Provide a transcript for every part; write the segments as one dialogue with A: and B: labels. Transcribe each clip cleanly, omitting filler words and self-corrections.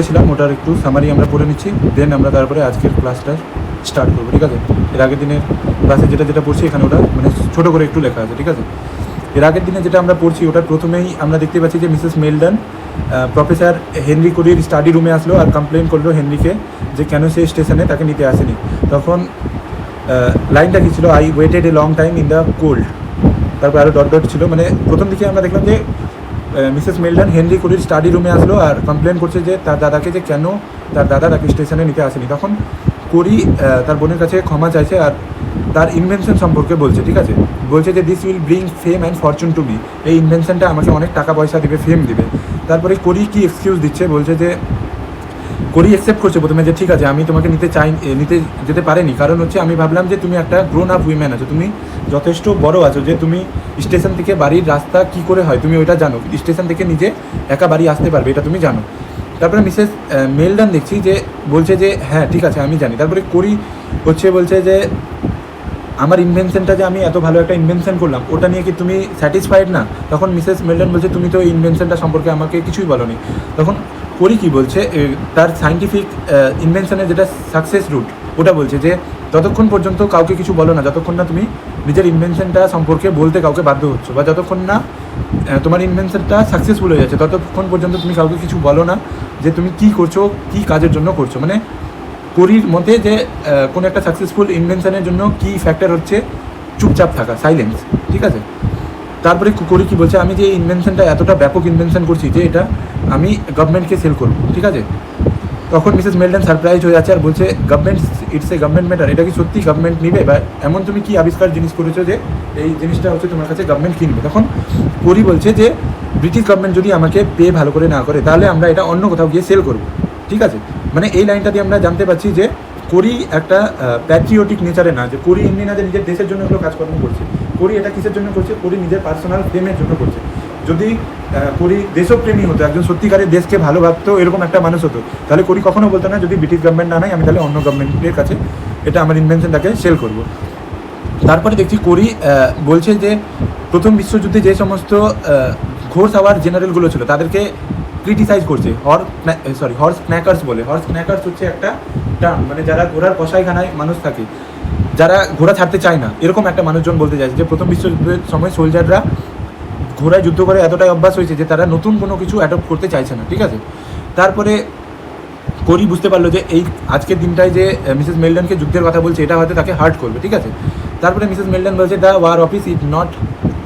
A: ছিলাম ওটার একটু সামারি আমরা পড়ে নিচ্ছি, দেন আমরা তারপরে আজকের ক্লাসটা স্টার্ট করবো, ঠিক আছে। এর আগের দিনের ক্লাসে যেটা যেটা পড়ছি এখানে ওটা মানে ছোটো করে একটু লেখা আছে, ঠিক আছে। এর আগের দিনে যেটা আমরা পড়ছি ওটার প্রথমেই আমরা দেখতে পাচ্ছি যে মিসেস মেলডন প্রফেসর হেনরি কুরির স্টাডি রুমে আসলো আর কমপ্লেন করলো হেনরিকে যে কেন সে স্টেশনে তাকে নিতে আসেনি। তখন লাইনটা কী ছিল, I waited a long time in the cold, তারপর আরও ডট ডট ছিল। মানে প্রথম দিকে আমরা দেখলাম যে মিসেস মেলডন হেনরি কুরির স্টাডি রুমে আসলো আর কমপ্লেন করছে যে তার দাদাকে যে কেন তার দাদা তাকে স্টেশনে নিতে আসেনি। তখন কুরি তার বোনের কাছে ক্ষমা চাইছে আর তার ইনভেনশন সম্পর্কে বলছে, ঠিক আছে। বলছে যে this will bring fame and Fortune to me, এই ইনভেনশনটা আমাকে অনেক টাকা পয়সা দিবে, ফেম দিবে। তারপরে কুরি কি এক্সকিউজ দিচ্ছে, বলছে যে কুরি অ্যাকসেপ্ট করছে প্রথমে যে ঠিক আছে আমি তোমাকে নিতে যেতে পারিনি, কারণ হচ্ছে আমি ভাবলাম যে তুমি একটা গ্রোন আপ উইম্যান আছো, তুমি যথেষ্ট বড় আছো যে তুমি স্টেশন থেকে বাড়ির রাস্তা কি করে হয় তুমি ওইটা জানো, স্টেশন থেকে নিজে একা বাড়ি আসতে পারবে এটা তুমি জানো। তারপরে মিসেস মেলডন দেখছি যে বলছে যে হ্যাঁ ঠিক আছে আমি জানি। তারপরে কুরি বলছে যে আমার ইনভেনশনটা যে আমি এত ভালো একটা ইনভেনশন করলাম ওটা নিয়ে কি তুমি স্যাটিসফাইড না। তখন মিসেস মেলডন বলছে তুমি তো এই ইনভেনশনটা সম্পর্কে আমাকে কিছুই বলোনি। তখন করি কি বলছে তার সায়েন্টিফিক ইনভেনশনের যেটা সাকসেস রুট ওটা বলছে যে যতক্ষণ পর্যন্ত কাউকে কিছু বলো না, যতক্ষণ না তুমি নিজের ইনভেনশনটা সম্পর্কে বলতে কাউকে বাধ্য হচ্ছ, বা যতক্ষণ না তোমার ইনভেনশনটা সাকসেসফুল হয়ে যাচ্ছে ততক্ষণ পর্যন্ত তুমি কাউকে কিছু বলো না যে তুমি কী করছো, কী কাজের জন্য করছো। মানে করির মতে যে কোনো একটা সাকসেসফুল ইনভেনশনের জন্য কী ফ্যাক্টর হচ্ছে চুপচাপ থাকা, সাইলেন্স, ঠিক আছে। তারপরে করি কি বলছে আমি যে এই ইনভেনশনটা এতটা ব্যাপক ইনভেনশন করছি যে এটা আমি গভর্নমেন্টকে সেল করবো, ঠিক আছে। তখন মিসেস মেলডন সারপ্রাইজ হয়ে যাচ্ছে আর বলছে government it's a government matter, এটা কি সত্যি গভর্নমেন্ট নিবে, বা এমন তুমি কি আবিষ্কার জিনিস করেছো যে এই জিনিসটা হচ্ছে তোমার কাছে গভর্নমেন্ট কিনবে। তখন করি বলছে যে ব্রিটিশ গভর্নমেন্ট যদি আমাকে পে ভালো করে না করে তাহলে আমরা এটা অন্য কোথাও গিয়ে সেল করবো, ঠিক আছে। মানে এই লাইনটা দিয়ে আমরা জানতে পারছি যে করি একটা প্যাট্রিওটিক নেচারে না, যে করি এমনি না যে নিজের দেশের জন্য এগুলো কাজকর্ম করছে। করি এটা কিসের জন্য করছে, করি নিজের পার্সোনাল প্রেমের জন্য করছে। যদি করি দেশপ্রেমী হতো, একজন সত্যিকারের দেশকে ভালো ভাবতো এরকম একটা মানুষ হতো, তাহলে করি কখনো বলতো না যদি ব্রিটিশ গভর্নমেন্ট না নেয় আমি তাহলে অন্য গভর্নমেন্টের কাছে এটা আমার ইনভেনশনটাকে সেল করব। তারপরে দেখছি করি বলছে যে প্রথম বিশ্বযুদ্ধে যে সমস্ত ঘোর সাওয়ার জেনারেলগুলো ছিল তাদেরকে ক্রিটিসাইজ করছে, হর্স স্ন্যাকার্স বলে। হর্স স্ন্যাকার্স হচ্ছে একটা টার্ম, মানে যারা ঘোড়ার কষাইখানায় মানুষ থাকে, যারা ঘোড়া ছাড়তে চায় না, এরকম একটা মানুষজন বলতে চাইছে যে প্রথম বিশ্বযুদ্ধের সময় সোলজাররা ঘোড়ায় যুদ্ধ করে এতটাই অভ্যাস হয়েছে যে তারা নতুন কোনো কিছু অ্যাডপ্ট করতে চাইছে না, ঠিক আছে। তারপরে করি বুঝতে পারলো যে এই আজকের দিনটায় যে মিসেস মেলডনকে যুদ্ধের কথা বলছে এটা হয়তো তাকে হার্ট করবে, ঠিক আছে। তারপরে মিসেস মেলডন বলছে the war office is not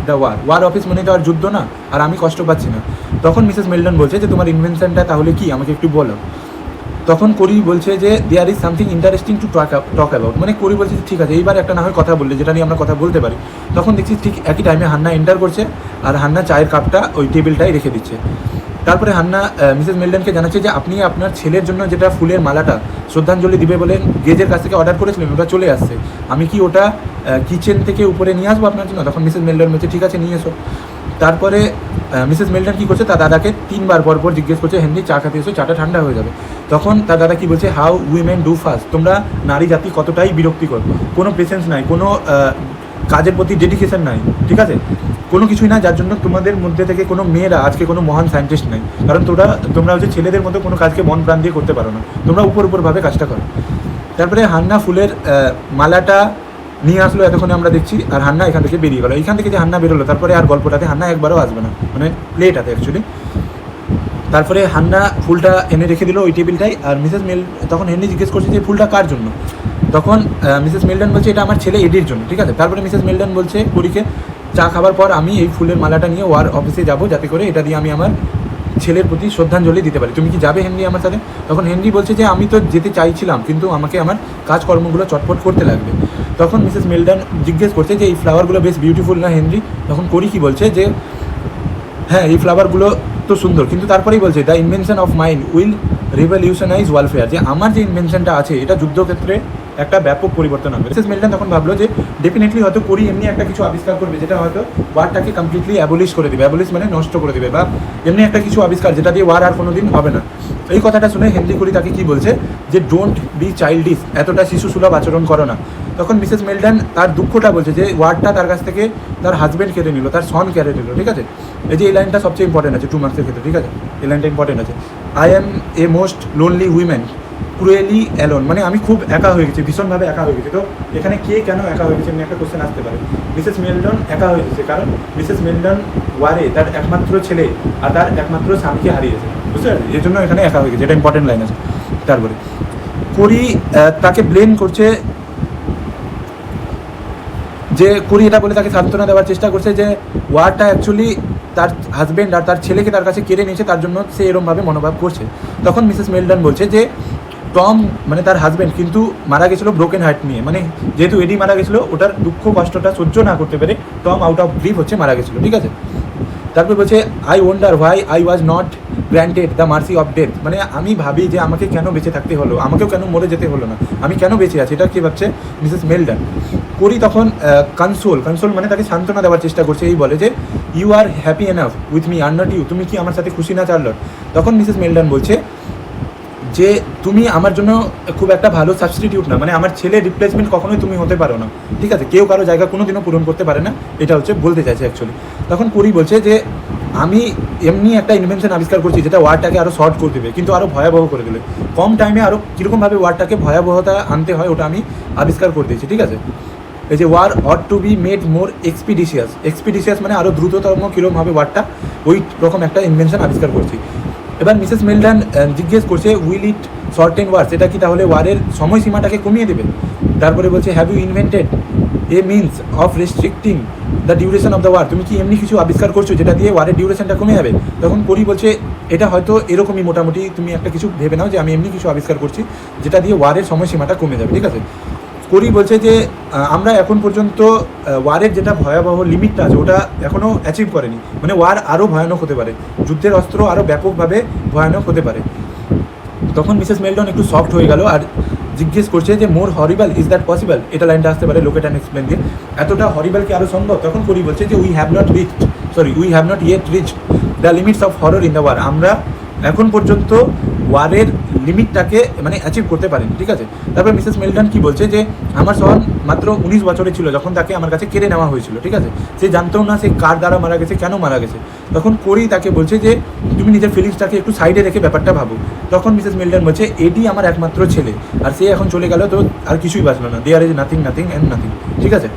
A: the war office মানে তো আর যুদ্ধ না, আর আমি কষ্ট পাচ্ছি না। তখন মিসেস মেলডন বলছে যে তোমার ইনভেনশনটা তাহলে কি আমাকে একটু বলো। তখন করি বলছে যে there is something interesting to talk about, মানে করি বলছে যে ঠিক আছে এইবার একটা না হয় কথা বললে যেটা নিয়ে আমরা কথা বলতে পারি। তখন দেখছি ঠিক একই টাইমে হান্না এন্টার করছে আর হান্না চায়ের কাপটা ওই টেবিলটাই রেখে দিচ্ছে। তারপরে হান্না মিসেস মেলডনকে জানাচ্ছে যে আপনি আপনার ছেলের জন্য যেটা ফুলের মালাটা শ্রদ্ধাঞ্জলি দিবে বলে গেজের কাছ থেকে অর্ডার করেছিলেন ওটা চলে আসছে, আমি কি ওটা কিচেন থেকে উপরে নিয়ে আসবো আপনার জন্য। তখন মিসেস মেলডন বলছে ঠিক আছে নিয়ে এসো। তারপরে মিসেস মেলডন কী করছে তার দাদাকে 3 বার পর জিজ্ঞেস করছে হেনরি চা খাতে এসো, চাটা ঠান্ডা হয়ে যাবে। তখন তার দাদা কী বলছে হাউ উইমেন ডু ফাস্ট, তোমরা নারী জাতি কতটাই বিরক্তিকর, কোনো পেশেন্স নাই, কোনো কাজের প্রতি ডেডিকেশন নাই, ঠিক আছে, কোনো কিছুই না, যার জন্য তোমাদের মধ্যে থেকে কোনো মেয়েরা আজকে কোনো মহান সায়েন্টিস্ট নাই, কারণ তোমরা হচ্ছে ছেলেদের মতো কোনো কাজকে মন প্রাণ দিয়ে করতে পারো না, তোমরা উপরভাবে কাজটা করো। তারপরে হান্না ফুলের মালাটা নিয়ে আসলো এতক্ষণে আমরা দেখছি, আর হান্না এখান থেকে বেরিয়ে গেলো। এখান থেকে যে হান্না বেরোলো তারপরে আর গল্পটাতে হান্না একবারও আসবে না, মানে প্লেটাতে অ্যাকচুয়ালি। তারপরে হান্না ফুলটা এনে রেখে দিল ওই টেবিলটাই, আর তখন হেনরি জিজ্ঞেস করছে যে ফুলটা কার জন্য। তখন মিসেস মেলডন বলছে এটা আমার ছেলে এডির জন্য, ঠিক আছে। তারপরে মিসেস মেলডন বলছে করিকে চা খাবার পর আমি এই ফুলের মালাটা নিয়ে ওয়ার অফিসে যাব যাতে করে এটা দিয়ে আমি আমার ছেলের প্রতি শ্রদ্ধাঞ্জলি দিতে পারি, তুমি কি যাবে হেনরি আমার সাথে। তখন হেনরি বলছে যে আমি তো যেতে চাইছিলাম কিন্তু আমাকে আমার কাজকর্মগুলো চটপট করতে লাগবে। তখন মিসেস মেলডন জিজ্ঞেস করছে যে এই ফ্লাওয়ারগুলো বেশ বিউটিফুল না হেনরি। তখন করি কি বলছে যে হ্যাঁ এই ফ্লাওয়ারগুলো তো সুন্দর, কিন্তু তারপরেই বলছে the invention of mind will revolutionise warfare, যে আমার যে ইনভেনশনটা আছে এটা যুদ্ধক্ষেত্রে একটা ব্যাপক পরিবর্তন আনবে। মিসেস মেলডন তখন ভাবলো যে ডেফিনেটলি হয়তো করি এমনি একটা কিছু আবিষ্কার করবে যেটা হয়তো ওয়ারটাকে কমপ্লিটলি অ্যাবলিশ করে দেবে, অ্যাবলিশ মানে নষ্ট করে দেবে, বা এমনি একটা কিছু আবিষ্কার যেটা দিয়ে ওয়ার আর কোনো দিন হবে না। এই কথাটা শুনে হেনরি করি তাকে কি বলছে যে ডোন্ট বি চাইল্ডিশ, এতটা শিশু সুলভ আচরণ করো না। তখন মিসেস মেলডন তার দুঃখটা বলছে যে ওয়ার্ডটা তার কাছ থেকে তার হাজব্যান্ড কেড়ে নিল, তার সন কেড়ে নিল, ঠিক আছে। এই যে এই লাইনটা সবচেয়ে ইম্পর্টেন্ট আছে 2 মার্কসের ক্ষেত্রে, ঠিক আছে, এই লাইনটা ইম্পর্টেন্ট আছে। I am a most lonely women cruelly alone, মানে আমি খুব একা হয়ে গেছি, ভীষণভাবে একা হয়ে গেছি। তো এখানে কে কেন একা হয়ে গেছে এমনি একটা কোশ্চেন আসতে পারে। মিসেস মেলডন একা হয়ে গেছে কারণ মিসেস মেলডন ওয়ারে তার একমাত্র ছেলে আর তার একমাত্র স্বামীকে হারিয়েছে, বুঝতে পারছি, এর জন্য এখানে একা হয়ে গেছে, এটা ইম্পর্টেন্ট লাইন আছে। তারপরে কোরি তাকে ব্লেম করছে, যে কোরি এটা বলে তাকে সান্ত্বনা দেওয়ার চেষ্টা করছে যে ওয়ারটা অ্যাকচুয়ালি তার হাজব্যান্ড আর তার ছেলেকে তার কাছে কেড়ে নিয়েছে, তার জন্য সে এরমভাবে মনোভাব করছে। তখন মিসেস মেলডন বলছে যে টম মানে তার হাজব্যান্ড কিন্তু মারা গেছিলো ব্রোকেন হার্ট নিয়ে, মানে যেহেতু এডি মারা গেছিলো ওটার দুঃখ কষ্টটা সহ্য না করতে পেরে টম আউট অফ গ্রিফ হচ্ছে মারা গেছিলো, ঠিক আছে। তারপর বলছে I wonder why I was not granted the mercy of death, মানে আমি ভাবি যে আমাকে কেন বেঁচে থাকতে হলো, আমাকেও কেন মরে যেতে হলো না, আমি কেন বেঁচে আছি, এটা কি ভাবছে মিসেস মেলডন। কোরি তখন কনসোল মানে তাকে সান্ত্বনা দেওয়ার চেষ্টা করছে, এই বলে যে you are happy enough with me or not you, তুমি কি আমার সাথে খুশি না চার্লট। তখন মিসেস মেলডন বলছে যে তুমি আমার জন্য খুব একটা ভালো সাবস্টিটিউট না, মানে আমার ছেলে রিপ্লেসমেন্ট কখনোই তুমি হতে পারো না, ঠিক আছে, কেউ কারো জায়গা কোনো দিনও পূরণ করতে পারে না, এটা হচ্ছে বলতে চাইছে অ্যাকচুয়ালি। তখন কোরি বলছে যে আমি এমনি একটা ইনভেনশন আবিষ্কার করছি যেটা ওয়ার্ডটাকে আরও শর্ট করে দেবে কিন্তু আরও ভয়াবহ করে দেবে, কম টাইমে আরও কীরকমভাবে ওয়ার্ডটাকে ভয়াবহতা আনতে হয় ওটা আমি আবিষ্কার করে দিয়েছি, ঠিক আছে। এই যে war ought to be made more expeditious মানে আরও দ্রুততম কীরকমভাবে ওয়ার্ডটা ওই রকম একটা ইনভেনশন আবিষ্কার করছি। এবার মিসেস মেলডন জিজ্ঞেস করছে উইল ইট শর্টেন ওয়ার্স, এটা কি তাহলে ওয়ারের সময়সীমাটাকে কমিয়ে দেবে। তারপরে বলছে have you invented a means of restricting the duration of the war, তুমি কি এমনি কিছু আবিষ্কার করছো যেটা দিয়ে ওয়ারের ডিউরেশনটা কমে যাবে। তখন কোরি বলছে এটা হয়তো এরকমই মোটামুটি তুমি একটা কিছু ভেবে নাও যে আমি এমনি কিছু আবিষ্কার করছি যেটা দিয়ে ওয়ারের সময়সীমাটা কমে যাবে, ঠিক আছে। কোরি বলছে যে আমরা এখন পর্যন্ত ওয়ারের যেটা ভয়াবহ লিমিটটা আছে ওটা এখনও অ্যাচিভ করেনি, মানে ওয়ার আরও ভয়ানক হতে পারে, যুদ্ধের অস্ত্র আরও ব্যাপকভাবে ভয়ানক হতে পারে। তখন মিসেস মেলডন একটু সফট হয়ে গেল আর জিজ্ঞেস করছে যে মোর হরিবল ইজ দ্যাট পসিবল, এটা লাইনটা আসতে পারে লোকেট অ্যান্ড এক্সপ্লেন দিয়ে, এতটা হরিবল কি আরও সম্ভব। তখন কোরি বলছে যে we have not yet reached the limits of horror in the war, আমরা এখন পর্যন্ত ওয়ারের লিমিটটাকে মানে অ্যাচিভ করতে পারেনি, ঠিক আছে। তারপর মিসেস মেলডন কি বলছে যে আমার সন মাত্র 19 বছরের ছিল যখন তাকে আমার কাছে কেড়ে নেওয়া হয়েছিল, ঠিক আছে, সে জানতেও না সে কার দ্বারা মারা গেছে, কেন মারা গেছে। তখন কোরি তাকে বলছে যে তুমি নিজের ফিলিংসটাকে একটু সাইডে রেখে ব্যাপারটা ভাবো। তখন মিসেস মেলডন বলছে এডি আমার একমাত্র ছেলে আর সে এখন চলে গেল, তো আর কিছুই বাঁচলো না, there is nothing and nothing, ঠিক আছে।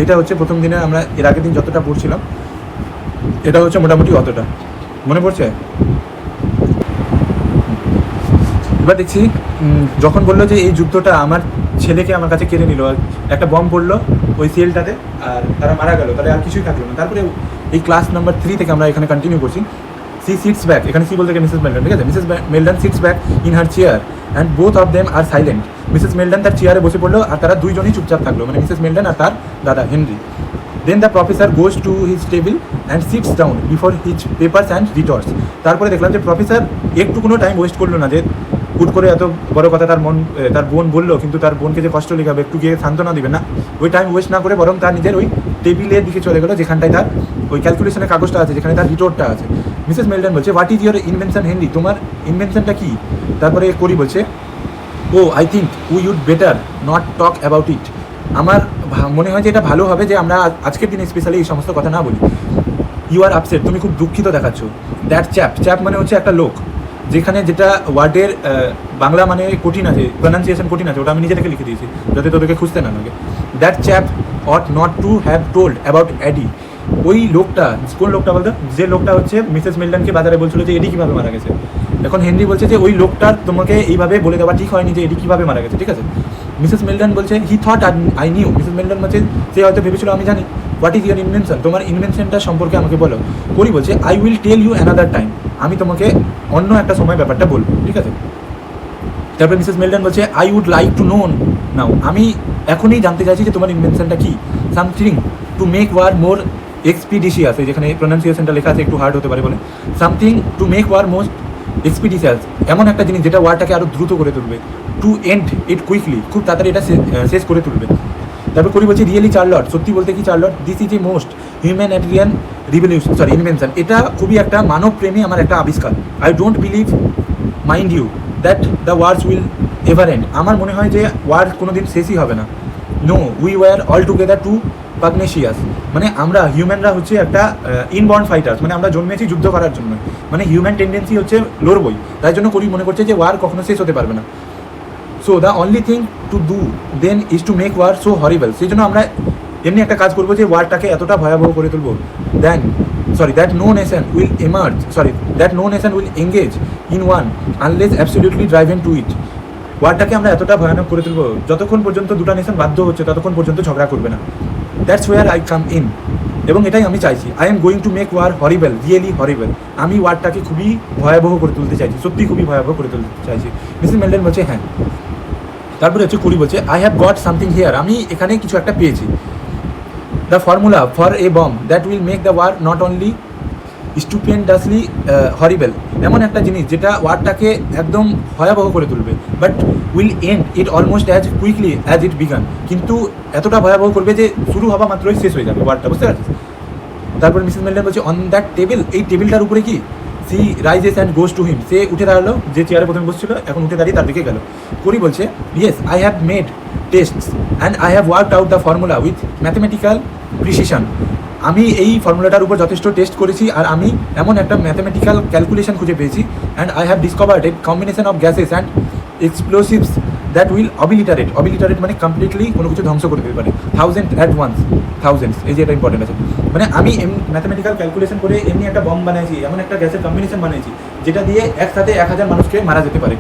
A: এটা হচ্ছে প্রথম দিনে আমরা এর আগের দিন যতটা পড়ছিলাম এটা হচ্ছে মোটামুটি অতটা মনে পড়ছে। এবার দেখছি যখন বললো যে এই যুদ্ধটা আমার ছেলেকে আমার কাছে কেড়ে নিল, আর একটা বম পড়লো ওই সেলটাতে আর তারা মারা গেল, তাহলে আর কিছুই থাকলো না। তারপরে এই ক্লাস নাম্বার 3 থেকে আমরা এখানে কন্টিনিউ করছি। সি সিটস ব্যাক, এখানে সি বলতে মিসেস মেলডন, ঠিক আছে। Mrs Meldon sits back in her chair and both of them are silent, Mrs Meldon তার চেয়ারে বসে পড়লো আর তারা দুইজনই চুপচাপ থাকলো, মানে মিসেস মেলডন আর তার দাদা Henry. Then the professor goes to his table and sits down before his papers and returns. তারপরে দেখলাম যে প্রফেসর একটু কোনো টাইম ওয়েস্ট করলো না, যে হুট করে এত বড় কথা তার বোন বললো কিন্তু তার বোনকে যে কষ্ট লেখাবে একটু গিয়ে সান্ত্বনা দিবে না, ওই টাইম ওয়েস্ট না করে বরং তার নিজের ওই টেবিলের দিকে চলে গেলো যেখানটায় তার ওই ক্যালকুলেশনের কাগজটা আছে, যেখানে তার রিটোর্টটা আছে। মিসেস মেলডন বলছে what is your invention Henry, তোমার ইনভেনশনটা কী। তারপরে কোরি বলছে oh I think we would better not talk about it, আমার মনে হয় যে এটা ভালো হবে যে আমরা আজকের দিনে স্পেশালি এই সমস্ত কথা না বলি। ইউ আর আপসেট, তুমি খুব দুঃখিত দেখাচ্ছ। দ্যাট চ্যাপ মানে হচ্ছে একটা লোক, যেখানে যেটা ওয়ার্ডের বাংলা মানে কঠিন আছে, প্রনাউন্সিয়েশন কঠিন আছে, ওটা আমি নিজে থেকে লিখে দিয়েছি যাতে তোদেরকে খুঁজতে না লাগে। That chap ought not to have told about Eddie, ওই লোকটা কোন লোকটা বলতো, যে লোকটা হচ্ছে মিসেস মেলডনকে বাজারে বলছিল যে এডি কীভাবে মারা গেছে। এখন হেনরি বলছে যে ওই লোকটার তোমাকে এইভাবে বলে দেওয়া ঠিক হয়নি যে এডি কীভাবে মারা গেছে, ঠিক আছে। মিসেস মেলডন বলছে he thought I knew, Mrs মেলডন বলছে সে হয়তো ভেবেছিল আমি জানি। হোয়াট ইজ ইউর ইনভেনশন, তোমার ইনভেনশনটা সম্পর্কে আমাকে বলো। কোরি বলছে I will tell you another time, আমি তোমাকে অন্য একটা সময় ব্যাপারটা বলবো, ঠিক আছে। তারপরে মিসেস মেলডন বলছে I would like to know now, আমি এখনই জানতে চাইছি যে তোমার ইনভেনশনটা কী। Something to make war more expeditious, যেখানে প্রনাউন্সিয়েশনটা লেখা আছে একটু হার্ড হতে পারে বলে, something to make war most expeditious, এমন একটা জিনিস যেটা ওয়ারটাকে আরও দ্রুত করে তুলবে। টু এন্ড ইট কুইকলি, খুব তাড়াতাড়ি এটা শেষ করে তুলবে। তারপর করি বলছি রিয়েলি চার্লট, সত্যি বলতে কি Charlotte, this is a most humanitarian invention, এটা খুবই একটা মানবপ্রেমী আমার একটা আবিষ্কার। I don't believe mind you that the wars will ever end, আমার মনে হয় যে ওয়ার কোনো দিন শেষই হবে না। No we were all together too pugnacious, মানে আমরা হিউম্যানরা হচ্ছে একটা ইনবর্ন ফাইটার্স, মানে আমরা জন্মেছি যুদ্ধ করার জন্য, মানে হিউম্যান টেন্ডেন্সি হচ্ছে লড়বই, তাই জন্য করি মনে করছে যে ওয়ার কখনো শেষ হতে পারবে না। So the only thing to do then is to make war so horrible, সেই জন্য আমরা এমনি একটা কাজ করবো যে ওয়ারটাকে এতটা ভয়াবহ করে তুলবো that no nation will engage in one unless absolutely driven to it. ওয়ারটাকে আমরা এতটা ভয়ানক করে তুলবো যতক্ষণ পর্যন্ত দুটা নেশন বাধ্য হচ্ছে ততক্ষণ পর্যন্ত ঝগড়া করবে না। That's where I come in, এবং এটাই আমি চাইছি। I am going to make war horrible, really horrible. আমি ওয়ারটাকে খুবই ভয়াবহ করে তুলতে চাইছি, সত্যি খুবই ভয়াবহ করে তুলতে চাইছি। মিসেস মেলডন বলছে হ্যাঁ। তারপরে হচ্ছে কুরি বলছে I have got something here, আমি এখানে কিছু একটা পেয়েছি। The formula for a bomb that will make the war not only stupendously horrible, এমন একটা জিনিস যেটা ওয়ারটাকে একদম ভয়াবহ করে তুলবে, but will end it almost as quickly as it began, কিন্তু এতটা ভয়াবহ করবে যে শুরু হওয়া মাত্রই শেষ হয়ে যাবে ওয়ারটা, বুঝতে পারছিস? তারপর মিসেস মেলডন বলছে অন দ্যাট টেবিল, এই টেবিলটার উপরে কি? She rises and goes to him, সে উঠে দাঁড়ালো, যে চেয়ারে প্রথমে বসছিল এখন উঠে দাঁড়িয়ে তার দিকে গেল। করি বলছে yes I have made tastes and I have worked out the formula with mathematical precision, আমি এই ফর্মুলাটার উপর যথেষ্ট টেস্ট করেছি আর আমি এমন একটা ম্যাথমেটিক্যাল ক্যালকুলেশন খুঁজে পেয়েছি, and I have discovered a combination of gases and explosives that will obliterate মানে কমপ্লিটলি কোনো কিছু ধ্বংস করে দিতে পারে, থাউজেন্ডস, এই যে এটা ইম্পর্টেন্ট আছে। মানে আমি ম্যাথমেটিক্যাল ক্যালকুলেশন করে এমনি একটা বম বানিয়েছি, এমন একটা গ্যাসের কম্বিনেশন বানিয়েছি যেটা দিয়ে একসাথে 1000 মানুষকে মারা যেতে পারে।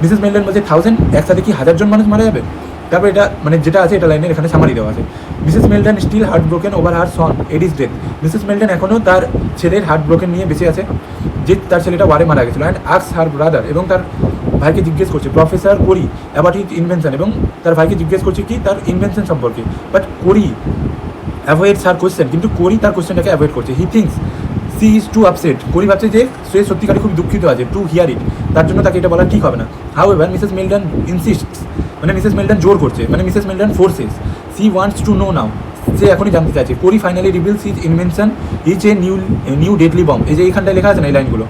A: মিসেস মেলডন বলছে 1000, একসাথে কি 1000 জন মানুষ মারা যাবে? তারপর এটা মানে যেটা আছে এটা লাইনের এখানে সামারি দেওয়া আছে। Mrs Meldon still heartbroken over her son Eddie's death, Mrs Meldon এখনও তার ছেলের হার্ট ব্রোকেন নিয়ে বেঁচে আছে, যে তার ছেলেটা ওয়ারে মারা গেছিলো। অ্যান্ড আক্স হার ব্রাদার, এবং তার ভাইকে জিজ্ঞেস করছে professor Corey about his invention, এবং তার ভাইকে জিজ্ঞেস করছে কি তার ইনভেনশন সম্পর্কে, but Corey avoids her question, কিন্তু কোরি তার কোয়েশ্চেনটাকে অ্যাভয়েড করছে। He thinks she is too upset, কোরি ভাবছে যে সে সত্যিকারে খুব দুঃখিত আছে, টু হিয়ার ইট, তার জন্য তাকে এটা বলা ঠিক হবে না। However Mrs Meldon insists, মানে মিসেস মেলডন জোর করছে, মানে Mrs Meldon forces, she wants to know now, সে এখনই জানতে চাইছে। Corey finally reveals his invention is a new deadly bomb, এই যে এইখানটায় লেখা আছে না এই লাইনগুলো,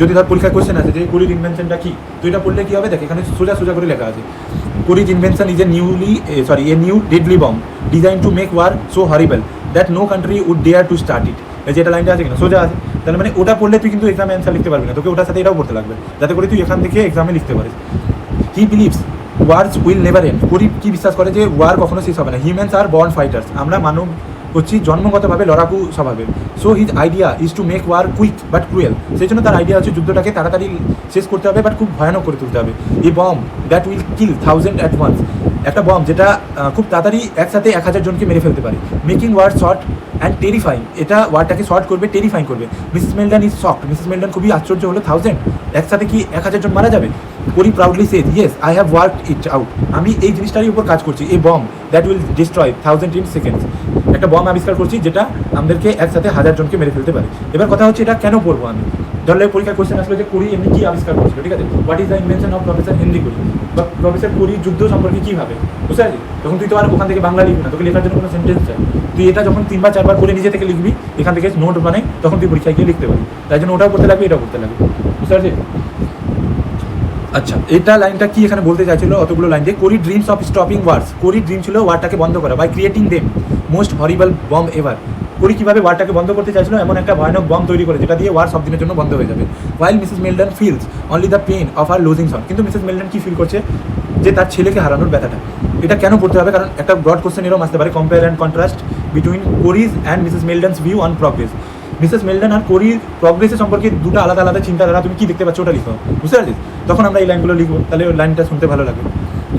A: যদি তার পরীক্ষায় কোয়েশ্চেন আছে যে কোরির ইনভেনশনটা কি, তো এটা পড়লে কী হবে দেখ এখানে সোজা করে লেখা আছে Corey's invention is a new deadly bomb design to make war so horrible that no country would dare to start it, এই যে এটা লাইনটা আছে কিনা সোজা আছে, তাহলে মানে ওটা পড়লে তুই কিন্তু এক্সামে অ্যান্সার লিখতে পারবি না, তোকে ওটার সাথে এটাও পড়তে লাগবে যাতে করে তুই এখান থেকে এক্সামে লিখতে পারিস। He believes wars will never end, Corey কি বিশ্বাস করে যে ওয়ার কখনো শেষ হবে না। হিউম্যানস আর বর্ন ফাইটার্স, আমরা মানব হচ্ছি জন্মগতভাবে লড়াকু স্বভাবের। So his idea is to make war quick but cruel, সেই জন্য তার আইডিয়া হচ্ছে যুদ্ধটাকে তাড়াতাড়ি শেষ করতে হবে বাট খুব ভয়ানক করে তুলতে হবে। এই bomb that will kill 1000 at once, একটা বম যেটা খুব তাড়াতাড়ি একসাথে 1000 জনকে মেরে ফেলতে পারে। Making war short and terrifying, এটা ওয়ারটাকে শর্ট করবে, টেরিফাইং করবে। Mrs Meldon is shocked, Mrs Meldon খুবই আশ্চর্য হলো, 1000 একসাথে কি 1000 জন মারা যাবে? Corey proudly said yes I have worked it out, আমি এই জিনিসটারই উপর কাজ করছি। এই bomb that will destroy 1000 in seconds, একটা বম আবিষ্কার করছি যেটা আমাদেরকে একসাথে 1000 জনকে মেরে ফেলতে পারে। এবার কথা হচ্ছে এটা কেন পড়বো আমি, ধরলে পরীক্ষার কোশ্চেন আসলে যে কোরি এমনি কী আবিষ্কার করছিল, ঠিক আছে, what is the invention of Professor Henry Corey, বা প্রফেসর কোরি যুদ্ধ সম্পর্কে কী ভাবে, বুঝতে পারছি? তখন তুই তো আর ওখান থেকে বাংলা লিখবি না, তোকে লেখার জন্য কোনো সেন্টেন্স চাই, তুই এটা যখন 3 বা 4 বার করে নিজে থেকে লিখবি, এখান থেকে নোট বানাই, তখন তুই পরীক্ষায় গিয়ে লিখতে পারবি, তাই জন্য ওটাও করতে লাগবে এটাও করতে লাগবে, বুঝতে পারছি? আচ্ছা, এটা লাইনটা কি এখানে বলতে চাইছিল অতগুলো লাইন দিয়ে, Corey dreams of stopping wars, Corey dream ছিল ওয়ারটাকে বন্ধ করা by creating them most horrible bomb ever. Corey কীভাবে ওয়ারটাকে বন্ধ করতে চাইছিল, এমন একটা ভয়ানক বম তৈরি করে যেটা দিয়ে ওয়ার সব দিনের জন্য বন্ধ হয়ে যাবে। While Mrs Meldon feels only the pain of her losing son, কিন্তু মিসেস মেলডন কি ফিল করছে, যে তার ছেলেকে হারানোর ব্যথাটা। এটা কেন পড়তে হবে, কারণ একটা ব্রড কোশ্চেন এরকম আসতে পারে, compare and contrast between Corey's and Mrs Meldon's view on progress. Mrs Meldon আর কোরির প্রগ্রেসের সম্পর্কে দুটো আলাদা আলাদা চিন্তাধারা, তুমি কি দেখতে পাচ্ছ ওটা লিখো, বুঝতে পারছিস? তখন আমরা এই লাইনগুলো লিখবো, তাহলে ওই লাইনটা শুনতে ভালো লাগে।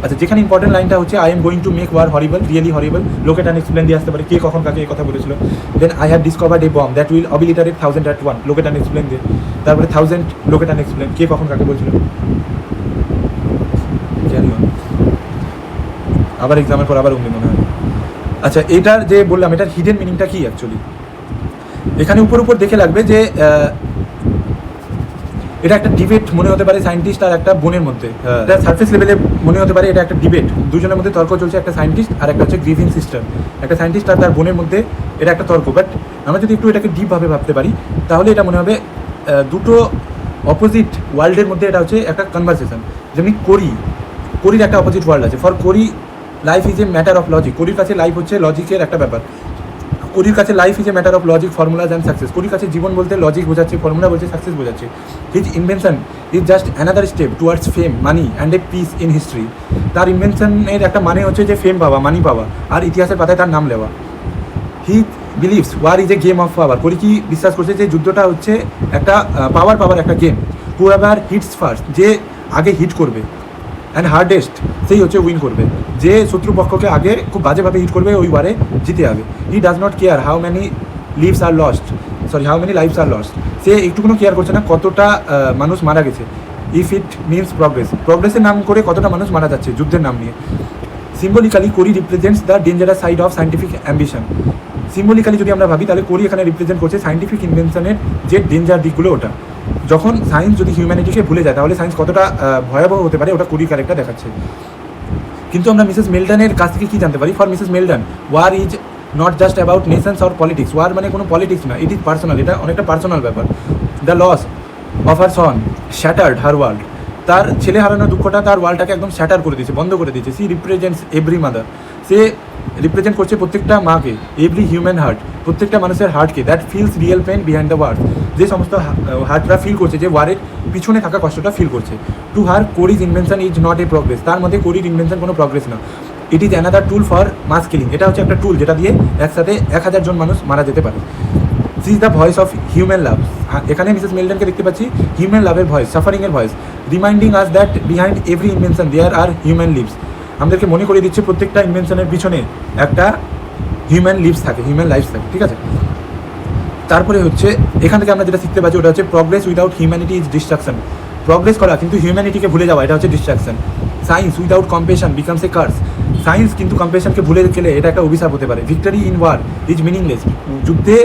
A: আচ্ছা, যেখানে ইম্পর্টেন্ট লাইনটা হচ্ছে I am going to make war horrible really horrible, locate and explain দিয়ে আসতে পারে, কে কখন কাকে এই কথা বলেছিল। Then I have discovered a bomb that will obliterate 1000 at one, locate and explain দিয়ে, তারপরে 1000 লোকেট অ্যান্ড এক্সপ্লেন, কে কখন কাকে বলছিল। আবার এক্সামের পর আবার অমনি মনে হয়। আচ্ছা, এটার যে বললাম এটার হিডেন মিনিংটা কি অ্যাকচুয়ালি, এখানে উপর দেখে লাগবে যে এটা একটা ডিবেট মনে হতে পারে সায়েন্টিস্ট আর একটা বোনের মধ্যে, এটা সারফেস লেভেলে মনে হতে পারে এটা একটা ডিবেট, দুজনের মধ্যে তর্ক চলছে, একটা সায়েন্টিস্ট আর একটা হচ্ছে গ্রিভিং সিস্টেম, একটা সায়েন্টিস্ট আর তার বোনের মধ্যে এটা একটা তর্ক। বাট আমরা যদি একটু এটাকে ডিপভাবে ভাবতে পারি তাহলে এটা মনে হবে দুটো অপোজিট ওয়ার্ল্ডের মধ্যে এটা হচ্ছে একটা কনভারসেশন। যেমনি কোরির একটা অপোজিট ওয়ার্ল্ড আছে, for Corey life is a matter of logic, কোরির কাছে লাইফ হচ্ছে লজিকের একটা ব্যাপার। কোরির কাছে life is a matter of logic formulas and success. কোরির কাছে জীবন বলতে লজিক বোঝাচ্ছে, ফর্মুলা বলছে, সাকসেস বোঝাচ্ছে। His invention is just another step towards fame, money and a piece in history. তার ইনভেনশনের একটা মানে হচ্ছে যে ফেম পাওয়া, মানি পাওয়া, আর ইতিহাসের পাতায় তার নাম লেওয়া। He believes war is a game of power. কোরি কি বিশ্বাস করছে যে যুদ্ধটা হচ্ছে একটা পাওয়ার একটা game. Who ever hits first, যে আগে হিট করবে, অ্যান্ড হার্ডেস্ট, সেই হচ্ছে উইন করবে। যে শত্রুপক্ষকে আগে খুব বাজেভাবে হিট করবে ওই ওয়ারে জিতে যাবে। He does not care how many lives are lost, how many lives are lost. সে একটুকুনো কেয়ার করছে না কতটা মানুষ মারা গেছে। ইফ ইট মিনস প্রগ্রেসের নাম করে কতটা মানুষ মারা যাচ্ছে যুদ্ধের নাম নিয়ে। Symbolically Corrie represents the dangerous side of scientific ambition. Symbolically যদি আমরা ভাবি তাহলে কোরি এখানে রিপ্রেজেন্ট করছে সাইন্টিফিক ইনভেনশনের যে ডেঞ্জার দিকগুলো, ওটা যখন সায়েন্স যদি হিউম্যানিটিকে ভুলে যায় তাহলে সায়েন্স কতটা ভয়াবহ হতে পারে ওটা কোরি ক্যারেক্টার দেখাচ্ছে। কিন্তু আমরা মিসেস মেল্টনের কাছ থেকে কী জানতে পারি? For Mrs Melton war is not just about nations or politics. War মানে কোনো পলিটিক্স না, ইট ইজ পার্সোনাল, এটা অনেকটা পার্সোনাল ব্যাপার। The loss of her son shattered her world. তার ছেলে হারানোর দুঃখটা তার ওয়ার্ল্ডটাকে একদম শ্যাটার করে দিয়েছে, বন্ধ করে দিয়েছে। She represents every mother. সে রিপ্রেজেন্ট করছে প্রত্যেকটা মাকে, এভরি হিউম্যান হার্ট, প্রত্যেকটা মানুষের হার্টকে, that feels real pain behind the word. যে সমস্ত হার্টরা ফিল করছে, যে ওয়ারের পিছনে থাকা কষ্টটা ফিল করছে। To her Corey's invention is not a progress. তার মধ্যে কোরির ইনভেনশন কোনো প্রগ্রেস না, it is another tool for mass killing. এটা হচ্ছে একটা টুল যেটা দিয়ে একসাথে 1000 জন মানুষ মারা যেতে পারে। This is the voice of human love. এখানে মিসেস মেল্টনকে দেখতে পাচ্ছি হিউম্যান লাভের ভয়েস, সাফারিংয়ের voice, reminding us that behind every invention there are human lives. আমাদেরকে মনে করিয়ে দিচ্ছে প্রত্যেকটা ইনভেনশনের পিছনে একটা হিউম্যান লিভস থাকে, হিউম্যান লাইফস থাকে, ঠিক আছে। তারপরে হচ্ছে এখান থেকে আমরা যেটা শিখতে পাচ্ছি ওটা হচ্ছে progress without humanity is destruction. Progress করা কিন্তু হিউম্যানিটিকে ভুলে যাওয়া, এটা হচ্ছে destruction. Science without compassion becomes a curse. Science কিন্তু কম্পেশনকে ভুলে গেলে এটা একটা অভিশাপ হতে পারে। Victory in war is meaningless. যুদ্ধে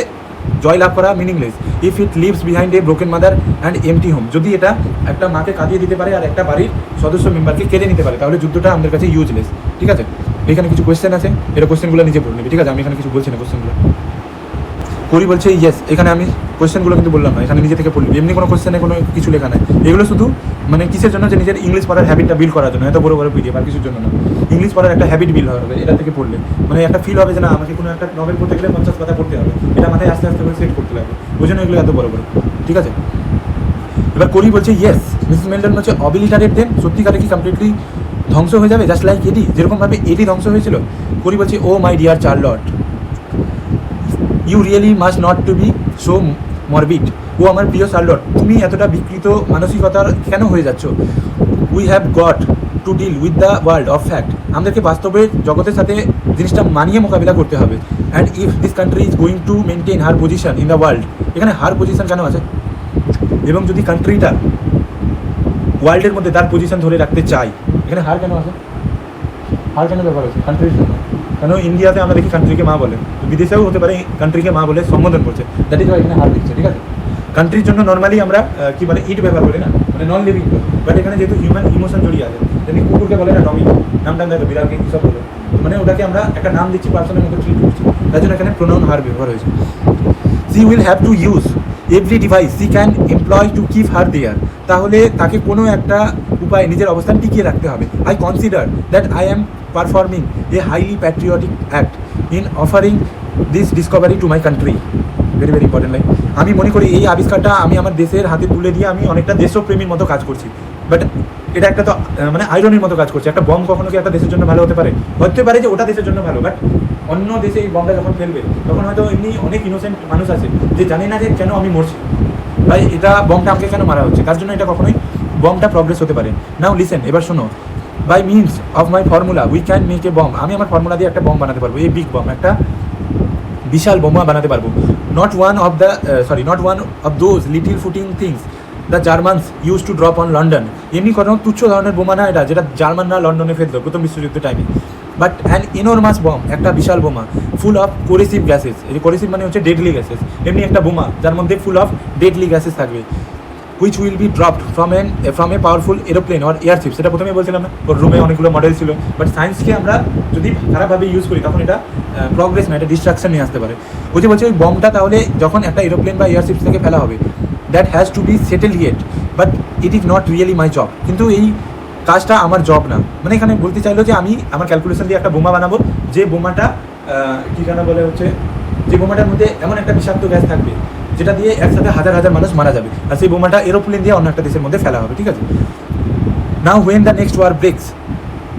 A: জয়লাভ করা meaningless if it leaves behind a broken mother and empty home. যদি এটা একটা মাকে কাঁদিয়ে দিতে পারে আর একটা বাড়ির সদস্য মেম্বারকে কেড়ে নিতে পারে তাহলে যুদ্ধটা আমাদের কাছে ইউজলেস, ঠিক আছে। এখানে কিছু কোয়েশ্চেন আছে, এটা কোয়েশ্চেনগুলো নিজে পড়ে নেবে, ঠিক আছে। আমি এখানে কিছু বলছি না কোয়েশ্চেনগুলো। কোরি বলছে ইয়েস, এখানে আমি কোয়েশ্চেনগুলো কিন্তু বললাম না, এখানে নিজে থেকে পড়লি, এমনি কোনো কোয়েশ্চেনে কোনো কিছু লেখা নেই। এগুলো শুধু মানে কিসের জন্য, যে নিজের ইংলিশ পড়ার হ্যাবিটটা বিল্ড করার জন্য, এত বড় বড় পিডিএফ আর কিছুর জন্য না। ইংলিশ পড়ার একটা হ্যাবিট বিল্ড হবে এটা থেকে পড়লে, মানে একটা ফিল হবে যে না আমাকে কোনো একটা নভেল পড়তে গেলে 50 কথা পড়তে হবে, এটা মাথায় আস্তে আস্তে করে সেট করতে লাগবে, ওই জন্য এগুলো এত বড় বড়, ঠিক আছে। এবার কোরি বলছে ইয়েস, মিসেস মেল্টন বলছে অবিলিটারেড দেন, সত্যিকারে কি কমপ্লিটলি ধ্বংস হয়ে যাবে জাস্ট লাইক এডি, যেরকমভাবে এডি ধ্বংস হয়েছিল। কোরি বলছে oh my dear Charlotte, you really must not to be so morbid. ও আমার প্রিয় শার্লট, তুমি এতটা বিকৃত মানসিকতার কেন হয়ে যাচ্ছ। We have got to deal with the world of fact. আমাদেরকে বাস্তবের জগতের সাথে জিনিসটা মানিয়ে মোকাবিলা করতে হবে। And if this country is going to maintain her position in the world, এখানে হার পজিশন কেন আছে, এবং যদি কান্ট্রিটা ওয়ার্ল্ডের মধ্যে তার পজিশন ধরে রাখতে চাই, এখানে হার কেন আছে, হার কেন ব্যবহার হচ্ছে কান্ট্রির জন্য। কেন ইন্ডিয়াতে আমরা দেখি কান্ট্রিকে মা বলে, বিদেশেও হতে পারে কান্ট্রিকে মা বলে সম্বোধন করছে, দ্যাট ইজ ওয়াই এখানে হার দিচ্ছে, ঠিক আছে। কান্ট্রির জন্য নর্মালি আমরা কি বলে ইট ব্যবহার করি না, মানে নন লিভিং, বাট এখানে যেহেতু হিউম্যান ইমোশন জড়িয়ে আছে, যেমনি কুকুরকে বলে না ডমি, নামটা দেখো বিড়ালকে কী সব বলে, মানে ওটাকে আমরা একটা নাম দিচ্ছি, পার্সনের মতো ট্রিট করছি, তার জন্য এখানে প্রোনাউন হার ব্যবহার হয়েছে। She will have to use every device she can employ to keep her there. তাহলে তাকে কোনো একটা উপায় নিজের অবস্থান টিকিয়ে রাখতে হবে। I consider that I am performing a highly patriotic act in offering this Discovery two my country. Very very important line. আমি মনে করি এই আবিষ্কারটা আমি আমার দেশের হাতে তুলে দিয়ে আমি অনেকটা দেশপ্রেমীর মতো কাজ করছি, বাট এটা একটা তো মানে আইরনির মতো কাজ করছে। একটা বম কখনো কি একটা দেশের জন্য ভালো হতে পারে? হতে পারে যে ওটা দেশের জন্য ভালো, বাট অন্য দেশে এই বমটা যখন ফেলবে তখন হয়তো এমনি অনেক ইনোসেন্ট মানুষ আছে যে জানে না যে কেন আমি মরছি, ভাই এটা বমটা আমাকে কেন মারা হচ্ছে, তার জন্য এটা কখনোই বমটা প্রগ্রেস হতে পারে। নাও লিসেন, এবার শোনো। By means of my formula we can make a bomb. আমি আমার ফর্মুলা দিয়ে একটা বম বানাতে পারবো, এই বিগ বম, একটা বিশাল বোমা বানাতে পারবো। Not one of those little footling things the Germans use to drop on London. এমনি কোনো তুচ্ছ ধরনের বোমা না এটা, যেটা জার্মানরা লন্ডনে ফেলতো প্রথম বিশ্বযুদ্ধের টাইমে, বাট অ্যান ইনরমাস বম, একটা বিশাল বোমা, ফুল অফ কোরেসিভ গ্যাসেস। এই কোরেসিভ মানে হচ্ছে ডেডলি গ্যাসেস, এমনি একটা বোমা যার মধ্যে ফুল অফ ডেডলি গ্যাসেস থাকবে, which will be dropped from a powerful aeroplane or airship. সেটা প্রথমে বলছিলাম না, ওর রুমে অনেকগুলো মডেল ছিল, বাট সায়েন্সকে আমরা যদি খারাপভাবে ইউজ করি তখন এটা প্রগ্রেস না, এটা ডিস্ট্রাকশন নিয়ে আসতে পারে। ওই যে বলছে ওই বমটা তাহলে যখন একটা এরোপ্লেন বা এয়ারশিপ থেকে ফেলা হবে, that has to be settle yet, but it is not really my job. কিন্তু এই কাজটা আমার জব না, মানে এখানে বলতে চাইলো যে আমি আমার ক্যালকুলেশন দিয়ে একটা বোমা বানাবো, যে বোমাটা কী যেন বলে হচ্ছে যে বোমাটার মধ্যে এমন একটা বিষাক্ত গ্যাস থাকবে যেটা দিয়ে একসাথে হাজার হাজার মানুষ মারা যাবে, আর সেই বোমাটা এরোপ্লেন দিয়ে অন্য একটা দেশের মধ্যে ফেলা হবে, ঠিক আছে। Now when the next war breaks,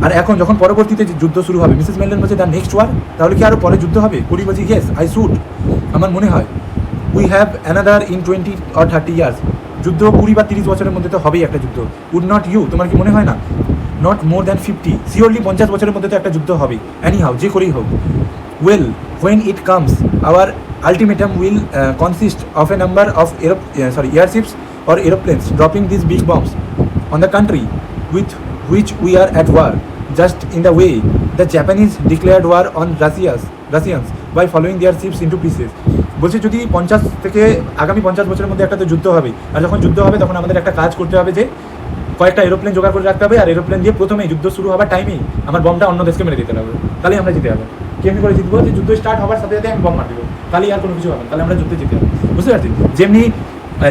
A: আর এখন যখন পরবর্তীতে যে যুদ্ধ শুরু হবে, মিসেস মেলডন বলছে দ্য নেক্সট ওয়ার, তাহলে কি আরও পরে যুদ্ধ হবে? কুরি বলছে ইয়েস আই শুড, আমার মনে হয়। We have another in 20 or 30 years, যুদ্ধ 20 বা 30 বছরের মধ্যে তো হবেই একটা যুদ্ধ। উড নট ইউ, তোমার কি মনে হয় না? নট মোর দ্যান 50, শিওরলি 50 বছরের মধ্যে তো একটা যুদ্ধ হবেই, এনি হাউ, যে করেই হোক। Well when it comes hour ultimatum will consist of a number of airships or aeroplanes dropping these big bombs on the country with which we are at war, just in the way the Japanese declared war on Russians by following their ships into pieces. বলছে যদি 50 থেকে আগামী 50 বছরের মধ্যে একটা তো যুদ্ধ হবে, আর যখন যুদ্ধ হবে তখন আমাদের একটা কাজ করতে হবে যে কয়েকটা এরোপ্লেন জোগাড় করে রাখতে হবে, আর এরোপ্লেন দিয়ে প্রথমেই যুদ্ধ শুরু হওয়ার টাইমেই আমার বমটা অন্য দেশকে মেরে দিতে হবে, তাহলেই আমরা জিতে যাবো। কেমনি করে জিতবো? যে যুদ্ধ স্টার্ট হওয়ার সাথে সাথে আমি বম মার দেবো, তাহলেই আর কোনো কিছু হবে না, তাহলে আমরা যুদ্ধে জিতে যাবো। বুঝতে পারছি? যেমনি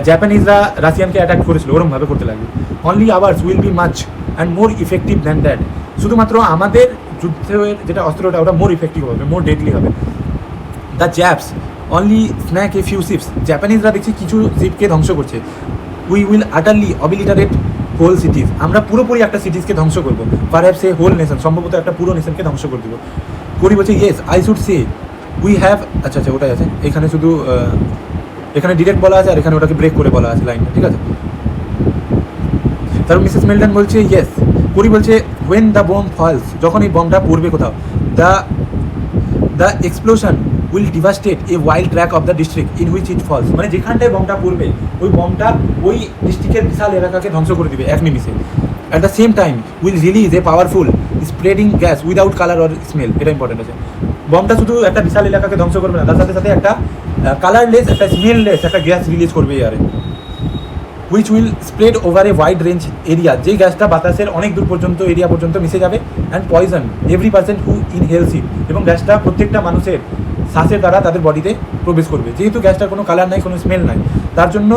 A: জাপানিজরা রাশিয়ানকে অ্যাটাক করেছিল ওরমভাবে করতে লাগবে। Only ours will be much and more effective than that, শুধুমাত্র আমাদের যুদ্ধের যেটা অস্ত্রটা ওটা মোর ইফেক্টিভ হবে, মোর ডেডলি হবে। The Japs only snack a few ships, জাপানিজরা দেখছি কিছু শিপকে ধ্বংস করছে। We will utterly obliterate whole cities, আমরা পুরোপুরি একটা সিটিজকে ধ্বংস করবো, পারহ্যাপস এ হোল নেশন, সম্ভবত একটা পুরো নেশনকে ধ্বংস করে দেবো। করি বলছে yes I should say we have, আচ্ছা আচ্ছা ওটাই আছে, এখানে শুধু এখানে ডিরেক্ট বলা আছে আর এখানে ওটাকে ব্রেক করে বলা আছে লাইনটা, ঠিক আছে। তারপর মিসেস মেলডন বলছে ইয়েস। করি বলছে হোয়েন দ্য বোম ফলস, যখন এই বমটা পড়বে কোথাও, the explosion will devastate a wild track of the district in which it falls, মানে যেখানটায় বমটা পড়বে ওই বমটা ওই ডিস্ট্রিক্টের বিশাল এলাকাকে ধ্বংস করে দিবে এক নিমিষে। At the same time will release a powerful spreading gas without colour or smell, এটা ইম্পর্টেন্ট আছে। বমটা শুধু একটা বিশাল এলাকাকে ধ্বংস করবে না, তার সাথে সাথে একটা কালারলেস, একটা স্মেললেস একটা গ্যাস রিলিজ করবে এয়ারে, which will spread over a wide range area, যে গ্যাসটা বাতাসের অনেক দূর পর্যন্ত এরিয়া পর্যন্ত মিশে যাবে, and poison every person who inhales it, এবং গ্যাসটা প্রত্যেকটা মানুষের শ্বাসের দ্বারা তাদের বডিতে প্রবেশ করবে। যেহেতু গ্যাসটার কোনো কালার নাই, কোনো স্মেল নাই, তার জন্য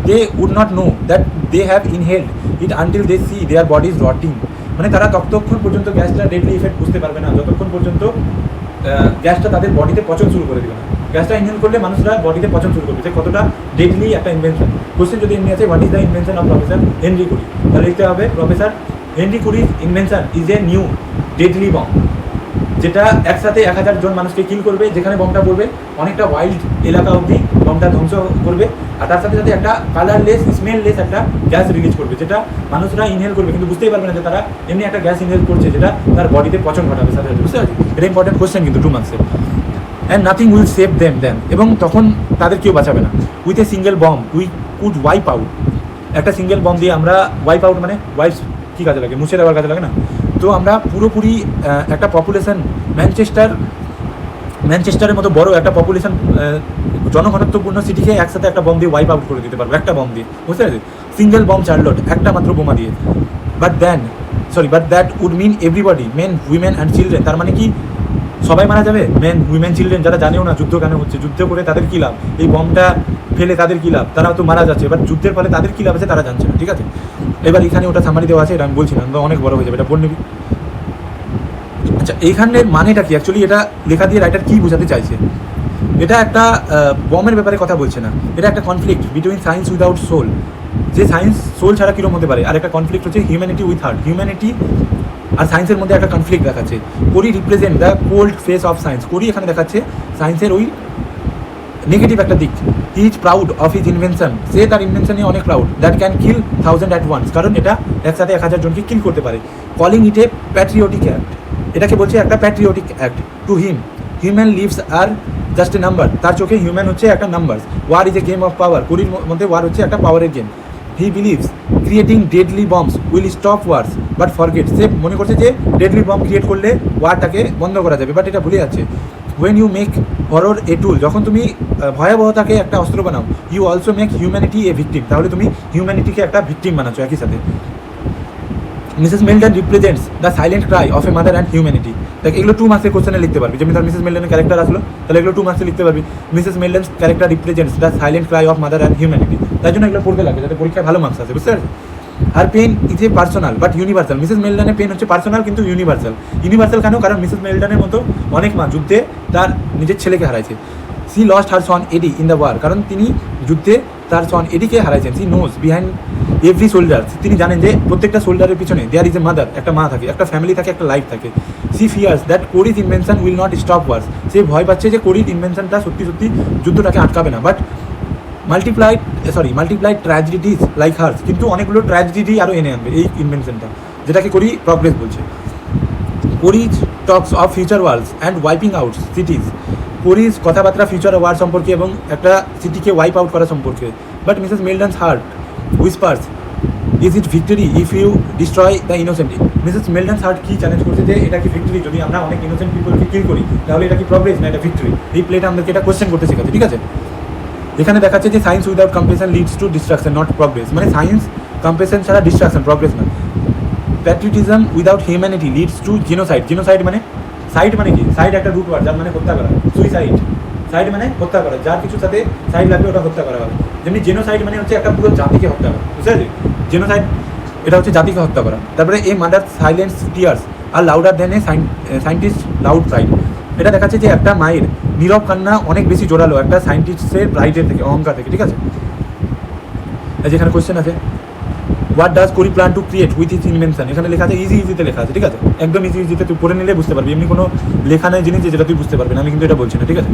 A: they would not know that they have inhaled it until they see their bodies rotting, মানে তারা ততক্ষণ পর্যন্ত গ্যাসটা ডেডলি ইফেক্ট বুঝতে পারবে না যতক্ষণ পর্যন্ত গ্যাসটা তাদের বডিতে পচন শুরু করে দেবে না। গ্যাসটা ইনহেল করলে মানুষরা বডিতে পচন শুরু করবে, যে কতটা ডেডলি একটা ইনভেনশন। কোশ্চেন যদি এমনি আছে what is the invention of Professor Henry Corey, তাহলে লিখতে হবে প্রফেসর হেনরি কুরির invention is a new deadly bomb, যেটা একসাথে 1000 জন মানুষকে কিল করবে, যেখানে বমটা পড়বে অনেকটা ওয়াইল্ড এলাকা অবধি বমটা ধ্বংস করবে, আর তার সাথে সাথে একটা কালারলেস স্মেললেস একটা গ্যাস রিলিজ করবে, যেটা মানুষরা ইনহেল করবে কিন্তু বুঝতেই পারবে না যে তারা এমনি একটা গ্যাস ইনহেল করছে, যেটা তার বডিতে পচন ঘটাবে সাথে সাথে। বুঝতে পারছি? এটা ইম্পর্টেন্ট কোশ্চেন কিন্তু 2 মার্কসের। And nothing will save them then, এবং তখন তাদের কেউ বাঁচাবে না। With a single bomb we could wipe out, একটা সিঙ্গেল বম দিয়ে আমরা ওয়াইপ আউট, মানে ওয়াইপ কী কাজে লাগে? মুছে দেওয়ার কাজে লাগে না? তো আমরা পুরোপুরি একটা পপুলেশন, ম্যানচেস্টারের মতো বড় একটা পপুলেশন, জনঘনত্বপূর্ণ সিটিকে একসাথে একটা বম দিয়ে ওয়াইপ আউট করে দিতে পারবো, একটা বম দিয়ে। বুঝতে পারছি? সিঙ্গেল বম চার্লট, একটা মাত্র বোমা দিয়ে। But that would mean everybody, men women and children, তার মানে কি সবাই মারা যাবে? মেন উইমেন চিলড্রেন যারা জানেও না যুদ্ধ কেন হচ্ছে, যুদ্ধ করে তাদের কী লাভ, এই বমটা ফেলে তাদের কী লাভ, তারা তো মারা যাচ্ছে, এবার যুদ্ধের ফলে তাদের কী লাভ আছে তারা জানছে না, ঠিক আছে। এবার এখানে ওটা সামারি দেওয়া আছে, এটা আমি বলছি না, অনেক বড় হয়ে যাবে, এটা পড়ে নিবি। আচ্ছা, এইখানের মানেটা কি অ্যাকচুয়ালি, এটা লেখা দিয়ে রাইটার কী বোঝাতে চাইছে? এটা একটা বমের ব্যাপারে কথা বলছে না, এটা একটা conflict between science without soul, যে সায়েন্স সোল ছাড়া কীরকম হতে পারে, আর একটা কনফ্লিক্ট হচ্ছে হিউম্যানিটি উইথ হার্ট, হিউম্যানিটি আর সায়েন্সের মধ্যে একটা কনফ্লিক্ট দেখাচ্ছে। Corey represent the cold face of science, Corey এখানে দেখাচ্ছে সায়েন্সের ওই নেগেটিভ একটা দিক। He is proud of his invention, সে তার ইনভেনশন নিয়ে অনেক proud. That can kill 1000 at once, কারণ এটা একসাথে 1000 জনকে কিল করতে পারে। Calling it a patriotic act, এটাকে বলছে একটা patriotic act. To him human lives are just a number, তার চোখে হিউম্যান হচ্ছে একটা number. War is a game of power, কোরির মধ্যে ওয়ার হচ্ছে একটা পাওয়ারের গেম। He believes creating deadly bombs will stop wars but forget, সে মনে করছে যে ডেডলি বম ক্রিয়েট করলে ওয়ারটাকে বন্ধ করা যাবে, বাট এটা ভুলে যাচ্ছে। When you make horror a tool, যখন তুমি ভয়াবহতাকে একটা অস্ত্র বানাও, you also make humanity a victim, তাহলে তুমি হিউম্যানিটিকে একটা ভিকটিম বানাচ্ছ একই সাথে। Mrs মেলডন represents the silent cry of a mother and humanity, দেখ এগুলো 2 মার্কসের কোশ্চেনে লিখতে পারবি, যেমনি ধর মিসেস মেলডনের ক্যারেক্টার আসলো, তাহলে এগুলো 2 মার্কসে লিখতে পারবি। Mrs Meldon's character represents the silent cry of mother and humanity, তাই জন্য এগুলো পড়তে লাগে যাতে পরীক্ষায় ভালো মার্কস আসে। বুঝতে পারছি? Her pain is a personal but universal, Mrs মেলডনের পেন হচ্ছে পার্সোনাল কিন্তু ইউনিভার্সাল। ইউনিভার্সাল কেন? কারণ মিসেস মেলডনের মতো অনেক মা যুদ্ধে তার নিজের ছেলেকে হারাইছে। She lost her son Eddie in the war, কারণ তিনি যুদ্ধে তার সন এডিকে হারাইছেন। She knows behind every soldier, তিনি জানেন যে প্রত্যেকটা সোল্ডারের পিছনে দেয়ার ইজ এ মাদার, একটা মা থাকে, একটা ফ্যামিলি থাকে, একটা লাইফ থাকে। She fears that Corey's invention will not stop wars, সে ভয় পাচ্ছে যে কোরিজ ইনভেনশনটা সত্যি সত্যি যুদ্ধটাকে আটকাবে না, বাট মাল্টিপ্লাইড ট্র্যাজেডিজ লাইক হার্স, কিন্তু অনেকগুলো ট্র্যাজেডি আরও এনে আনবে এই ইনভেনশনটা, যেটাকে করি প্রগ্রেস বলছে। Corey's talks of future wars and wiping out cities, Corey's কথাবার্তা ফিউচার ওয়ার সম্পর্কে এবং একটা সিটিকে ওয়াইপ আউট করা সম্পর্কে। But Mrs Meldon's heart whispers is it victory if you destroy the innocent. Mrs Meldon's heart কি challenge করছে যে এটা কি ভিক্টরি, যদি আমরা অনেক ইনোসেন্ট পিপলকে কিল করি তাহলে এটা কি প্রগ্রেস না এটা ভিক্টরি? এই প্লেটা আমাদেরকে এটা কোয়েশ্চেন করতে শেখাচ্ছে, ঠিক আছে। এখানে দেখাচ্ছে যে science without compression leads to destruction not progress, মানে সায়েন্স কম্প্রেশন ছাড়া ডিস্ট্রাকশন, প্রগ্রেস না। Patriotism without humanity leads to genocide, genocide মানে সাইড মানে কি, সাইড একটা রুট ওয়ার্ড যার মানে হত্যা করা, সুইসাইড, সাইড মানে হত্যা করা, যার কিছুর সাথে সাইড লাগবে ওটা হত্যা করা হবে। যেমনি জেনোসাইড মানে হচ্ছে একটা পুরো জাতিকে হত্যা করা, বুঝতে পারছি? জেনোসাইড এটা হচ্ছে জাতিকে হত্যা করা। তারপরে এই mother silence tears are louder than a scientist loud pride, এটা দেখাচ্ছে যে একটা মায়ের নীরব কান্না অনেক বেশি জোরালো একটা সায়েন্টিস্টের প্রাইডের থেকে, অহংকার থেকে, ঠিক আছে। যেখানে কোয়েশ্চেন আছে what does Corrie plan to create with its invention, এখানে লেখা আছে ইজিতে লেখা আছে, ঠিক আছে, একদম ইজিতে তুই পড়ে নিলে বুঝতে পারবি, এমনি কোনো লেখা নেই জিনিস যেটা তুই বুঝতে পারবি না, আমি কিন্তু এটা বলছি না, ঠিক আছে।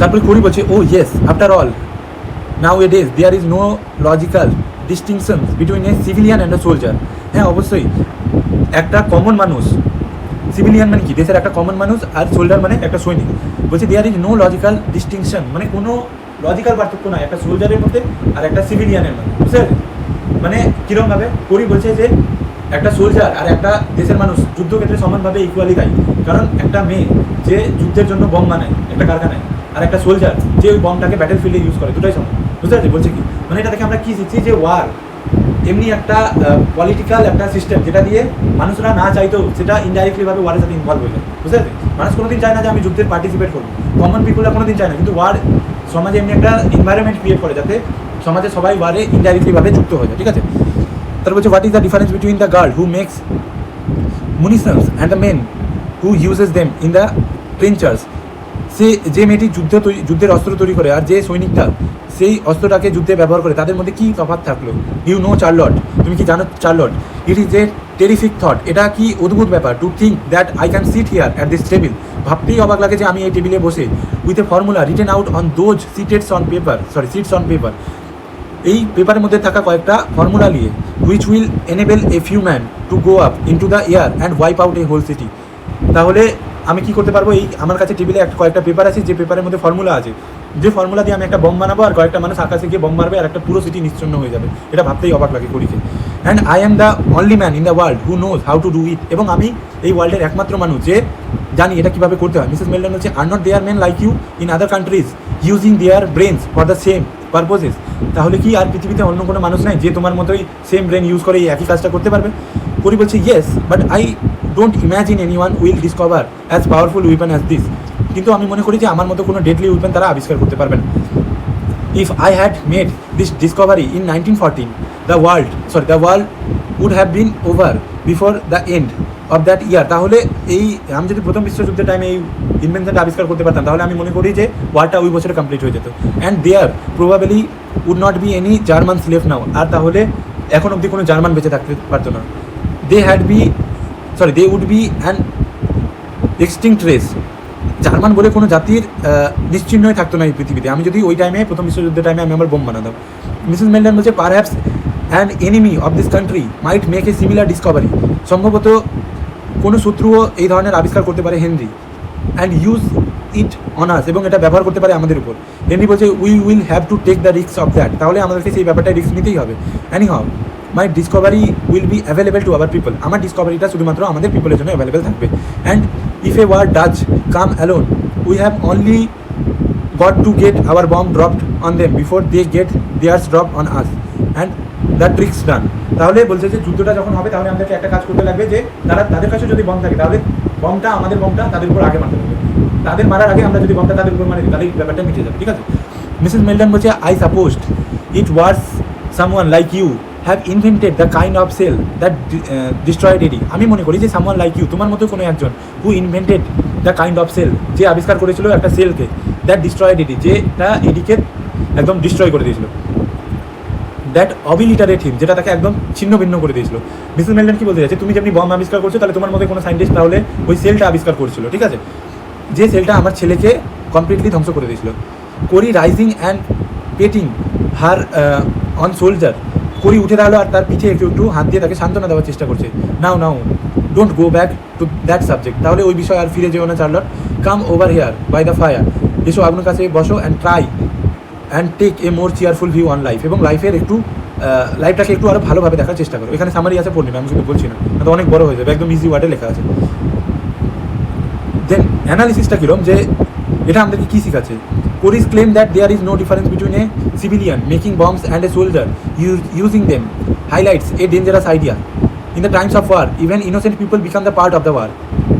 A: তারপরে কোরি বলছে oh yes after all nowadays there is no logical distinction between a civilian and a soldier. হ্যাঁ অবশ্যই একটা কমন মানুষ, সিভিলিয়ান মানে কি দেশের একটা কমন মানুষ, আর সোলজার মানে একটা সৈনিক। বলছে there is no logical distinction, মানে কোনো লজিক্যাল পার্থক্য নয় একটা সোলজারের মধ্যে আর একটা সিভিলিয়ানের মধ্যে, বুঝতে পারছি? মানে কীরকমভাবে কোরি বলছে যে একটা সোলজার আর একটা দেশের মানুষ যুদ্ধক্ষেত্রে সমানভাবে ইকুয়ালি দায়ী, কারণ একটা মেয়ে যে যুদ্ধের জন্য বম বানায় একটা কারখানায়, আর একটা সোলজার যে ওই বমটাকে ব্যাটেল ফিল্ডে ইউজ করে, দুটাই সমান, বুঝতে পারছি? বলছে কি মানে এটা থেকে আমরা কী শিখছি যে ওয়ার এমনি একটা পলিটিক্যাল একটা সিস্টেম যেটা দিয়ে মানুষরা না চাইতেও সেটা ইনডাইরেক্টলিভাবে ওয়ারের সাথে ইনভলভ হয়ে যায়, বুঝতে পারছি? মানুষ কোনোদিন চায় না যে আমি যুদ্ধে পার্টিসিপেট করবো, কমন পিপুলরা কোনোদিন চায় না, কিন্তু ওয়ার সমাজে এমনি একটা এনভায়রনমেন্ট ক্রিয়েট করে যাতে সমাজে সবাই ওয়ারে ইনডাইরেক্টলিভাবে যুক্ত হয়ে যায়, ঠিক আছে। তারপর বলছে what is the difference between the girl who makes munitions and the men who uses them in the trenches, সে যে মেয়েটি যুদ্ধের অস্ত্র তৈরি করে আর যে সৈনিকটা সেই অস্ত্রটাকে যুদ্ধে ব্যবহার করে, তাদের মধ্যে কী তফাৎ থাকলো? ইউ নো চার্লট, তুমি কি জানো Charlotte? It is a terrific thought, এটা কি অদ্ভুত ব্যাপার। To think that I can sit here at this table, ভাবতেই অবাক লাগে যে আমি এই টেবিলে বসে with a formula written out on those sheets on paper, এই পেপারের মধ্যে থাকা কয়েকটা ফর্মুলা নিয়ে which will enable a few man to go up into the air and wipe out a whole city. তাহলে আমি কি করতে পারবো, এই আমার কাছে টেবিলে কয়েকটা পেপার আছে, যে পেপারের মধ্যে ফর্মুলা আছে, যে ফর্মুলা দিয়ে আমি একটা বম বানাবো আর কয়েকটা মানুষ আকাশে গিয়ে বম মারবে আর একটা পুরো সিটি নিশ্চন্ন হয়ে যাবে। এটা ভাবতেই অবাক লাগে করিকে। And I am the only man in the world who knows how to do it, এবং আমি এই ওয়ার্ল্ডের একমাত্র মানুষ যে জানি এটা কীভাবে করতে হয়। মিসেস মেলডন বলছে are not there men like you in other countries using their brains for the same purposes, তাহলে কি আর পৃথিবীতে অন্য কোনো মানুষ নাই যে তোমার মতোই সেম ব্রেন ইউজ করে এই একই কাজটা করতে পারবে? করি বলছে yes but I don't imagine any one will discover as powerful weapon as this, কিন্তু আমি মনে করি যে আমার মতো কোনো ডেডলি উইপেন তারা আবিষ্কার করতে পারবে না। If I had made this discovery in 1914 the world would have been over before the end of that year, তাহলে এই আমি যদি প্রথম বিশ্বযুদ্ধের টাইমে এই ইনভেনশনটা আবিষ্কার করতে পারতাম তাহলে আমি মনে করি যে ওয়ারটা ওই বছরে কমপ্লিট হয়ে যেত। And there probably would not be any German slave now, আর তাহলে এখন অবধি কোনো জার্মান বেঁচে থাকতে পারতো না। They would be an extinct race, German বলে কোনো জাতির নিশ্চিহ্নই থাকতো না এই পৃথিবীতে আমি যদি ওই টাইমে প্রথম বিশ্বযুদ্ধের টাইমে আমি আমার বোম বানাতাম। মিসেস মেলডন বলছে perhaps an enemy of this country might make a similar discovery, সম্ভবত কোনো শত্রুও এই ধরনের আবিষ্কার করতে পারে Henry, and use it on us, এবং এটা ব্যবহার করতে পারে আমাদের উপর। হেনরি বলছে we will have to take the risk of that, তাহলে আমাদেরকে সেই ব্যাপারটায় রিস্ক নিতেই হবে। Anyhow my discovery will be available to our people, আমার ডিসকভারিটা শুধুমাত্র আমাদের পিপলের জন্য অ্যাভেলেবেল থাকবে। And if a war does come alone we have only got to get our bomb dropped on them before they get theirs drop on us and the trick's done. তাহলে বলছে যে যুদ্ধটা যখন হবে তাহলে আমাদেরকে একটা কাজ করতে লাগবে যে তাদের কাছে যদি বম থাকে তাহলে আমাদের বমটা তাদের উপর আগে মারতে হবে, তাদের মারার আগে আমরা যদি বমটা তাদের উপর মারি তাহলে ব্যাপারটা মিটে যাবে, ঠিক আছে। মিসেস মেলডন বলছে I supposed it was someone like you have invented the kind of shell that destroyed Eddie. আমি মনে করি যে সামওয়ান লাইক ইউ, তোমার মতো কোনো একজন, who invented the kind of shell, যে আবিষ্কার করেছিল একটা সেলকে, দ্যাট ডিস্ট্রয়েড এডি, যেটা এডিকে একদম ডিস্ট্রয় করে দিয়েছিল, দ্যাট অবিলিটারেট হিম, যেটা তাকে একদম ছিন্ন ভিন্ন করে দিয়েছিল। মিসেস মেলটন কি বলতে চাইছে, তুমি যেমনি বম আবিষ্কার করছো, তাহলে তোমার মধ্যে কোনো সায়েন্টিস্ট তাহলে ওই সেলটা আবিষ্কার করছিল, ঠিক আছে, যে সেলটা আমার ছেলেকে কমপ্লিটলি ধ্বংস করে দিয়েছিল। Corey rising and patting her on soldier, Corey উঠে দাঁড়ালো আর তার পিঠে একটু একটু হাত দিয়ে তাকে সান্ত্বনা দেওয়ার চেষ্টা করছে। Now now don't go back to that subject, তাহলে ওই বিষয় আর ফিরে যেও না Charlotte, come over here by the fire, এসো আগুনের কাছে বসো, and try and take a more cheerful view on life, এবং লাইফের একটু লাইফটাকে একটু আরও ভালোভাবে দেখার চেষ্টা করো। এখানে সামারি আছে, পড়বে, আমি শুধু বলছি না, তো অনেক বড় হয়ে যাবে, একদম ইজি ওয়ার্ডে লেখা আছে। দেন অ্যানালিসিসটা কীরকম, যে এটা আমাদেরকে কী শেখাচ্ছে। Corrie's claim that there is no difference between a civilian making bombs and a soldier using them highlights a dangerous idea in the times of war, even innocent people become the part of the war.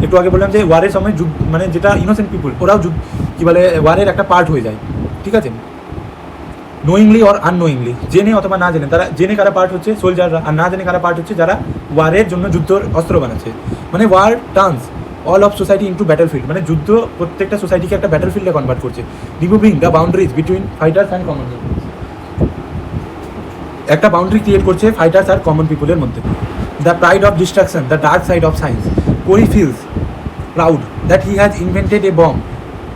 A: একটু আগে বললাম যে ওয়ারের সময় মানে যেটা innocent people, ওরাও কী বলে ওয়ারের একটা পার্ট হয়ে যায়, ঠিক আছে, নোয়িংলি অর আননোয়িংলি, জেনে অথবা না জেনে। তারা জেনে কারা পার্ট হচ্ছে সোলজাররা, আর না জেনে কারা পার্ট হচ্ছে যারা ওয়ারের জন্য যুদ্ধর অস্ত্র বানাচ্ছে। মানে war turns all of society into battlefield, মানে যুদ্ধ প্রত্যেকটা সোসাইটিকে একটা ব্যাটেলফিল্ডে কনভার্ট করছে, removing the boundaries between fighters and common people, একটা বাউন্ডারি ক্রিয়েট করছে ফাইটার্স আর কমন পিপলের মধ্যে। The pride of destruction, the dark side of science, Corrie feels proud that he has invented a bomb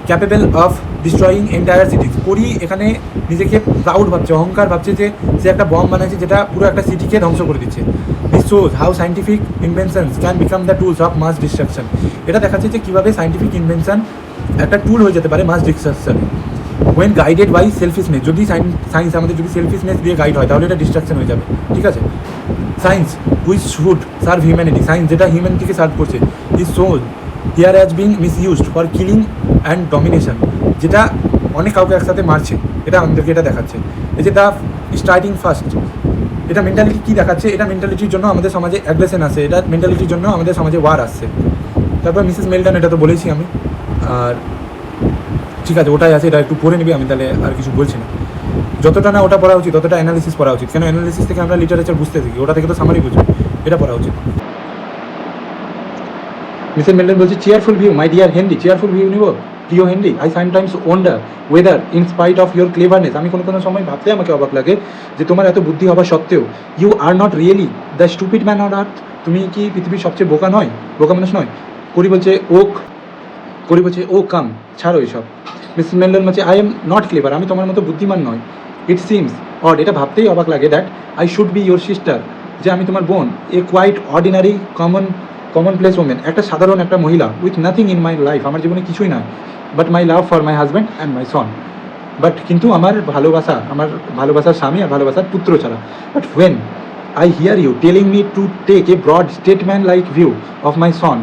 A: capable of destroying entire cities. Corrie এখানে নিজেকে proud ভাবছে, অহংকার ভাবছে যে সে একটা বম্ব বানাচ্ছে যেটা পুরো একটা সিটিকে ধ্বংস করে দিচ্ছে। This shows how scientific inventions can become the tools of mass destruction. এটা দেখাচ্ছে যে কীভাবে সায়েন্টিফিক ইনভেনশন একটা টুল হয়ে যেতে পারে মাস ডিস্ট্রাকশনে, ওয়েন গাইডেড বাই সেলফিশনেস। যদি সায়েন্স আমাদের যদি সেলফিশনেস দিয়ে গাইড হয় তাহলে এটা ডিস্ট্রাকশন হয়ে যাবে, ঠিক আছে। Science which should serve humanity, science যেটা হিউম্যানিটিকে সার্ভ করছে, is shows here has being misused for killing and domination, যেটা অনেক কাউকে একসাথে মারছে, এটা আমাদেরকে এটা দেখাচ্ছে। এই যে দ্য স্টার্টিং ফার্স্ট, এটা মেন্টালিটি কী দেখাচ্ছে, এটা মেন্টালিটির জন্য আমাদের সমাজে অ্যাগ্রেশন আসে, এটা মেন্টালিটির জন্য আমাদের সমাজে ওয়ার আসছে। তারপর মিসেস মেলটন, এটা তো বলেছি আমি, আর ঠিক আছে ওটাই আছে, এটা একটু পড়ে নিবি, আমি তাহলে আর কিছু বলছি না। যতটা না ওটা পড়া উচিত ততটা অ্যানালিসিস পড়া উচিত, কেন অ্যানালিসিস থেকে আমরা লিটারেচার বুঝতে শিখি, ওটা থেকে তো সামারি বুঝবো, এটা পড়া উচিত। মিসেস মেলটন বলছি, cheerful view my dear Henry, cheerful view নিব প্রিয় Henry, I sometimes wonder weather in spite of your cleverness, আমি কোনো কোনো সময় ভাবতে আমাকে অবাক লাগে যে তোমার এত বুদ্ধি হওয়া সত্ত্বেও, you are not really the stupid man on earth, তুমি কি পৃথিবীর সবচেয়ে বোকা নয়, বোকা মানুষ নয়। কোরি বলছে ও কাম, ছাড়ো এইসব। মিসেস মেলটন বলছে, আই এম নট ক্লেভার, আমি তোমার মতো বুদ্ধিমান নয়। ইট সিমস অড, এটা ভাবতেই অবাক লাগে, that I should be your sister, যে আমি তোমার বোন, a quite ordinary common place women, একটা সাধারণ একটা মহিলা, with nothing in my life, আমার জীবনে কিছুই নয়, but my love for my husband and my son, but কিন্তু আমার ভালোবাসার স্বামী আর ভালোবাসার পুত্র ছাড়া। But when I hear you telling me to take a broad statesman like view of my son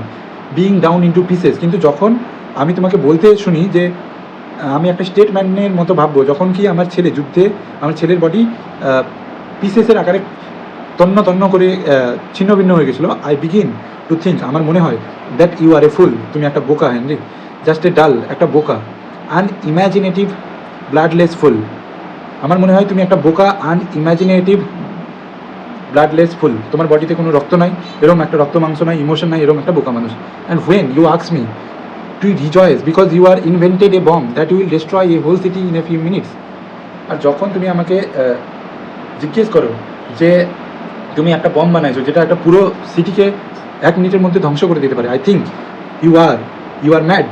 A: being down into pieces, কিন্তু যখন আমি তোমাকে বলতে শুনি যে আমি একটা স্টেটম্যানের মতো ভাববো, যখন কি আমার ছেলে যুদ্ধে, আমার ছেলের বডি পিসেসের আকারে তন্ন করে ছিন্ন ভিন্ন হয়ে গেছিলো, আই বিগিন টু থিঙ্ক, আমার মনে হয়, দ্যাট ইউ আর এ ফুল, তুমি একটা বোকা হেনরি, জাস্ট এ ডাল, একটা বোকা, আনইম্যাজিনেটিভ ব্লাডলেস ফুল, আমার মনে হয় তুমি একটা বোকা আনইম্যাজিনেটিভ ব্লাডলেস ফুল, তোমার বডিতে কোনো রক্ত নাই, এরকম একটা রক্ত মাংস নাই, ইমোশন নাই, এরকম একটা বোকা মানুষ। And when you ask me to rejoice because you are invented a bomb that will destroy a whole city in a few minutes, আর যখন তুমি আমাকে জিজ্ঞেস করো যে তুমি একটা বম্ব বানাইছো যেটা একটা পুরো সিটিকে 1 মিনিটের মধ্যে ধ্বংস করে দিতে পারে, I think you are mad,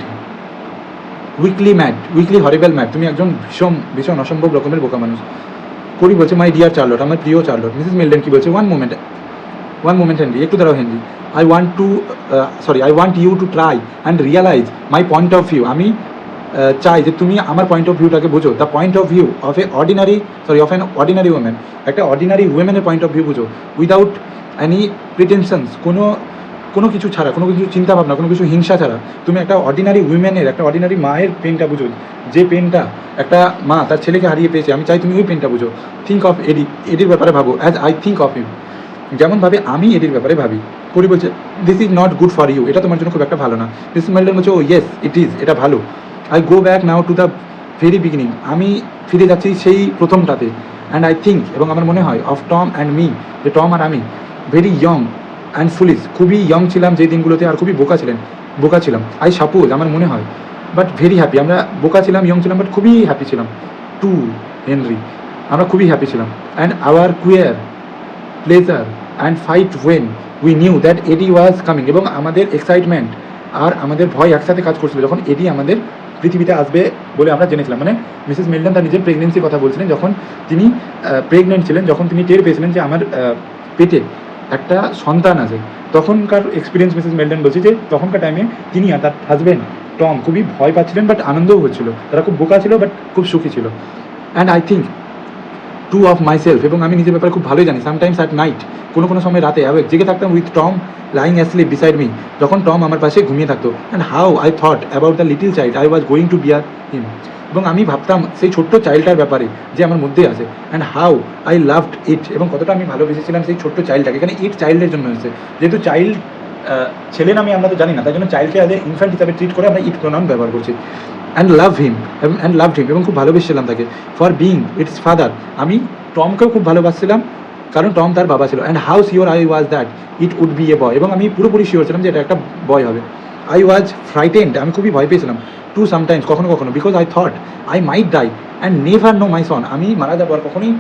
A: weekly horrible mad, তুমি একজন ভীষণ অসম্ভব রকমের বোকা মানুষ। কোরি বলছে, মাই ডিয়ার চার্লট, আমার প্রিয় চার্লট। মিসেস মেলটন কি বলছে, ওয়ান মোমেন্ট হেনরি, একটু দাঁড়াও Henry, I want you to try and realise my point of view, আমি চাই যে তুমি আমার পয়েন্ট অফ ভিউটাকে বোঝো, the point of view of an ordinary women, একটা অর্ডিনারি উইমেনের পয়েন্ট অফ ভিউ বুঝো, উইদাউট এনি প্রিটেনশনস, কোনো কিছু ছাড়া, কোনো কিছু চিন্তাভাবনা, কোনো কিছু হিংসা ছাড়া, তুমি একটা অর্ডিনারি উইমেনের, একটা অর্ডিনারি মায়ের পেনটা বুঝো, যে পেনটা একটা মা তার ছেলেকে হারিয়ে পেয়েছে, আমি চাই তুমি ওই পেনটা বুঝো। থিঙ্ক অফ এডির ব্যাপারে ভাবো as I think of him, যেমনভাবে আমি এডির ব্যাপারে ভাবি। কোরি বলছে, this is not good for you, এটা তোমার জন্য খুব একটা ভালো না। মিসেস মেলটন বলছে, ও ইয়েস ইট ইজ, এটা ভালো। I go back now to the very beginning, আমি ফিরে যাচ্ছি সেই প্রথমটাতে, অ্যান্ড আই থিঙ্ক, এবং আমার মনে হয়, অফ টম অ্যান্ড মি, যে টম আর আমি ভেরি ইয়ং অ্যান্ড ফুলিশ, খুবই ইয়ং ছিলাম যে দিনগুলোতে, আর খুবই বোকা ছিলাম। আই সাপোজ, আমার মনে হয়, বাট ভেরি হ্যাপি। আমরা বোকা ছিলাম, ইয়ং ছিলাম, বাট খুবই হ্যাপি ছিলাম। টু হেনরি, আমরা খুবই হ্যাপি ছিলাম। And our queer pleasure and fright when we knew that Eddie was coming, এবং আমাদের এক্সাইটমেন্ট আর আমাদের ভয় একসাথে কাজ করছিল যখন এডি আমাদের পৃথিবীতে আসবে বলে আমরা জেনেছিলাম। মানে মিসেস মিল্টন তার নিজের প্রেগনেন্সির কথা বলছিলেন, যখন তিনি প্রেগনেন্ট ছিলেন, যখন তিনি টের পেয়েছিলেন যে আমার পেটে একটা সন্তান আছে, তখনকার এক্সপিরিয়েন্স মিসেস মিল্টন বলছে যে তখনকার টাইমে তিনি আর তার হাজব্যান্ড টম খুবই ভয় পাচ্ছিলেন, বাট আনন্দও হচ্ছিল। তারা খুব বোকা ছিল, বাট খুব সুখী ছিল। And I think to of myself, এবং আমি নিজের ব্যাপারে খুব ভালোই জানি, সামটাইমস অ্যাট নাইট, কোনো সময় রাতে অ্যাওয়েক জেগে থাকতাম with Tom lying asleep beside me, যখন টম আমার পাশে ঘুমিয়ে থাকতো। And how I thought about the little child I was going to bear him, এবং আমি ভাবতাম সেই ছোট্ট চাইল্ডটার ব্যাপারে যে আমার মধ্যে আছে। And how I loved it, এবং কতটা আমি ভালোবেসেছিলাম সেই ছোট্ট চাইল্ডটাকে। এখানে ইট চাইল্ডের জন্য হয়েছে, যেহেতু চাইল্ড ছেলে নামে আমরা তো জানি না, তাই জন্য চাইল্ডকে আজ ইনফ্যান্ট হিসাবে ট্রিট করে আমরা ইট প্রোনাউন ব্যবহার করছি। অ্যান্ড লাভড হিম, এবং খুব ভালোবেসেছিলাম তাকে ফর বিইং ইটস ফাদার। আমি টমকেও খুব ভালোবাসছিলাম কারণ টম তার বাবা ছিল। And how sure I was that it would be a boy, এবং আমি পুরোপুরি শিওর ছিলাম যে এটা একটা বয় হবে। আই ওয়াজ ফ্রাইটেন্ড, আমি খুবই ভয় পেয়েছিলাম। টু সামটাইমস, কখনো because I thought I might die and never know my son, আমি মারা যাবো আর কখনোই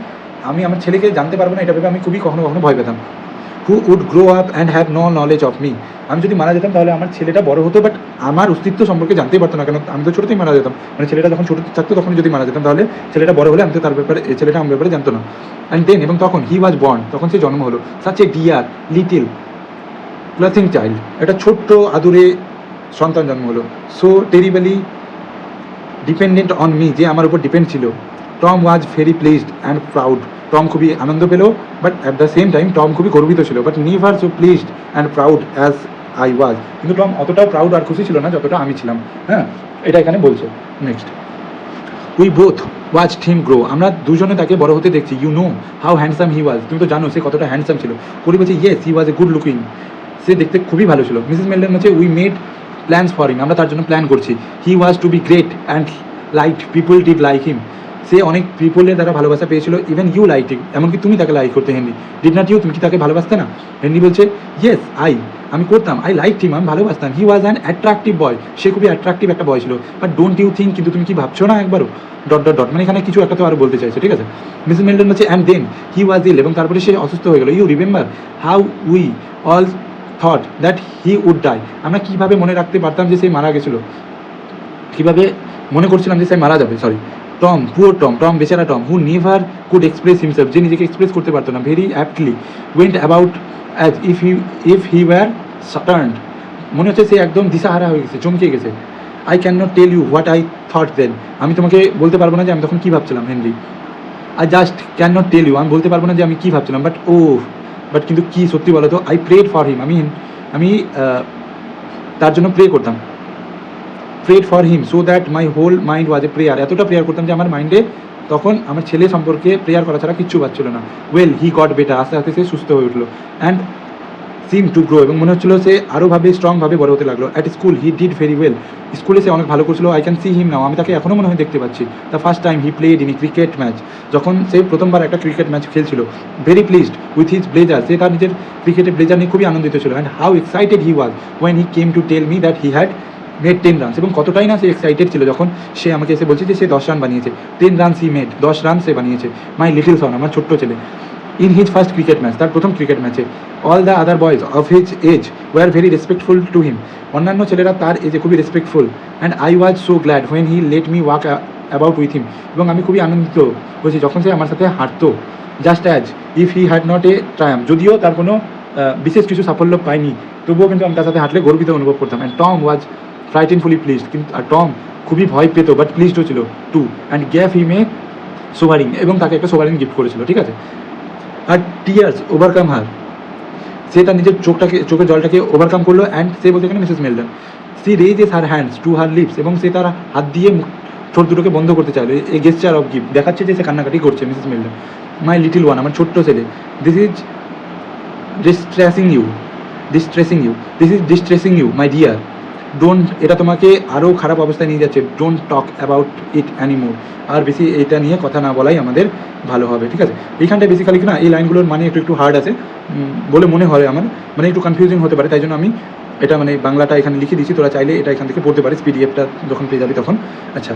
A: আমি আমার ছেলেকে জানতে পারবো না, এটা ভেবে আমি খুবই কখনো ভয় পেতাম। Who would grow up and have no knowledge of me, আমি যদি মারা যেতাম তাহলে আমার ছেলেটা বড় হতো, বাট আমার অস্তিত্ব সম্পর্কে জানতেই পারতো না, কেন আমি তো ছোটোতেই মারা যেতাম। মানে ছেলেটা যখন ছোটো থাকতো তখনই যদি মারা যেতাম, তাহলে ছেলেটা বড় হলে আমি তো তার ব্যাপারে, ছেলেটা আমার ব্যাপারে জানতো না। অ্যান্ড দেন, এবং তখন হি ওয়াজ বর্ন, তখন সে জন্ম হলো। Such a dear little pleasing child, একটা ছোট্ট আদুরে সন্তান জন্ম হলো। So terribly dependent on me, যে আমার উপর ডিপেন্ড ছিল। Tom was very pleased and proud, Tom খুবই আনন্দ পেল, but at the same time Tom খুবই গর্বিত ছিল, but never so pleased and proud as I was, কিন্তু টম অতটাও প্রাউড আর খুশি ছিল না যতটা আমি ছিলাম। হ্যাঁ, এটা এখানে বলছে। Next, we both watched him grow, আমরা দুজনে তাকে বড় হতে দেখছি। You know how handsome he was, তুমি তো জানো সে কতটা হ্যান্ডসাম ছিল। করি বলছে yes he was a good looking, সে দেখতে খুবই ভালো ছিল। মিসেস মেল্টন বলছে we made plans for him, আমরা তার জন্য প্ল্যান করছি। He was to be great and like people did like him, সে অনেক পিপলের দ্বারা ভালোবাসা পেয়েছিল। ইভেন ইউ লাইক হিম, এমনকি তুমি তাকে লাইক করতে। হেনরি, ডিড নট ইউ, তুমি কি তাকে ভালোবাসতে না? হেনরি বলছে ইয়েস আমি করতাম, আই লাইক হিম, আমি ভালোবাসতাম। হি ওয়াজ অ্যান অ্যাট্রাকটিভ বয়, সে খুবই অ্যাট্রাকটিভ একটা বয় ছিল। বাট ডোন্ট ইউ থিঙ্ক, কিন্তু তুমি কি ভাবছো না একবারও, ডট, মানে এখানে কিছু একটা তো আরও বলতে চাইছে, ঠিক আছে। মিসেস মেল্টন বলছে and then he was ill, এবং তারপরে সে অসুস্থ হয়ে গেল। You remember how we all thought that he would die, আমরা কীভাবে মনে রাখতে পারতাম যে সে মারা গেছিলো, কীভাবে মনে করছিলাম যে সে মারা যাবে। সরি, টম, পুয়ার টম বেচারা Tom, who never could express himself, যে নিজেকে এক্সপ্রেস করতে পারতো না। Very aptly went about as if he were stunned, মনে হচ্ছে সে একদম দিশাহারা হয়ে গেছে, চমকে গেছে। I can not tell you what I thought then, আমি তোমাকে বলতে পারবো না যে আমি তখন কী ভাবছিলাম। Henry, I just can not tell you, আমি বলতে পারবো না যে আমি কী ভাবছিলাম, বাট কিন্তু কী সত্যি বলো তো, আই প্রেড ফর হিম, আমি তার জন্য প্রে করতাম। Prayed for him so that my whole mind was a prayer, এতটা প্রেয়ার করতাম যে আমার মাইন্ডে তখন আমার ছেলে সম্পর্কে প্রেয়ার করা ছাড়া কিচ্ছু পাচ্ছিল না। ওয়েল হি গট বেটার, আস্তে আস্তে সে সুস্থ হয়ে উঠলো। অ্যান্ড সিম টু গ্রো, এবং মনে হচ্ছিলো সে আরোভাবে স্ট্রংভাবে বড় হতে লাগলো। At school he did very well, স্কুলে সে অনেক ভালো করছিল। I can see him now, আমি তাকে এখনও মনে হয় দেখতে পাচ্ছি। The first time he played in a cricket match, যখন সে প্রথমবার একটা ক্রিকেট ম্যাচ খেলছিল। Very pleased with his blazer, সে তার নিজের ক্রিকেটের ব্লেজার নিয়ে খুবই আনন্দিত ছিল। And how excited he was when he came to tell me that he had made 10 runs, এবং কতটাই না সে এক্সাইটেড ছিল যখন সে আমাকে এসে বলছে যে সে 10 রান বানিয়েছে। 10 রানস হি মেড, 10 রান সে বানিয়েছে। মাই লিটল সন, আমার ছোট্ট ছেলে। In his first cricket match, তার প্রথম ক্রিকেট ম্যাচে। All the other boys of his age were very respectful to him, অন্যান্য ছেলেরা তার এজে খুবই respectful. And I was so glad when he let me walk about with him, এবং আমি খুবই আনন্দিত হয়েছি যখন সে আমার সাথে হাঁটতো। Just as if he had not a Triumf, যদিও তার কোনো বিশেষ কিছু সাফল্য পাইনি, তবুও কিন্তু আমি তার সাথে হাঁটলে গর্বিত অনুভব করতাম। অ্যান্ড টম ওয়াজ ফ্রাইটেনফুলি প্লিজড, কিন্তু আর টম খুবই ভয় পেত বাট প্লিজডও ছিল টু। অ্যান্ড গ্যাভ হিম এ সোভারিং, এবং তাকে একটা সোভারিং গিফট করেছিল, ঠিক আছে। আর টিয়ার্স ওভারকাম হার, সে তার নিজের চোখের জলটাকে ওভারকাম করলো। অ্যান্ড সে বলতে গেলে Mrs Meldon, she raises her hands to her lips, এবং সে তার হাত দিয়ে ঠোঁট দুটোকে বন্ধ করতে চাইলো। এ গেস্টার অফ গিফট, দেখাচ্ছে যে সে কান্নাকাটি করছে Mrs Meldon. My little one, আমার ছোট্ট ছেলে। This is distressing you, this is distressing you my dear, don't, এটা তোমাকে আরও খারাপ অবস্থায় নিয়ে যাচ্ছে, don't talk about it anymore, আর বেশি এটা নিয়ে কথা না বলাই আমাদের ভালো হবে, ঠিক আছে। এইখানটায় বেসিক্যালি কি না, এই লাইনগুলোর মানে একটু হার্ড আছে বলে মনে হয় আমার, মানে একটু কনফিউজিং হতে পারে, তাই জন্য আমি এটা মানে বাংলাটা এখানে লিখে দিচ্ছি, তোরা চাইলে এটা এখান থেকে পড়তে পারিস পিডিএফটা যখন পেয়ে যাবি তখন। আচ্ছা,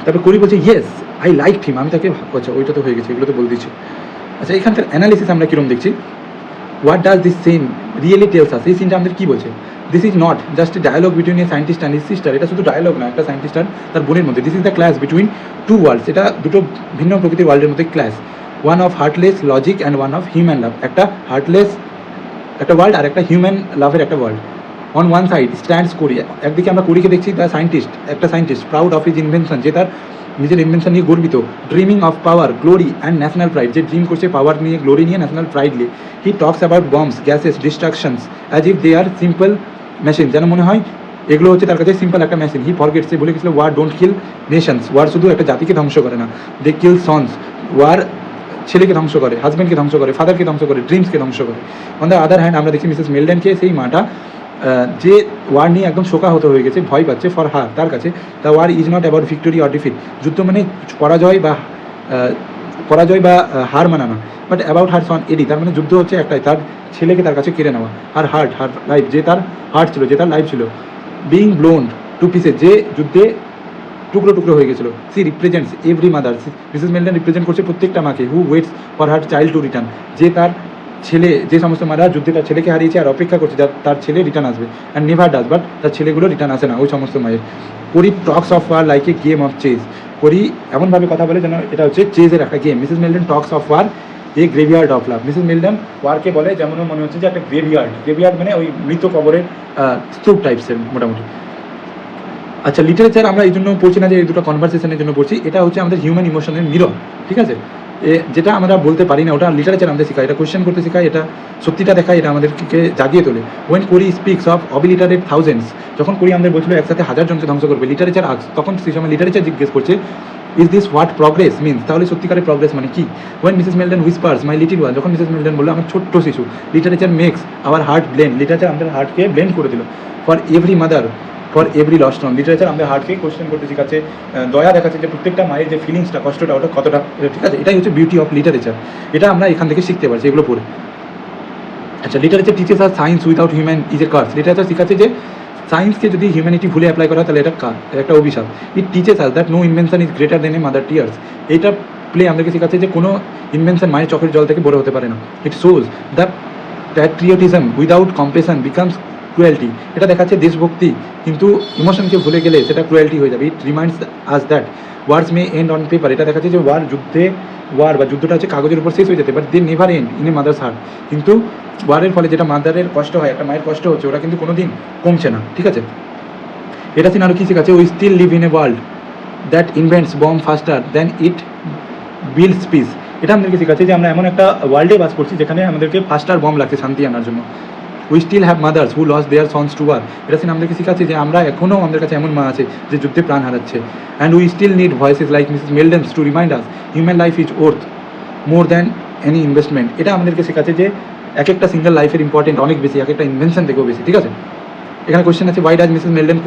A: তারপর করি বলছে ইয়েস আই লাইক হিম, আমি তাকে, আচ্ছা ওইটা তো হয়ে গেছে, এগুলো তো বলে দিচ্ছি। আচ্ছা, এখানকার অ্যানালিসিস আমরা কীরকম দেখছি, what does this scene really tells us, এই সিনটা আমাদের কী বলছে, this is not just a dialogue between a scientist and his sister, এটা শুধু ডায়ালগ না, একটা সায়েন্টিস্ট আর তার বোনের মধ্যে, this is the clash between two worlds, এটা দুটো ভিন্ন প্রকৃতির ওয়ার্ল্ডের মধ্যে clash, one of heartless logic and one of human love, একটা হার্টলেস একটা ওয়ার্ল্ড আর একটা হিউম্যান লাভের একটা world. On one side stands Corrie, একদিকে আমরা কোরিকে দেখছি দ্য সায়েন্টিস্ট, একটা scientist, proud of his invention, যে তার নিজের ইনভেনশন নিয়ে গর্বিত, dreaming of power glory and national pride, যে ড্রিম করছে পাওয়ার নিয়ে, গ্লোরি নিয়ে, ন্যাশনাল প্রাইড নিয়ে। He talks about bombs, gases, destructions as if they are simple machine, যেন মনে হয় এগুলো হচ্ছে তার কাছে সিম্পল একটা মেশিন। হি ফরগেটস, সে বলে গেছিল war don't kill nations, war শুধু একটা জাতিকে ধ্বংস করে না, দে কিল সন্স, ওয়ার ছেলেকে ধ্বংস করে, হাজব্যান্ডকে ধ্বংস করে, ফাদারকে ধ্বংস করে, ড্রিমসকে ধ্বংস করে। অন দ্য আদার হ্যান্ড আমরা দেখি মিসেস মেলডেনকে, সেই মাটা যে ওয়ার নিয়ে একদম শোকাহত হয়ে গেছে, ভয় পাচ্ছে, ফর হার, তার কাছে the war is not about victory or defeat, যুদ্ধ মানে পরাজয় বা হার মানা না, বাট অ্যাবাউট হার সন এডি, তার মানে যুদ্ধ হচ্ছে একটাই, তার ছেলেকে তার কাছে কেড়ে নেওয়া, হার লাইফ, যে তার হার্ট ছিল, যে তার লাইফ ছিল, বিং ব্লোন টু পিসেস, যে যুদ্ধে টুকরো টুকরো হয়ে গেছিলো। She represents every mother, Mrs Meldon represent করছে প্রত্যেকটা মাকে, who waits for her child to return, যে তার ছেলে, যে সমস্ত মারা যুদ্ধে তার ছেলেকে হারিয়েছে আর অপেক্ষা করছে তার ছেলে রিটার্ন আসবে, অ্যান্ড নেভার ডাজ, বাট তার ছেলেগুলো রিটার্ন আসে না, ওই সমস্ত মায়ের। Corrie talks of war like a game of chess, Corrie এমনভাবে কথা বলে যেন এটা হচ্ছে চেজের একটা game. Mrs Meldon talks of war a graveyard of love, Mrs Meldon ওয়ারকে বলে যেমন মনে হচ্ছে যে একটা গ্রেভিয়ার্ড মানে ওই মৃত কবরের স্তূপ টাইপসের মোটামুটি। আচ্ছা, লিটারেচার আমরা এই জন্য পড়ছি না যে এই দুটো কনভারসেশনের জন্য পড়ছি, এটা হচ্ছে আমাদের হিউম্যান ইমোশনের মিরর, ঠিক আছে। যেটা আমরা বলতে পারি না ওটা লিটারেচার আমাদের শেখায়, এটা কোয়েশ্চেন করতে শেখায়, এটা সত্যিটা দেখায়, এটা আমাদেরকে জাগিয়ে তোলে। When Corrie speaks of obliterated thousands, যখন কোরি আমাদের বলছিল একসাথে 1000 জনকে ধ্বংস করবে, লিটারেচার আস, তখন সেই সময় লিটারেচার জিজ্ঞেস করছে is this what progress means, তাহলে সত্যিকারের প্রগ্রেস মানে কি। When Mrs Meldon whispers my little one, যখন মিসেস মেলডন বললো আমার ছোট্ট শিশু, literature makes our heart blend, literature আমাদের হার্টকে ব্লেন্ড করে দিল। For every mother for every lost one, literature আমাদের হার্টকে কোয়েশ্চেন করতে শেখাচ্ছে, দয়া দেখাচ্ছে যে প্রত্যেকটা মায়ের যে ফিলিংসটা, কষ্টটা, ওটা কতটা, ঠিক আছে। এটাই হচ্ছে বিউটি অফ লিটারেচার, এটা আমরা এখান থেকে শিখতে পারছি এগুলো পড়ে। আচ্ছা, literature teaches our science without human is a curse, literature শেখাচ্ছে যে সায়েন্সকে যদি হিউম্যানিটি ভুলে অ্যাপ্লাই করা হয় তাহলে এটা একটা অভিশাপ। It teaches us that no invention is greater than a mother tears, এইটা প্লে আমাদেরকে শেখাচ্ছে যে কোনো ইনভেনশন মায়ের চোখের জল থেকে বড় হতে পারে না। It shows the patriotism without compassion becomes cruelty, এটা দেখাচ্ছে দেশভক্তি কিন্তু ইমোশনকে ভুলে গেলে সেটা ক্রুয়েলটি হয়ে যাবে। It reminds us that wars may end on paper, এটা দেখাচ্ছে যে ওয়ার বা যুদ্ধটা হচ্ছে কাগজের উপর শেষ হয়ে যেতে, but they never end in a mother's heart, কিন্তু ওয়ারের ফলে যেটা মাদারের কষ্ট হয়, একটা মায়ের কষ্ট হচ্ছে, ওটা কিন্তু কোনোদিন কমছে না, ঠিক আছে। এটা সিন আরও কী শেখাচ্ছে, we still live in a world that invents bomb faster than it builds peace, এটা আমাদেরকে শেখাচ্ছে যে আমরা এমন একটা ওয়ার্ল্ডে বাস করছি যেখানে আমাদেরকে ফাস্টার বম্ব লাগছে শান্তি আনার জন্য। We still have mothers who loss their sons to war, এটা সিন আমাদেরকে শেখাচ্ছে যে আমরা এখনও আমাদের কাছে এমন মা আছে যে যুদ্ধে প্রাণ হারাচ্ছে। And we still need voices like Mrs Meldon's to remind us human life is worth more than any investment, এটা আমাদেরকে শেখাচ্ছে যে এক একটা সিঙ্গেল লাইফের ইম্পর্টেন্ট অনেক বেশি, এক একটা ইনভেনশন থেকেও বেশি, ঠিক আছে। এখানে কোয়েশ্চেন আছে, Y does Mrs Meldon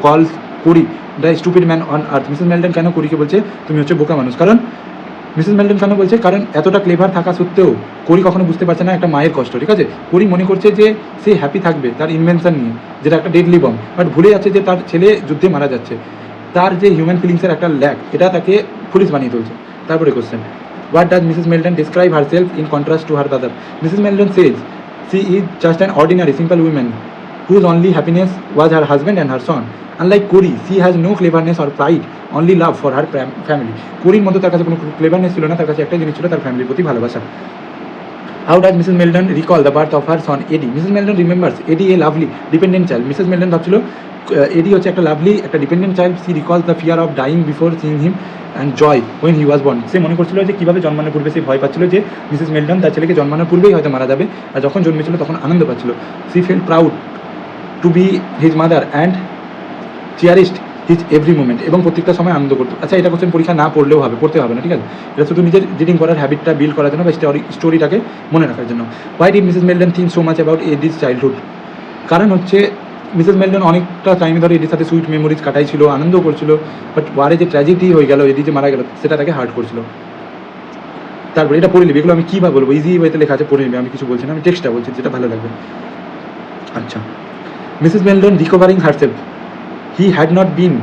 A: calls Corrie the stupid man on earth, Mrs Meldon কেন কুরিকে বলছে তুমি হচ্ছে বোকা মানুষ, কারণ মিসেস মেলডন কেন বলছে, কারণ এতটা ক্লেভার থাকা সত্ত্বেও কোরি কখনো বুঝতে পারছে না একটা মায়ের কষ্ট, ঠিক আছে। কোরি মনে করছে যে সে হ্যাপি থাকবে তার ইনভেনশন নিয়ে, যেটা একটা ডেডলি বম, বাট ভুলে যাচ্ছে যে তার ছেলে যুদ্ধে মারা যাচ্ছে, তার যে হিউম্যান ফিলিংসের একটা ল্যাক, এটা তাকে পুলিশ বানিয়ে তুলছে। তারপরে question, what does Mrs Meldon describe herself in contrast to her brother, Mrs Meldon says she is just an ordinary simple woman whose only happiness was her husband and her son. Unlike Kori, she has no cleverness or pride, only love for her family. কোরির মধ্যে তার কাছে কোনো cleverness ছিল না, তার কাছে একটাই জিনিস ছিল তার ফ্যামিলির প্রতি ভালোবাসা। How does Mrs. Meldon recall the birth of her son Eddie? Mrs. Meldon remembers Eddie a lovely dependent child. Mrs. Meldon ভাবছিল এডি হচ্ছে একটা লাভলি একটা dependent child. She recalls the fear of dying before seeing him and joy when he was born. সে মনে করছিল যে কীভাবে জন্মানোর পূর্বে সে ভয় পাচ্ছিল যে মিসেস মেলডন তার ছেলেকে জন্মানোর পূর্বেই হয়তো মারা যাবে, আর যখন জন্মেছিল তখন আনন্দ পাচ্ছিল। She feel proud to be his mother and cherished his every moment, এবং প্রত্যেকটা সময় আনন্দ করতো। আচ্ছা, এটা কোশ্চেন পরীক্ষা না পড়লেও হবে, পড়তে হবে না, ঠিক আছে। এটা শুধু নিজের রিডিং করার হ্যাবিটটা বিল্ড করার জন্য বা স্টোরিটাকে মনে রাখার জন্য। Why did Mrs Meldon think so much about Eddie's childhood? কারণ হচ্ছে মিসেস মেলটন অনেকটা টাইম ধরে এটির সাথে সুইট মেমোরিজ কাটাইছিল, আনন্দও করছিল, বাট ওয়ারে যে ট্র্যাজেডি হয়ে গেল, এটি যে মারা গেল, সেটা তাকে হার্ট করছিল। তারপরে এটা পড়ে নিবি, এগুলো আমি কী বা বলবো, ইজি ওয়েতে লেখা আছে, পড়ে নিবি, আমি কিছু বলছি না, আমি টেক্সটটা বলছি, যেটা ভালো লাগবে। আচ্ছা, Mrs Meldon recovering herself, he had not been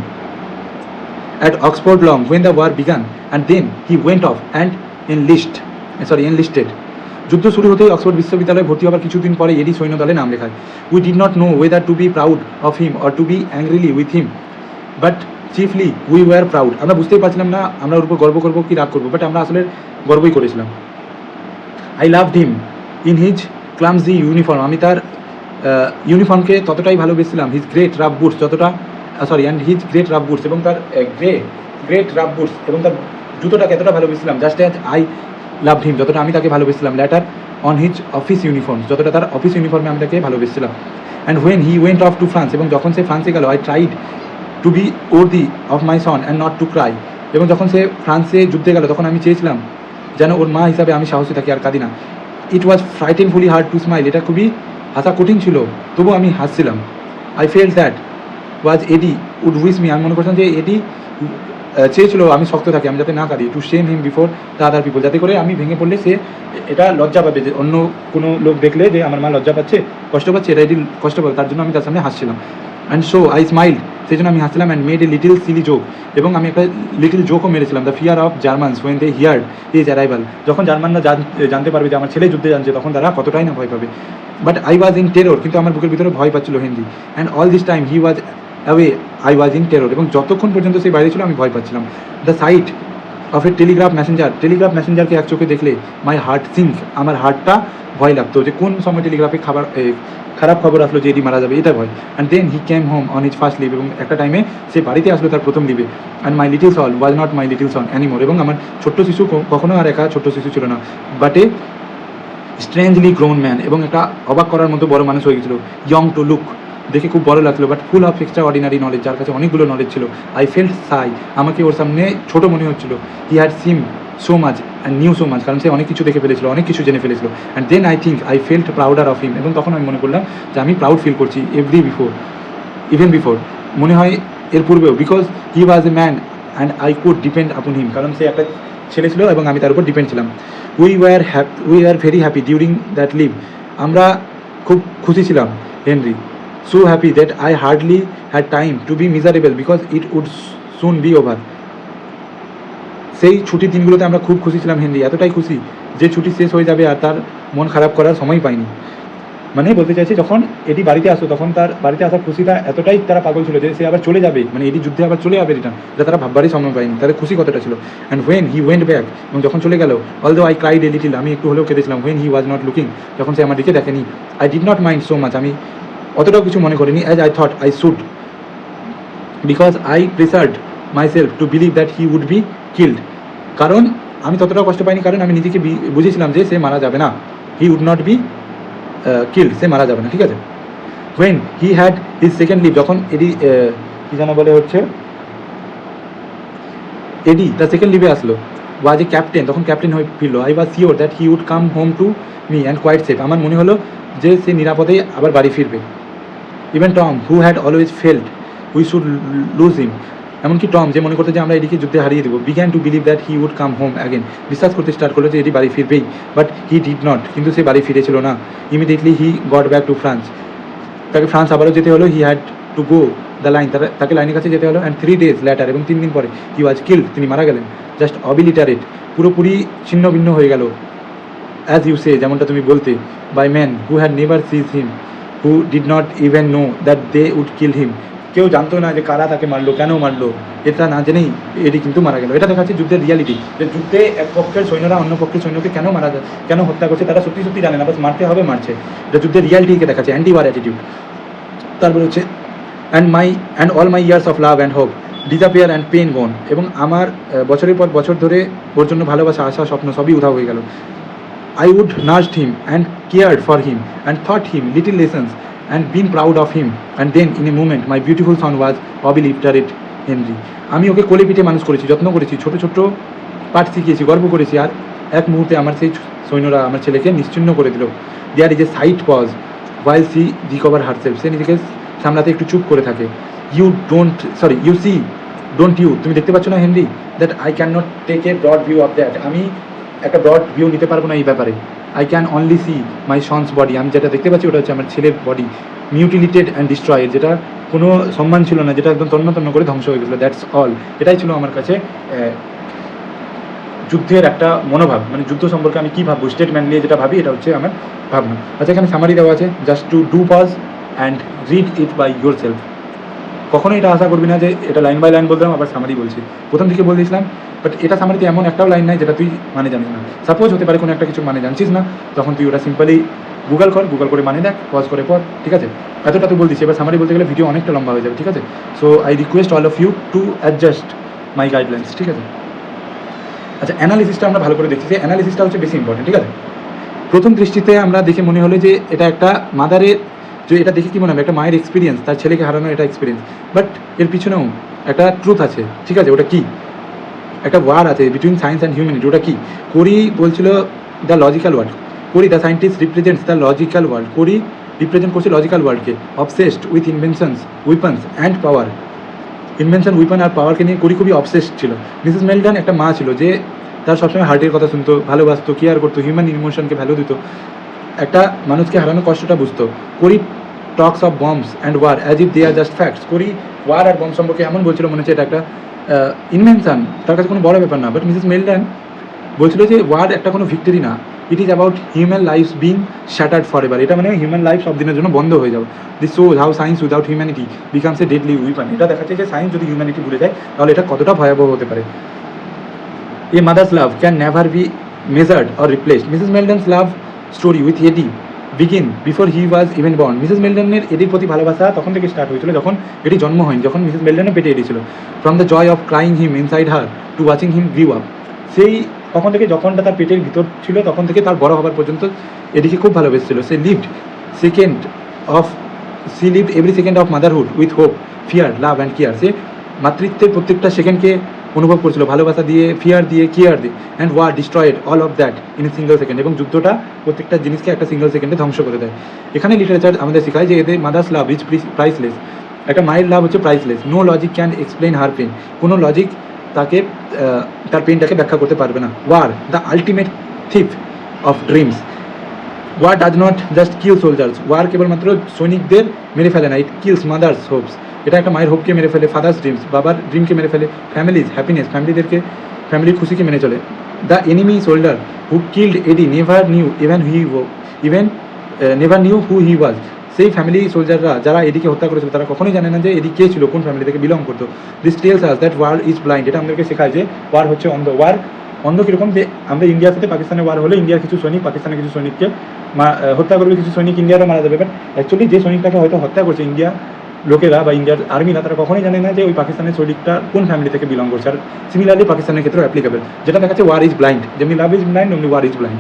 A: at Oxford long when the war began, and then he went off and enlisted. যুদ্ধ শুরু হতেই অক্সফোর্ড বিশ্ববিদ্যালয়ে ভর্তি হওয়ার কিছুদিন পরে এডি সৈন্যদলে নাম লেখায়। We did not know whether to be proud of him or to be angrily with him, but chiefly we were proud. আমরা বুঝতেই পারছিলাম না আমরা ওর উপর গর্ব করবো কি রাগ করবো, বাট আমরা আসলে গর্বই করেছিলাম। I loved him in his clumsy uniform, আমি তার ইউনিফর্মকে ততটাই ভালোবেসেছিলাম। His great rough boots, great rough boots, এবং তার গ্রেট রাফ বুটস, এবং তার জুতোটাকে এতটা ভালোবেসেছিলাম। Just as I loved him, যতটা আমি তাকে ভালোবেসেছিলাম। Later on his office uniform, যতটা তার অফিস ইউনিফর্মে আমি তাকে ভালোবেসেছিলাম। And when he went off to France, এবং যখন সে ফ্রান্সে গেল, I tried to B worthy of my Son and not to cry, এবং যখন সে ফ্রান্সে যুদ্ধে গেল, তখন আমি চেয়েছিলাম যেন ওর মা হিসাবে আমি সাহসী থাকি আর কাঁদি না। It was frightfully hard to smile, এটা খুবই হাসা কঠিন ছিল, তবুও আমি হাসছিলাম। I felt that was Eddie would wish me, আমি মনে করছিলাম যে এডি চেয়েছিল আমি শক্ত থাকি, আমি যাতে না কাঁদি। To shame him before the other people, যাতে করে আমি ভেঙে পড়লে সে এটা লজ্জা পাবে, যে অন্য কোনো লোক দেখলে যে আমার মা লজ্জা পাচ্ছে, কষ্ট পাচ্ছে, এটা এডি কষ্ট পাবে, তার জন্য আমি তার সামনে হাসছিলাম। অ্যান্ড সো আই স্মাইল্ড, সেই জন্য আমি হাসছিলাম। And made a little silly joke, এবং আমি একটা লিটিল জোকও মেরেছিলাম। The fear of Germans when they heard is arrival, যখন জার্মানরা জানতে পারবে যে আমার ছেলে যুদ্ধে জানছে, তখন তারা কতটাই না ভয় পাবে। But I was in terror, কিন্তু আমার বুকের ভিতরে ভয় পাচ্ছিল Henry. And all this time he was away, I was in terror, এবং যতক্ষণ পর্যন্ত সেই বাইরে ছিল আমি ভয় পাচ্ছিলাম। The sight of a telegraph মেসেঞ্জারকে এক চোখে দেখলে মাই হার্ট সিঙ্ক, আমার হার্টটা ভয় লাগতো যে কোন সময় টেলিগ্রাফে খারাপ খবর আসলো যে এডি মারা যাবে, এটা ভয়। And then he came home on his first leave, এবং একটা টাইমে সে বাড়িতে আসলো তার প্রথম লিভে। And my little son was not my little son anymore, এবং আমার ছোট্ট শিশু কখনো আর একা ছোট্ট শিশু ছিল না, but A strangely grown man, এবং একটা অবাক করার মতো বড় মানুষ হয়ে গেছিলো। ইয়ং টু লুক, দেখে খুব বড় লাগলো, but full of extra ordinary knowledge, যার কাছে অনেকগুলো নলেজ ছিল। আই ফেল্ট সাই, আমাকে ওর সামনে ছোটো মনে হচ্ছিল। He had SIM so much and new so much, কারণ সে অনেক কিছু দেখে ফেলেছিল, অনেক কিছু জেনে ফেলেছিল। And then I think I felt prouder of him, এবং তখন আমি মনে করলাম যে আমি প্রাউড ফিল করছি ইভেন বিফোর, মনে হয় এর পূর্বেও, because he was a man and I could depend upon him, কারণ সে একটা ছেলে ছিল এবং আমি তার উপর ডিপেন্ড ছিলাম। We are very happy during that leave, আমরা খুব খুশি ছিলাম Henry. So happy that I hardly had time to be miserable because it would soon be over. সেই ছুটির দিনগুলোতে আমরা খুব খুশি ছিলাম হেনরি, এতটাই খুশি যে ছুটি শেষ হয়ে যাবে আর তার মন খারাপ করার সময় পাইনি। মানে বলতে চাইছি, যখন এটি বাড়িতে আসতো তখন তার বাড়িতে আসার খুশিটা এতটাই তারা পাগল ছিল যে সে আবার চলে যাবে, মানে এটি যুদ্ধে আবার চলে যাবে রিটার্ন, যা তারা ভাববারই সময় পায়নি, তাদের খুশি কতটা ছিল। And when he went back, এবং যখন চলে গেল, although I cried a little, আমি একটু হলেও কেঁদেছিলাম। When he was not looking, যখন সে আমার দিকে দেখেনি। I did not mind so much, আমি অতটাও কিছু মনে করিনি। As I thought I should, because I pressured myself to believe that he would be killed, কারণ আমি ততটাও কষ্ট পাইনি, কারণ আমি নিজেকে বুঝেছিলাম যে সে মারা যাবে না। He would not be killed, সে মারা যাবে না, ঠিক আছে। When he had his second leave, যখন এডি কী যেন বলে হচ্ছে এডি তার সেকেন্ড লিভে আসলো, ওয়াজ এ ক্যাপ্টেন, তখন ক্যাপ্টেন হয়ে ফিরলো। I was sure that he would come home to me and quite safe, আমার মনে হলো যে সে নিরাপদেই আবার বাড়ি ফিরবে। Even Tom who had always felt we should lose him, এমনকি টম যে মনে করতে যে আমরা এদিকে যুদ্ধে হারিয়ে দেবো, began to believe that he would come home again, বিশ্বাস করতে স্টার্ট করলো যে এটি বাড়ি ফিরবেই। বাট হি ডিড নট, কিন্তু সে বাড়ি ফিরেছিল না। Immediately he got back to France, তাকে ফ্রান্স আবারও যেতে হলো। He had to go the line, তাকে লাইনের কাছে যেতে হলো। অ্যান্ড 3 days ল্যাটার, এবং 3 দিন পরে হি ওয়াজ কিল্ড, তিনি মারা গেলেন। জাস্ট অবিলিটারেট, পুরোপুরি ছিন্ন ভিন্ন হয়ে গেল। অ্যাজ ইউ সে, যেমনটা তুমি বলতে, by man who had never seen him, who did not even know that they would kill him, কেউ জানতো না যে কারা তাকে মারলো, কেন মারলো, এটা না জেনেই এটি কিন্তু মারা গেল। এটা দেখাচ্ছে যুদ্ধের রিয়ালিটি, যে যুদ্ধে এক পক্ষের সৈন্যরা অন্য পক্ষের সৈন্যকে কেন মারা যায়, কেন হত্যা করছে, তারা সত্যি সত্যি জানে না, বাস মারতে হবে, মারছে। এটা যুদ্ধের রিয়ালিটিকে দেখাচ্ছে, অ্যান্টি ওয়ার অ্যাটিটিউড। তারপরে হচ্ছে and all my years of love and hope disappear and pain gone, এবং আমার বছরের পর বছর ধরে ওর জন্য ভালোবাসা, আশা, স্বপ্ন সবই উধাও হয়ে গেল। I would nursed him and cared for him and taught him little lessons and been proud of him, and then in a moment my beautiful son was obliterated Henry. আমি ওকে কোলে পিঠে মানুষ করেছি, যত্ন করেছি, ছোটো ছোটো পাঠ শিখিয়েছি, গর্ব করেছি, আর এক মুহূর্তে আমার সেই সৈন্যরা আমার ছেলেকে নিশ্চিহ্ন করে দিল। There is a slight pause while she recover herself, সে নিজেকে সামলাতে একটু চুপ করে থাকে। ইউ সি ডোন্ট ইউ, তুমি দেখতে পাচ্ছ না Henry, that I can not take a broad view of that, আমি একটা ব্রড ভিউ নিতে পারবো না এই ব্যাপারে। I can only see my son's body, আমি যেটা দেখতে পাচ্ছি ওটা হচ্ছে আমার ছেলের বডি, মিউটিলিটেড অ্যান্ড ডিস্ট্রয়েড, যেটা কোনো সম্মান ছিল না, যেটা একদম তন্ন তন্ন করে ধ্বংস হয়ে গেছিলো। That's all. এটাই ছিল আমার কাছে যুদ্ধের একটা মনোভাব, মানে যুদ্ধ সম্পর্কে আমি কী ভাববো, স্টেটমেন্ট নিয়ে যেটা ভাবি, এটা হচ্ছে আমার ভাবনা। আচ্ছা, এখানে সামারি দেওয়া আছে, just to do pause and read it by yourself. কখনো এটা আশা করবি না যে এটা লাইন বাই লাইন বলতাম আবার সামারি বলছি, প্রথম দিকে বলে দিয়েছিলাম, বাট এটা সামারিতে এমন একটাও লাইন নাই যেটা তুই মানে জানিস না। সাপোজ হতে পারে কোনো একটা কিছু মানে জানছিস না, তখন তুই ওটা সিম্পলি গুগল করে মানে দেখ, পজ করে পর, ঠিক আছে? এতটা তুই বলছিস, এবার সামারি বলতে গেলে ভিডিও অনেকটা লম্বা হয়ে যাবে, ঠিক আছে? So I request all of you to adjust my guidelines, ঠিক আছে? আচ্ছা, অ্যানালিসিসটা আমরা ভালো করে দেখছি, সেই অ্যানালিসিসটা হচ্ছে বেশি ইম্পর্টেন্ট, ঠিক আছে? প্রথম দৃষ্টিতে আমরা দেখে মনে হলো যে এটা একটা মাদারের, যে এটা দেখে কী মনে হবে, একটা মায়ের এক্সপিরিয়েন্স, তার ছেলেকে হারানো এটা এক্সপিরিয়েন্স, বাট এর পিছনেও একটা ট্রুথ আছে, ঠিক আছে? ওটা কী? একটা ওয়ার আছে বিটুইন সায়েন্স অ্যান্ড হিউম্যানিটি, ওটা কী? কোরি বলছিল the logical world, Corey the scientist represents the logical world, Corey represent করছে লজিক্যাল ওয়ার্ল্ডকে, obsessed with inventions, weapons and power. Invention, weapon আর পাওয়ারকে নিয়ে কোরি খুবই অবসেসড ছিল। মিসেস মেল্টন একটা মা ছিল যে তার সবসময় হার্টের কথা শুনতো, ভালোবাসতো, কেয়ার করতো, হিউম্যান ইমোশনকে ভ্যালু দিত, একটা মানুষকে হারানোর কষ্টটা বুঝতো। Corey talks of bombs and war as if they are just facts. Corey war আর বম্ব সম্পর্কে এমন বলছিল মনে হচ্ছে এটা একটা ইনভেনশন, তার কাছে কোনো বড় ব্যাপার না। বাট মিসেস মেল্টন বলছিল যে ওয়ার একটা কোনো ভিক্টরি না, it is about human lives being shattered forever এভার। এটা মানে হিউম্যান লাইফ সব দিনের জন্য বন্ধ হয়ে যাবে। This shows how science without humanity becomes a deadly weapon. এটা দেখাচ্ছে যে সায়েন্স যদি হিউম্যানিটি ভুলে যায় তাহলে এটা কতটা ভয়াবহ হতে পারে। A mother's love can never be measured or replaced. Mrs Melton's love story with Eddie begin before he was even born. Mrs মেল্টনের এডির প্রতি ভালোবাসা তখন থেকে স্টার্ট হয়েছিল যখন এটি জন্ম হয়নি, যখন মিসেস মেল্টনের পেটে এডি ছিল। From the joy of crying him inside her to watching him grew up. সেই তখন থেকে, যখনটা তার পেটের ভিতর ছিল তখন থেকে তার বড় হবার পর্যন্ত এদিকে খুব ভালোবেসেছিল। সে lived every second of motherhood with hope, fear, love and care. সে মাতৃত্বের প্রত্যেকটা সেকেন্ডকে অনুভব করছিল ভালোবাসা দিয়ে, ফিয়ার দিয়ে, কেয়ার দিয়ে। And war destroyed all of that in a single second. এবং যুদ্ধটা প্রত্যেকটা জিনিসকে একটা সিঙ্গল সেকেন্ডে ধ্বংস করে দেয়। এখানে লিটারেচার আমাদের শেখায় যে এদের মাদার্স লাভ ইজ প্রাইসলেস। একটা মায়ের লাভ হচ্ছে priceless. No logic can explain her pain. কোনো লজিক তাকে তার পেনটাকে ব্যাখ্যা করতে পারবে না। War the ultimate thief of dreams. War does not just kill soldiers. War কেবলমাত্র সৈনিকদের মেরে ফেলে না, ইট কিলস মাদার্স হোপস। এটা একটা মায়ের হোপকে মেরে ফেলে, ফাদার্স ড্রিমস, বাবার ড্রিমকে মেরে ফেলে, ফ্যামিলিজ হ্যাপিনেস, ফ্যামিলির খুশিকে মেনে চলে। The enemy soldier who killed Eddie never knew who he was. সেই ফ্যামিলি সোলজাররা যারা এদিকে হত্যা করেছিল তারা কখনোই জানে না যে এদিকে কে ছিল, কোন ফ্যামিলি থেকে বিলং করতো। This tells us that war is blind. এটা আমাদেরকে শেখায় যে ওয়ার হচ্ছে অন্ধ। ওয়ার অন্ধ কীরকম, যে আমরা ইন্ডিয়ার সাথে পাকিস্তানের ওয়ার হলে ইন্ডিয়ার কিছু সৈনিক পাকিস্তানের কিছু সৈনিককে হত্যা করবে, কিছু সৈনিক ইন্ডিয়ারও মারা যাবে। বাট অ্যাকচুয়ালি যে সৈনিকটাকে হয়তো হত্যা করছে ইন্ডিয়া লোকেরা বা ইন্ডিয়ার আর্মিরা, তারা কখনোই জানে না যে ওই পাকিস্তানের সৈনিকটা কোন ফ্যামিলি থেকে বিলং করছে। আর সিমিলারলি পাকিস্তানের ক্ষেত্রেও অ্যাপ্লিকেবল। যেটা দেখাচ্ছে ওয়ার ইজ ব্লাইন্ড, যেমনি লাভ ইজ ব্লাইন্ড অমনি war is blind.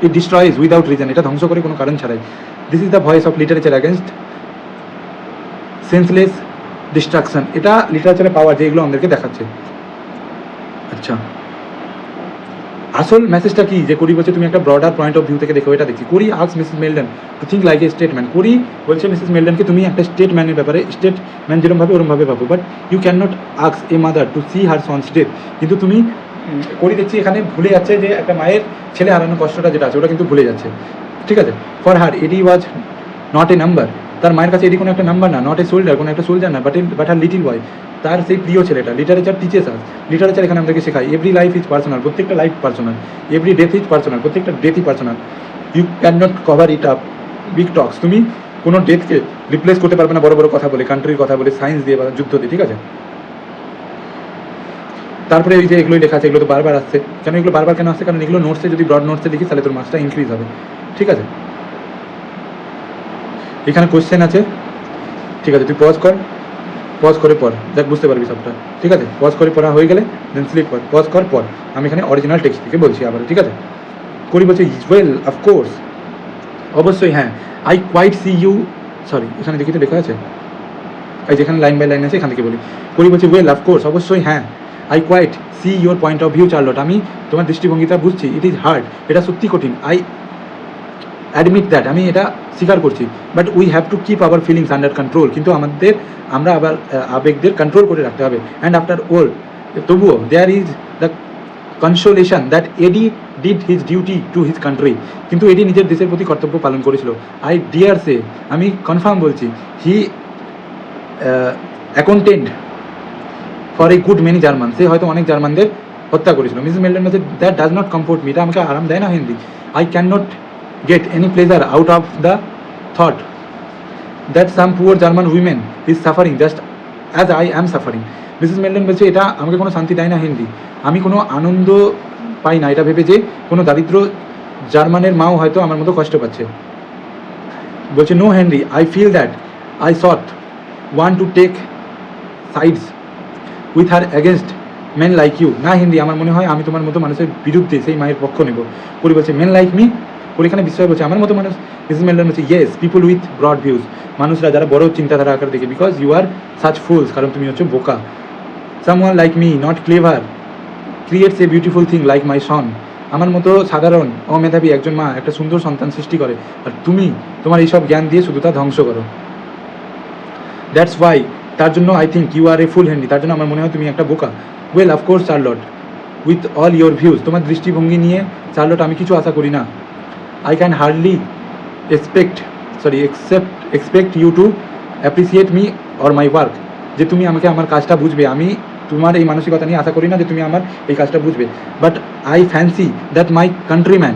A: It destroys without reason. এটা ধ্বংস করে কোনো কারণ ছাড়াই। This is the voice of literature against senseless destruction. এটা লিটারেচারে পাওয়ার যে এগুলো আমাদেরকে দেখাচ্ছে। আচ্ছা, আসল মেসেজটা কি, যে কোরি বলছে তুমি একটা ব্রডার পয়েন্ট অফ ভিউ থেকে দেখো। এটা দেখছি Corey asks Mrs Melton to think like a statesman. Corey বলছে মিসেস মেল্টনকে তুমি একটা স্টেটম্যানের ব্যাপারে, স্টেটম্যান যেরকমভাবে ওরমভাবে ভাবো, but you can not ask a mother to see her son's death. কিন্তু তুমি কোরি দেখছি এখানে ভুলে যাচ্ছে যে একটা মায়ের ছেলে হারানোর কষ্টটা যেটা আছে ওটা কিন্তু ভুলে যাচ্ছে, ঠিক আছে? For her Eddie was not a number. তার মায়ের কাছে এডি কোনো একটা নাম্বার না, নট এ সোল্ডার, কোনো একটা সোলজার না, বাট হার লিটিল বয়, তার সেই প্রিয় ছেলেটা। লিটারেচার টিচেস আস, লিটারেচার এখানে আমাদেরকে শেখায় এভরি লাইফ ইজ পার্সোনাল, প্রত্যেকটা life personal. Every death is personal, প্রত্যেকটা ডেথই personal. You can not cover it up big talks. তুমি কোনো ডেথকে রিপ্লেস করতে পারবে না বড় বড় কথা বলে, কান্ট্রির কথা বলে, সায়েন্স দিয়ে বা যুদ্ধ দিয়ে, ঠিক আছে? তারপরে এই যে এগুলোই লেখা আছে, এগুলো তো বারবার আসছে। কেন এগুলো বারবার কেন আসছে? কারণ এগুলো নোটসে যদি ব্রড নোটসে লিখিস তাহলে তোর মার্কসটা ইনক্রিজ হবে, ঠিক আছে? এখানে কোয়েশ্চেন আছে, ঠিক আছে? তুই পজ করে পড়, দেখ বুঝতে পারবি সবটা, ঠিক আছে? পজ করে পড়া হয়ে গেলে দেন স্লিপ কর, পজ কর পড়। আমি এখানে অরিজিনাল টেক্সট থেকে বলছি আবার, ঠিক আছে? কোরি বলছে ওয়েল অফকোর্স, অবশ্যই হ্যাঁ। I quite see you, sorry এখানে দেখি তো লেখা আছে, এই যেখানে লাইন বাই লাইন আছে এখান থেকে বলি। কোরি বলছে ওয়েল অফকোর্স, অবশ্যই হ্যাঁ। I quite see your point of view Charlotte. আমি তোমার দৃষ্টিভঙ্গিটা বুঝছি। ইট ইজ হার্ড, এটা সত্যি কঠিন। অ্যাডমিট দ্যাট, আমি এটা স্বীকার করছি, but we have to keep our feelings under control, কিন্তু আমরা আবার আবেগদের কন্ট্রোল করে রাখতে হবে। অ্যান্ড আফটার অল, তবুও there is the consolation that Eddie did his duty to his country, কিন্তু এডি নিজের দেশের প্রতি কর্তব্য পালন করেছিল। আই ডিয়ার সে, আমি কনফার্ম বলছি, he accounted for a good many German, সে হয়তো অনেক জার্মানদের হত্যা করেছিল। মিসেস মেল্টন বলছে that does not comfort me, এটা আমাকে আরাম দেয় না Hindi. I can not get any pleasure out of the thought that some poor German women is suffering just as I am suffering. Mrs melt in বলছে এটা আমাকে কোনো শান্তি দেয় না হিন্দি, আমি কোনো আনন্দ পাই না এটা ভেবে যে কোনো দারিদ্র জার্মানের মাও হয়তো আমার মতো কষ্ট পাচ্ছে। বলছে no Henry, I feel that I thought want to take sides with her against men like you. না হিন্দি, আমার মনে হয় আমি তোমার মতো মানুষের বিরুদ্ধে সেই মায়ের পক্ষ নেব। পরি বলছে মেন লাইক মি, পরি এখানে বিষয় বলছে আমার মতো মানুষ। মিসেস মেল্টন বলছে yes, people with broad views, মানুষরা যারা বড় চিন্তাধারা আকার দেখে, because you are such fools, কারণ তুমি হচ্ছে বোকা। Someone like me not clever creates a beautiful thing like my son, আমার মতো সাধারণ অমেধাবী একজন মা একটা সুন্দর সন্তান সৃষ্টি করে, আর তুমি তোমার এইসব জ্ঞান দিয়ে শুধু তা ধ্বংস করো। দ্যাটস ওয়াই, তার জন্য I think you are a fool Henry, তার জন্য আমার মনে হয় তুমি একটা বোকা। Well of course Charlotte, with all your views, তোমার দৃষ্টিভঙ্গি নিয়ে চার্লট আমি কিছু আশা করি না। I can hardly expect you to appreciate me or my work, যে তুমি আমাকে আমার কাজটা বুঝবে, আমি তোমার এই মানসিকতা নিয়ে আশা করি না যে তুমি আমার এই কাজটা বুঝবে। But I fancy that my countryman,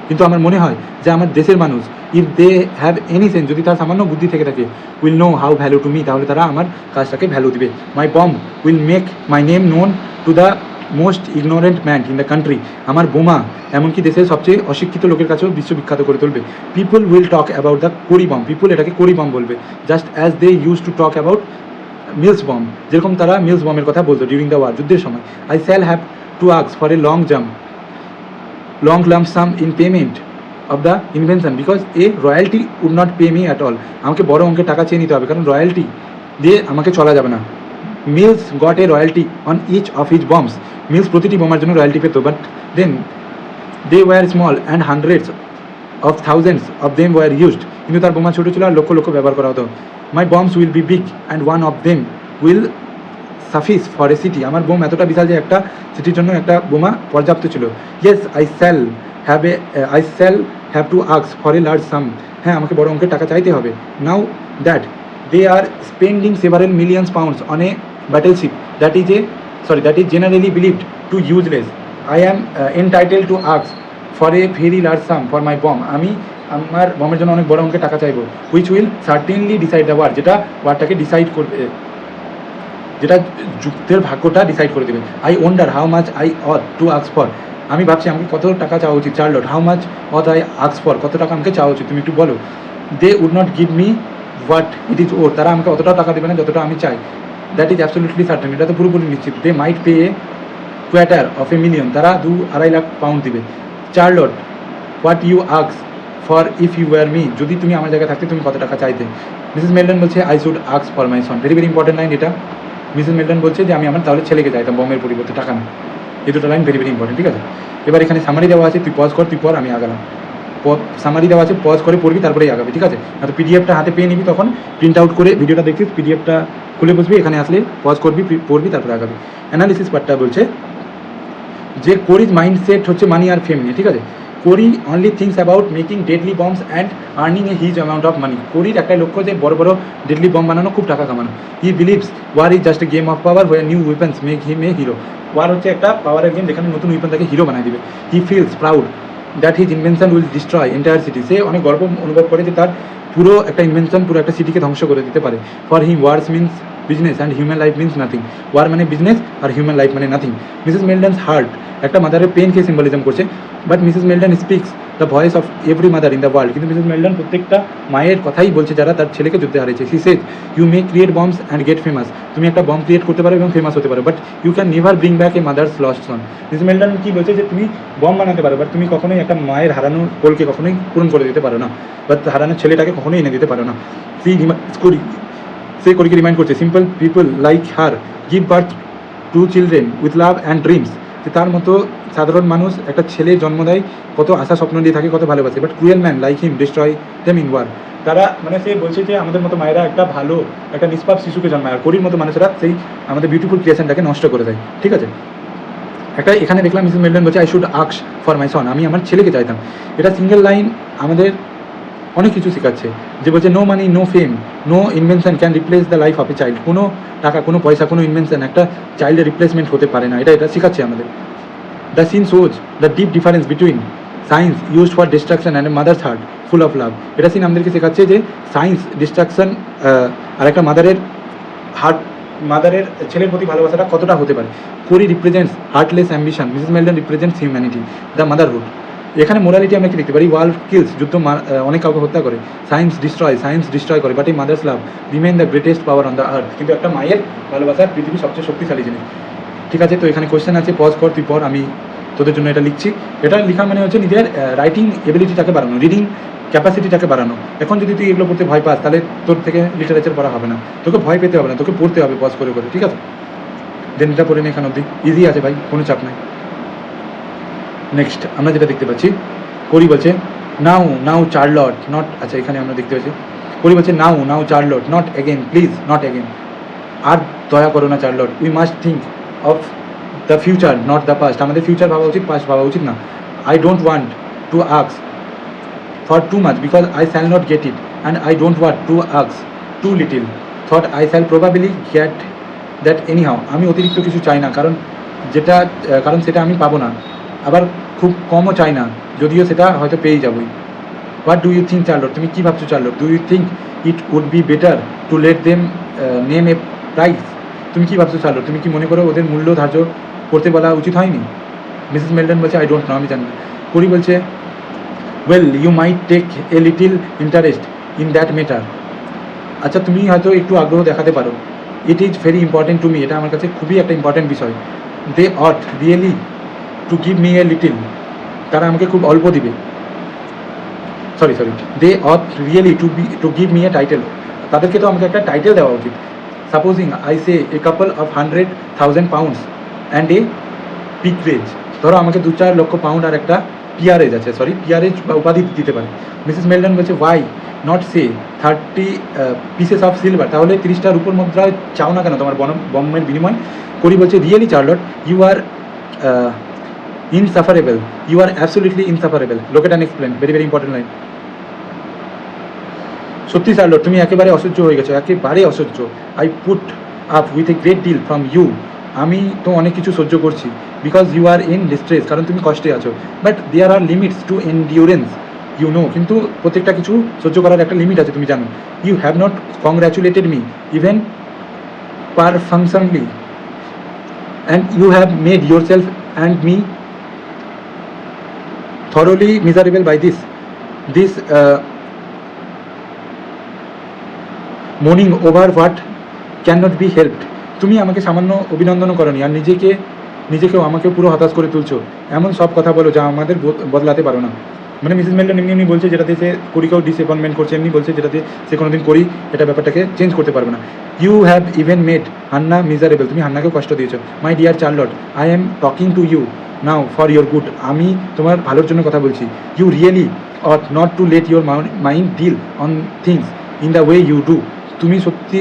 A: কিন্তু আমার মনে হয় যে আমার দেশের মানুষ, if they have any sense, যদি তার সামান্য বুদ্ধি থেকে থাকে, will know how value to me, তাহলে তারা আমার কাজটাকে ভ্যালু দিবে। My bomb will make my name known to the most ignorant man in the country, আমার বোমা এমনকি দেশের সবচেয়ে অশিক্ষিত লোকের কাছেও বিশ্ববিখ্যাত করে তুলবে। People will talk about the Corey bomb, people এটাকে কোরি বম্ব বলবে, just as they use to talk about Mills bomb, যেরকম তারা মিলস বম্বের কথা বলতো ডিউরিং দ্য ওয়ার, যুদ্ধের সময়। I shall have to ask for a long lump sum in payment of the invention, because a royalty would not pay me at all, আমাকে বড় অঙ্কের টাকা চেয়ে নিতে হবে, কারণ রয়্যালটি দিয়ে আমাকে চলা যাবে না। Mills got a royalty on each of his bombs, Mills প্রতিটি বোমার জন্য রয়্যালটি পেত, but then they were small and hundreds of thousands of them were used, কিন্তু তার বোমা ছোটো ছিল আর লক্ষ লক্ষ ব্যবহার করা হতো। My bombs will be big and one of them will suffice for a city, আমার বোম এতটা বিশাল যে একটা সিটির জন্য একটা বোমা পর্যাপ্ত ছিল। Yes I shall have to ask for a large sum, হ্যাঁ আমাকে বড় অঙ্কের টাকা চাইতে হবে। Now that they are spending several millions pounds on a battleship that is generally believed to useless, I am entitled to ask for a very large sum for my bomb, আমি আমার বমের জন্য অনেক বড় অঙ্কের টাকা চাইবো। Which will certainly decide the war, যেটা ওয়ারটাকে ডিসাইড করবে, যেটা যুদ্ধের ভাগ্যটা ডিসাইড করে দেবে। I wonder how much I ought to ask for, আমি ভাবছি আমাকে কত টাকা চাওয়া উচিত। Charlotte, how much ought I ask for, কত টাকা আমাকে চাওয়া উচিত তুমি একটু বলো। They would not give me what it is worth, তারা আমাকে অতটাও টাকা দেবে না যতটা আমি চাই। দ্যাট ইজ অ্যাবসলিউটলি সার্টেন, এটা তো পুরোপুরি নিশ্চিত। They might pay a quarter of a million, তারা 2-2.5 লাখ পাউন্ড দিবে। Charlotte, what you ask for if you were me, যদি তুমি আমার জায়গায় থাকতে তুমি কত টাকা চাইতে। মিসেস মেল্টন বলছে I should ask for my son, very very important line এটা। মিসেস মেল্টন বলছে যে আমি আমার তাহলে ছেলেকে চাইতাম বমের পরিবর্তে, টাকা না। এই দুটো লাইন ভেরি ভেরি ইম্পর্টেন্ট, ঠিক আছে। এবার এখানে সামারি দেওয়া আছে, তুই পজ কর, তুই পর, আমি আগালাম। সামারি দেওয়া আছে, পজ করে পড়বি তারপরেই আগাবি, ঠিক আছে। না তো পিডিএফটা হাতে পেয়ে নিবি, তখন প্রিন্ট আউট করে ভিডিওটা দেখছিস, পিডিএফটা খুলে বসবি, এখানে আসলে পজ করবি, পড়বি, তারপরে আগাবি। অ্যানালিসিস পার্টটা বলছে যে কোরির মাইন্ডসেট হচ্ছে মানি আর ফেম নিয়ে, ঠিক আছে। Corey only thinks about making deadly bombs and earning a huge amount of money, কোরির একটাই লক্ষ্য যে বড় বড় ডেডলি বম্ব বানানো, খুব টাকা কামানো। He believes war is just a game of power war new weapons make him a hero, war হচ্ছে একটা পাওয়ারের গেম যেখানে নতুন ওয়েপন তাকে হিরো বানায় দিবে। He feels proud that his invention will destroy entire city, সে অনেক গর্ব অনুভব করে যে তার পুরো একটা ইনভেনশন পুরো একটা সিটিকে ধ্বংস করে দিতে পারে। For him wars means business and human life means nothing, war মানে বিজনেস আর হিউম্যান লাইফ মানে নাথিং। মিসেস মেল্টনস হার্ট একটা মাদারের পেনকে সিম্বলিজম করছে, but Mrs Melton speaks the voice of every mother in the world, কিন্তু Mrs Melton প্রত্যেকটা মায়ের কথাই বলছে যারা তার ছেলেকে যুদ্ধে হারিয়েছে। She says you may create bombs and get famous, তুমি একটা বম্ব ক্রিয়েট করতে পারো এবং ফেমাস হতে পারো, but you can never bring back a mother's lost son. Mrs Melton কি বলছে যে তুমি বম্ব বানাতে পারো, বাট তুমি কখনোই একটা মায়ের হারানো কোলকে কখনোই পূরণ করে দিতে পারো না, বাট হারানোর ছেলেটাকে কখনোই এনে দিতে পারো না। সে কোরিকে রিমাইন্ড করছে simple people like her give birth two children with love and dreams, যে তার মতো সাধারণ মানুষ একটা ছেলে জন্ম দেয়, কত আশা স্বপ্ন নিয়ে থাকে, কত ভালোবাসে, but cruel man like him destroy them in war. তারা মানে সে বলছে যে আমাদের মতো মায়েরা একটা ভালো একটা নিষ্পাপ শিশুকে জন্মায়, আর করির মতো মানুষেরা সেই আমাদের বিউটিফুল ক্রিয়েশনটাকে নষ্ট করে দেয়, ঠিক আছে। একটা এখানে দেখলাম মিসেস মেলডন বলছে I should ask for my son, আমি আমার ছেলেকে চাইতাম। এটা সিঙ্গেল লাইন আমাদের অনেক কিছু শেখাচ্ছে, যে বলছে no money no fame no invention can replace the life of a child. কোনো টাকা, কোনো পয়সা, কোনো ইনভেনশন একটা চাইল্ডের রিপ্লেসমেন্ট হতে পারে না, এটা শেখাচ্ছে আমাদের। The scene shows the deep difference between science used for destruction and a mother's heart full of love. এটা সিন আমাদেরকে শেখাচ্ছে যে সায়েন্স ডিস্ট্রাকশন আর একটা মাদারের হার্ট, মাদারের ছেলের প্রতি ভালোবাসাটা কতটা হতে পারে। Corey represents heartless ambition, Mrs মেলডন represents humanity, the motherhood. এখানে মোরালিটি আমরা কি দেখতে পারি, ওয়ার্ল্ড কিলস, যুদ্ধ অনেক কাউকে হত্যা করে, সায়েন্স ডিস্ট্রয় করে, বাট এই mother's love remain the greatest power on the earth. কিন্তু একটা মায়ের ভালোবাসা পৃথিবীর সবচেয়ে শক্তিশালী জিনিস, ঠিক আছে। তো এখানে কোয়েশ্চেন আছে, পজ কর তুই পর, আমি তোদের জন্য এটা লিখছি। এটা লেখা মানে হচ্ছে নিজের রাইটিং এবিলিটিটাকে বাড়ানো, রিডিং ক্যাপাসিটিটাকে বাড়ানো। এখন যদি তুই এগুলো পড়তে ভয় পাস, তাহলে তোর থেকে লিটারেচার পড়া হবে না, তোকে ভয় পেতে হবে না, তোকে পড়তে হবে পজ করে করে, ঠিক আছে। দেন এটা পড়ে নে এখান অবধি, ইজি আছে ভাই, কোনো চাপ নাই। নেক্সট আমরা যেটা দেখতে পাচ্ছি, করি বলছে নাও চার্লট নট, আচ্ছা এখানে আমরা দেখতে পাচ্ছি করি বলছে now Charlotte not again please, not again, আর দয়া করো না Charlotte, we must think of the future not the past. আমাদের ফিউচার ভাবা উচিত, পাস্ট ভাবা উচিত না। I don't want to ask for too much because I shall not get it, and I don't want to ask too little though I shall probably get that anyhow. আমি অতিরিক্ত কিছু চাই না, কারণ সেটা আমি পাবো না, আবার খুব কমও চাই না, যদিও সেটা হয়তো পেয়েই যাবোই। What do you think Charlotte, তুমি কী ভাবছো Charlotte? Do you think it would be better to let them name a price? তুমি কী ভাবছো চার্লট, তুমি কি মনে করো ওদের মূল্য ধার্য করতে বলা উচিত হয়নি? মিসেস মেলডন বলছে আই ডোন্ট নো, আমি জানি না। করি বলছে well you might take a little interest in that matter. আচ্ছা তুমি হয়তো একটু আগ্রহ দেখাতে পারো। It is very important to me, এটা আমার কাছে খুবই একটা ইম্পর্টেন্ট বিষয়। They ought really to give me a little, তারা আমাকে খুব অল্প দিবে, sorry they ought really to give me a title, তাদেরকে তো আমাকে একটা টাইটেল দেওয়া উচিত। Supposing I say a couple of 100,000 pounds and a পিকরেজ, ধরো আমাকে 2-4 লক্ষ পাউন্ড আর একটা পিয়ারেজ আছে, পিয়ারেজ বা উপাধি দিতে পারে। মিসেস মেলডন বলছে why not say 30 pieces of silver, তাহলে 30টা রূপোর মুদ্রা চাও না কেন তোমার বমের বিনিময়? করি বলছে really Charlotte you are insufferable, you are absolutely insufferable, look at and explain, very very important line. সত্যি চার্লট তুমি একেবারে অসহ্য হয়ে গেছো, একেবারে অসহ্য। I put up with a great deal from you, আমি তো অনেক কিছু সহ্য করছি, because you are in distress, কারণ তুমি কষ্টে আছো। But there are limits to endurance, you know, কিন্তু প্রত্যেকটা কিছু সহ্য করার একটা লিমিট আছে, তুমি জানো। You have not congratulated me even perfunctorily, and you have made yourself and me thoroughly miserable by this mourning over what cannot be helped. তুমি আমাকে সামান্য অভিনন্দনও করনি, আর নিজেকেও আমাকে পুরো হতাশ করে তুলছো, এমন সব কথা বলো যা আমাদের বদলাতে পারো না। মানে মিসেস মেলডন এমনি বলছে যেটাতে সে করিকেও ডিসঅ্যাপয়েন্টমেন্ট করছে, এমনি বলছে যেটাতে সে কোনোদিন করি এটা ব্যাপারটাকে চেঞ্জ করতে পারবে না। You have even made Hannah miserable, তুমি হান্নাকেও কষ্ট দিয়েছো। My dear Charlotte I am talking to you now for your good, আমি তোমার ভালোর জন্য কথা বলছি। You really ought not to let your mind dwell on things in the way you do, তুমি সত্যি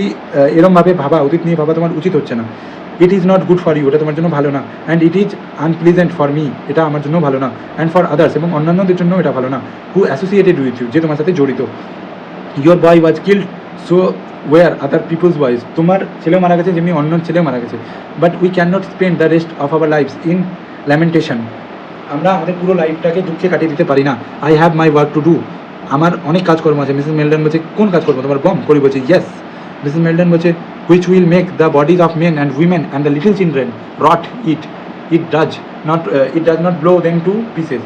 A: এরমভাবে ভাবা, অতীত নিয়ে ভাবা তোমার উচিত হচ্ছে না। It is not good for you, এটা তোমার জন্য ভালো না। And it is unpleasant for me, এটা আমার জন্য ভালো না। অ্যান্ড ফর আদার্স, এবং অন্যান্যদের জন্য এটা ভালো না। হু অ্যাসোসিয়েটেড উইথ ইউ, যে তোমার সাথে জড়িত। Your boy was killed, so were other people's boys, তোমার ছেলেও মারা গেছে যেমনি অন্য ছেলেও মারা গেছে। But we can not spend the rest of our lives in lamentation, আমরা আমাদের পুরো লাইফটাকে দুঃখে কাটিয়ে দিতে পারি না। I have my work to do, আমার অনেক কাজকর্ম আছে। মিসেস মেলডন বলছে কোন কাজকর্ম তোমার? বম। করি বলছে ইয়েস। মিসেস মেলডন বলছে which will make the bodies of men and women and the little children rot it does not blow them to pieces,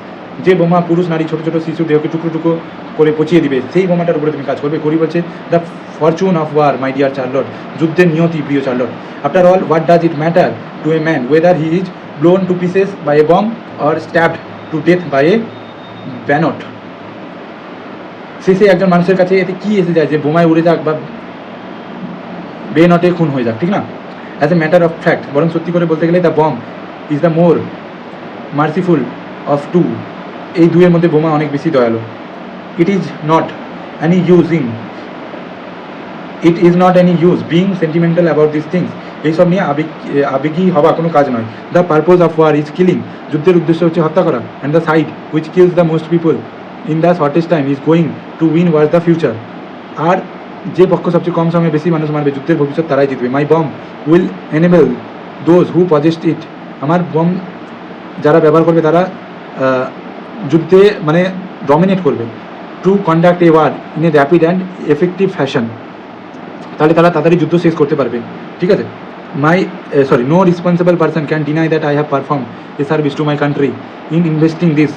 A: যে বোমা পুরুষ নারী ছোটো ছোটো শিশু দেহকে টুকরো টুকরো করে পচিয়ে দিবে, সেই বোমাটার উপরে তুমি কাজ করবে। করি বলছে the fortune of war my dear Charlotte, যুদ্ধের নিয়তি প্রিয় Charlotte. After all what does it matter to a man whether he is blown to pieces by a bomb or stabbed to death by a bayonet? শেষে একজন মানুষের কাছে এতে কী এসে যায় যে বোমায় উড়ে যাক বা বেনটে খুন হয়ে যাক, ঠিক না? As a matter of fact, বরং সত্যি করে বলতে গেলে the bomb is the more merciful of two, এই দুয়ের মধ্যে বোমা অনেক বেশি দয়ালু। It is not any use being sentimental about this things, এইসব নিয়ে আবেগী হওয়া কোনো কাজ নয়। The purpose of war is killing, যুদ্ধের উদ্দেশ্য হচ্ছে হত্যা করা। And the side which kills the most people in the shortest time is going to win was the future, আর যে পক্ষ সবচেয়ে কম সময়ে বেশি মানুষ মারবে, যুদ্ধের ভবিষ্যৎ তারাই জিতবে। My bomb will enable those who possessed it, আমার বম যারা ব্যবহার করবে তারা যুদ্ধে মানে ডমিনেট করবে। To conduct a war in a rapid and effective fashion, তাহলে তারা তাড়াতাড়ি যুদ্ধ শেষ করতে পারবে, ঠিক আছে। No responsible person can deny that I have perform a service to my country in investing this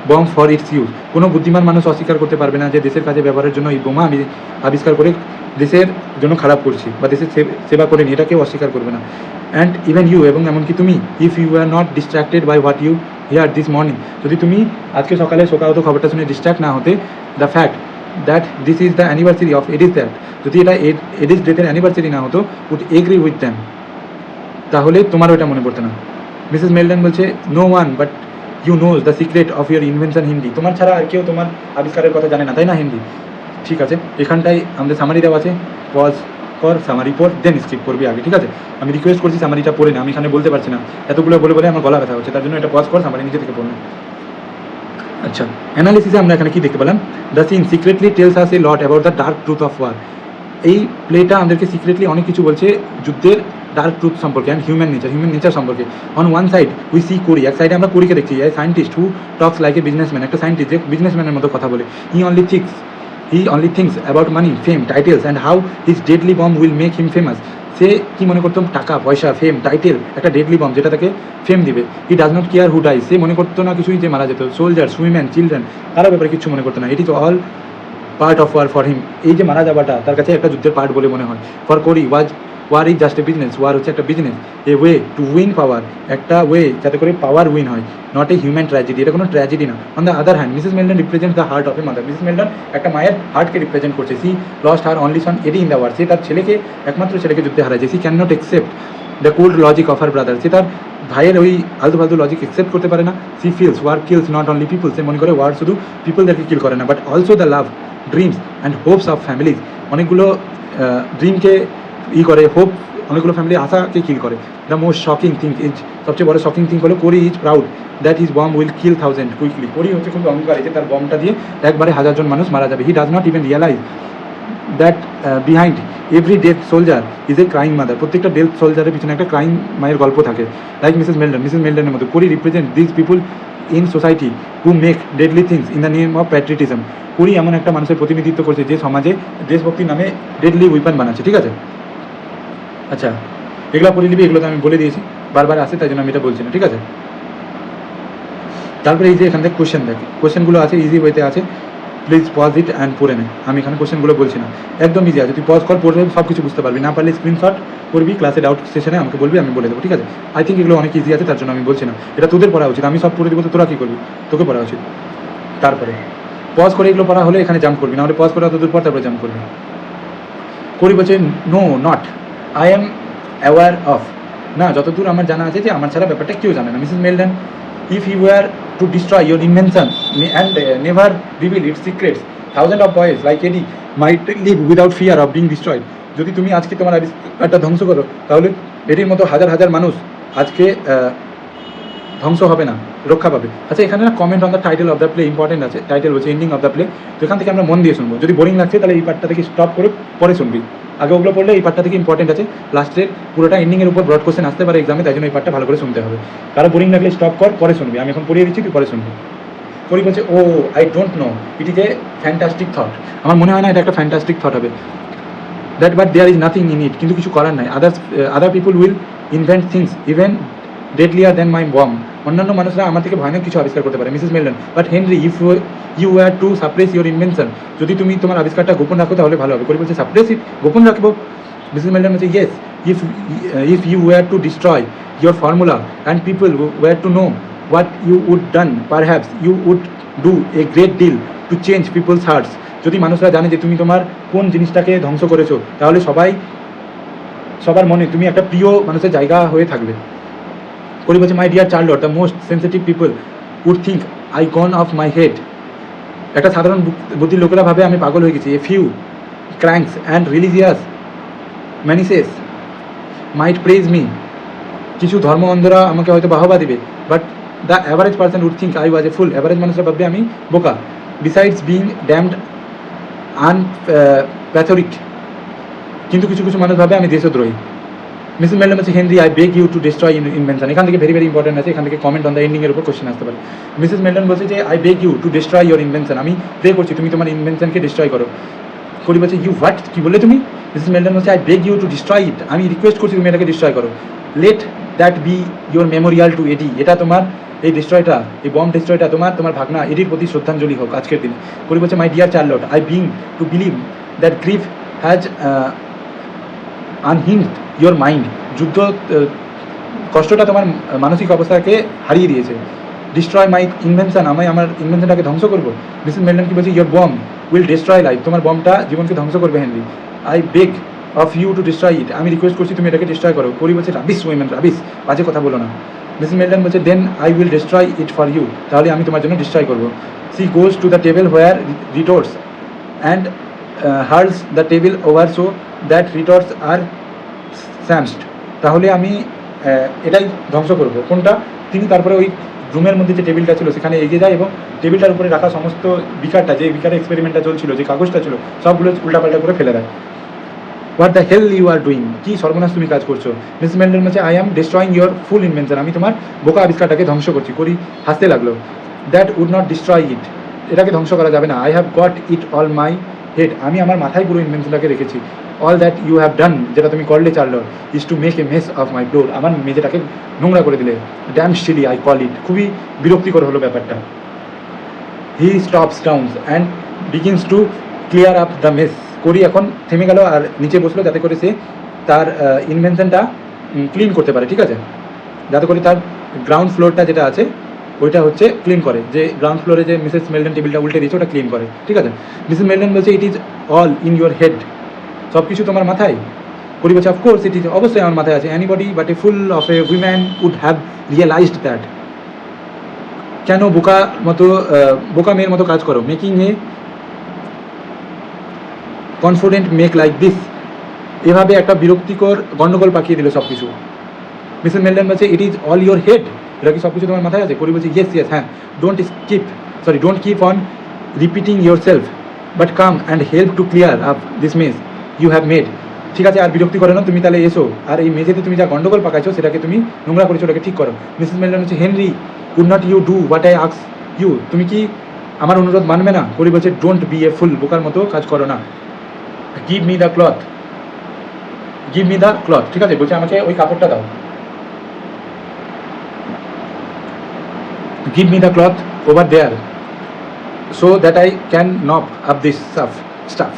A: bomb for its use, কোনো বুদ্ধিমান মানুষ অস্বীকার করতে পারবে না যে দেশের কাজে ব্যবহারের জন্য এই বোমা আমি আবিষ্কার করে দেশের জন্য খারাপ করছি বা দেশের সেবা করে নি, এটা কেউ অস্বীকার করবে না। অ্যান্ড ইভেন ইউ, এবং এমনকি তুমি, if you are not distracted by what you hear this morning, যদি তুমি আজকে সকালে শোকাহত খবরটা শুনে ডিস্ট্র্যাক্ট না হতে, the fact that this is the anniversary of Aedes that, যদি এটা এডিস ডেথের অ্যানিভার্সারি না হতো, উড এগ্রি উইথ দ্যাম, তাহলে তোমারও এটা মনে পড়তো না। মিসেস মেলডন বলছে, no one but you knows the secret of your invention Henry, তোমার ছাড়া আর কেউ তোমার আবিষ্কারের কথা জানে না, তাই না হিন্দি? ঠিক আছে, এখানটায় আমাদের সামারি দেওয়া আছে, পজ কর, সামারি পর, দেন স্কিপ করবি আগে, ঠিক আছে। আমি রিকোয়েস্ট করছি সামারিটা পড়ে না, আমি এখানে বলতে পারছি না, এতগুলো বলে বলে আমার গলা ব্যথা হচ্ছে, তার জন্য এটা পজ কর, সামারি নিজে থেকে পড়বে। আচ্ছা, অ্যানালিসিসে আমরা এখানে কি দেখতে পেলাম? The scene secretly tells us a lot about the dark truth of war, এই প্লেটা আমাদেরকে সিক্রেটলি অনেক কিছু বলছে যুদ্ধের ডার্ক ট্রুথ সম্পর্কে অ্যান্ড হিউম্যান নেচার সম্পর্কে। On one side we see Corey, এক সাইডে আমরা কোরিকে দেখছি, a scientist who talks like a businessman, একটা সায়েন্টিস্ট যে বিজনেসম্যানের মতো কথা বলে। He only thinks about money, fame, titles and how his deadly bomb will make him famous, সে কি মনে করতো টাকা পয়সা, ফেম, টাইটেল, একটা ডেডলি বম যেটা তাকে ফেম দিবে। He does not care who die, সে মনে করতো না কিছুই যে মারা যেত। সোলজার্স, উইমেন, চিলড্রেন, কারো ব্যাপারে কিছু মনে করতো না। It is all part of war for him, এই যে মারা যাওয়াটা তার কাছে একটা যুদ্ধের পার্ট বলে মনে হয়। For Corey war is just a business, war হচ্ছে একটা business, a way to win power, একটা ওয়ে যাতে করে পাওয়ার উইন হয়, নট এ হিউম্যান ট্র্যাজেডি, এটা কোনো ট্র্যাজেডি না। On the other hand Mrs Meldon represent the heart of a mother, Mrs Meldon একটা মায়ের হার্টকে রিপ্রেজেন্ট করছে। She lost her only son Eddie in the war, সে তার একমাত্র ছেলেকে যুদ্ধে হারাইছে। C can not accept the cold logic of her brother, সে তার ভাইয়ের ওই আলতু ফালতু লজিক একসেপ্ট করতে পারে না। She feels war kills not only people, সে মনে করে ওয়ার শুধু পিপলদেরকে কিল করে না, but also the love, dreams and hopes of families, অনেকগুলো ড্রিমকে করে, হোপ, অনেকগুলো ফ্যামিলি আশাকে কিল করে। The most shocking thing is, সবচেয়ে বড় শকিং থিং হলো Corey is proud that his bomb will kill 1000 quickly, Corey হচ্ছে খুব অহংকারী যে তার বমটা দিয়ে একবারে 1000 জন মানুষ মারা যাবে। He does not even realise that behind every death soldier is a crime mother, প্রত্যেকটা ডেথ সোলজারের পিছনে একটা ক্রাইম মায়ের গল্প থাকে। লাইক মিসেস মেলডনের মতো Corey represent this people in society who make deadly things in the name of patriotism, Corey এমন একটা মানুষের প্রতিনিধিত্ব করছে যে সমাজে দেশভক্তির নামে ডেডলি উইপন বানাচ্ছে, ঠিক আছে। আচ্ছা, এগুলো পড়ে নিবি, এগুলো তো আমি বলে দিয়েছি, বারবার আসে তাই জন্য আমি এটা বলছি না, ঠিক আছে। তারপরে এই যে এখান থেকে কোয়েশ্চেন দেখে, কোয়েশ্চেনগুলো আছে ইজি ওয়েতে আছে, প্লিজ পজ ইট অ্যান্ড পড়ে নে, আমি এখানে কোয়েশ্চেনগুলো বলছি না, একদম ইজি আছে, তুই পজ কর, পড়লে সব কিছু বুঝতে পারবি, না পারলে স্ক্রিনশট করবি, ক্লাসে ডাউট সেশনে আমাকে বলবি, আমি বলে দেবো, ঠিক আছে। আই থিঙ্ক এগুলো অনেক ইজি আছে, তার জন্য আমি বলছি না, এটা তোদের পড়া উচিত, আমি সব পড়ে দেবো তো তোরা কী করবি, তোকে পড়া উচিত। তারপরে পজ করে এগুলো পড়া হলে এখানে জাম্প করবি, না হলে পজ করে অতদূর পর তারপরে জাম্প করবি। করি বলছে no not I am aware of, না যতদূর আমার জানা আছে যে আমার ছাড়া ব্যাপারটা কেউ জানে না। Mrs Meldon, if you were to destroy your invention and never reveal its secrets, thousand of boys like Eddie might live without fear of being destroyed, যদি তুমি আজকে তোমার আবিষ্কারটা ধ্বংস করো তাহলে এটির মতো হাজার হাজার মানুষ আজকে ধ্বংস হবে না, রক্ষা পাবে। আচ্ছা, এখানে না comment on the title of the play important আছে, টাইটেল হচ্ছে এন্ডিং অফ দ্য প্লে, তো এখান থেকে আমরা মন দিয়ে শুনবো, যদি বোরিং লাগছে তাহলে এই পার্টটা থেকে স্টপ করে পরে শুনবি, আগে ওগুলো পড়লে এই পার্টটা থেকে ইম্পর্টেন্ট আছে, লাস্টের পুরোটা এন্ডিংয়ের উপর ব্রড কোশ্চেন আসতে পারে এক্সামে, তাই জন্য এই পার্টটা ভালো করে শুনতে হবে। কারো বোরিং লাগলে স্টপ কর, পরে শুনবি, আমি এখন পড়িয়ে দিচ্ছি, তুই পরে শুনবি। করি বলছে oh I don't know it is a fantastic thought, আমার মনে হয় না এটা একটা ফ্যান্টাস্টিক থট হবে, that but there is nothing in it, কিন্তু কিছু করার নাই, other people will invent things even deadlier than my bomb, অন্যান্য মানুষরা আমার থেকে ভয়ানক কিছু আবিষ্কার করতে পারে। Mrs Meldon, but Henry if you were to suppress your invention, যদি তুমি তোমার আবিষ্কারটা গোপন রাখো তাহলে ভালো হবে। করে বলছে সাপ্রেস ইট, গোপন রাখবো। মিসেস মেলডন বলছে yes, if you were to destroy your formula and people were to know what you would done perhaps you would do a great deal to change people's hearts, যদি মানুষরা জানে যে তুমি তোমার কোন জিনিসটাকে ধ্বংস করেছো সবার মনে তুমি একটা প্রিয় মানুষের জায়গা হয়ে থাকবে। করি বলছে my dear Charlotte, the most sensitive people would think I gone off my head. একটা সাধারণ বুদ্ধির লোকেরা ভাবে আমি পাগল হয়ে গেছি। A few cranks and religious maniacs might praise me, কিছু ধর্ম অন্ধরা আমাকে হয়তো বাহবা দিবে, but the average person would think I was a fool, average মানুষরা ভাববে আমি বোকা। বিসাইডস বিং ড্যামড প্যাথরিক, কিন্তু কিছু কিছু মানুষ ভাবে আমি দেশদ্রোহী। মিসেস মেলডন বলছে Henry I beg you to destroy invention. এখান থেকে ভেরি ভেরি ইম্পর্টেন্ট আছে, এখান থেকে কমেন্ট অন দ্য এন্ডিংয়ের উপর কোশ্চেন আসতে পারে। মিসেস মেলডন বলছে যে I beg you to destroy your invention, আমি প্রে করছি তুমি তোমার ইনভেনশনকে ডিস্ট্রয় করো। করি বলছে ইউ হোয়াট, কী বললে তুমি? মিসেস মেলডন বলছে I beg you to destroy it, আমি রিকোয়েস্ট করছি তুমি এটাকে ডিস্ট্রয় করো। Let that be your memorial to Eddie, এটা তোমার এই ডিস্ট্রয়টা, এই বম ডিস্ট্রয়টা তোমার ভাগনা এডির প্রতি শ্রদ্ধাঞ্জলি হোক আজকের দিনে। করি বলছে my dear Charlotte, I being to believe that grief has unhinged your mind, যুদ্ধ কষ্টটা তোমার মানসিক অবস্থাকে হারিয়ে দিয়েছে। ডিস্ট্রয় মাই ইনভেনশন, আমি আমার ইনভেনশনটাকে ধ্বংস করবো। মিসেস মেলডন কি বলছে your bomb will destroy life, তোমার বমটা জীবনকে ধ্বংস করবে Henry. I beg of you to destroy it, আমি রিকোয়েস্ট করছি তুমি এটাকে ডিস্ট্রয় করো। করি বলছে রাবিশ উইমেন, রাবিশ, বাজে কথা বলো না। মিসেস মেলডন বলছে then I will destroy it for you, তাহলে আমি তোমার জন্য ডিস্ট্রয় করবো। She goes to the table where retorts and hurls the table over so that retorts are smashed, তাহলে আমি এটাই ধ্বংস করবো। কোনটা? তিনি তারপরে ওই রুমের মধ্যে যে টেবিলটা ছিল সেখানে এগিয়ে যায় এবং টেবিলটার উপরে রাখা সমস্ত বিকারটা, যে বিকারে এক্সপেরিমেন্টটা চলছিল, যে কাগজটা ছিল, সবগুলো উল্টাপাল্টা করে ফেলে দেয়। What the hell you are doing, কী সর্বনাশ তুমি কাজ করছো? মিস মেলডন বলছে I am destroying your fool invention, আমি তোমার বোকা আবিষ্কারটাকে ধ্বংস করছি। করি হাসতে লাগলো। That would not destroy it, এটাকে ধ্বংস করা যাবে না। I have got it all my head, আমি আমার মাথায় পুরো ইনভেনশনটাকে রেখেছি। All that you have done, যেটা তুমি করলে Charlotte, is to make a mess of my floor, আমার মেঝেটাকে নোংরা করে দিলে। Damn silly I call it, খুবই বিরক্তিকর হলো ব্যাপারটা। He stops downs and begins to clear up the mess. Corey এখন থেমে গেল আর নিচে বসলো, যাতে করে সে তার ইনভেনশনটা ক্লিন করতে পারে, ঠিক আছে, যাতে করে তার গ্রাউন্ড ফ্লোরটা যেটা আছে ওইটা হচ্ছে ক্লিন করে, যে গ্রাউন্ড ফ্লোরে যে মিসেস মেলডন টেবিলটা উল্টে দিয়েছে ওটা ক্লিন করে, ঠিক আছে। মিসেস মেলডন বলছে it is all in your head, সব কিছু তোমার মাথায়। করি বলছে অফকোর্স ইট ইজ, অবশ্যই আমার মাথায় আছে। Anybody but a fool of a woman would have realized that, কেন বোকা মেয়ের মতো কাজ করো? Making a confident make like this, এভাবে একটা বিরক্তিকর গণ্ডগোল পাকিয়ে দিল সব কিছু। মিসেস মেলডন বলছে it is all your head, এটা কি সব কিছু তোমার মাথায় আছে? করি বলছে ইয়েস ইয়েস, হ্যাঁ। Don't keep on repeating your self but come and help to clear up this mess you have made. ঠিক আছে, আর বিরক্তি করে না, তুমি তাহলে এসো আর এই মেঝেতে তুমি যা গণ্ডগোল পাকাইছো সেটাকে তুমি নোংরা করেছো, ওটাকে ঠিক করো। মিসেস মেলডন হচ্ছে Henry would not you do what I ask you, তুমি কি আমার অনুরোধ মানবে না? করি বলছে ডোন্ট বি এ ফুল, বোকার মতো কাজ করো না। গিভ মি দ্য ক্লথ, ঠিক আছে, বলছে আমাকে ওই কাপড়টা দাও। Give me the cloth over there so that I can mop up this stuff,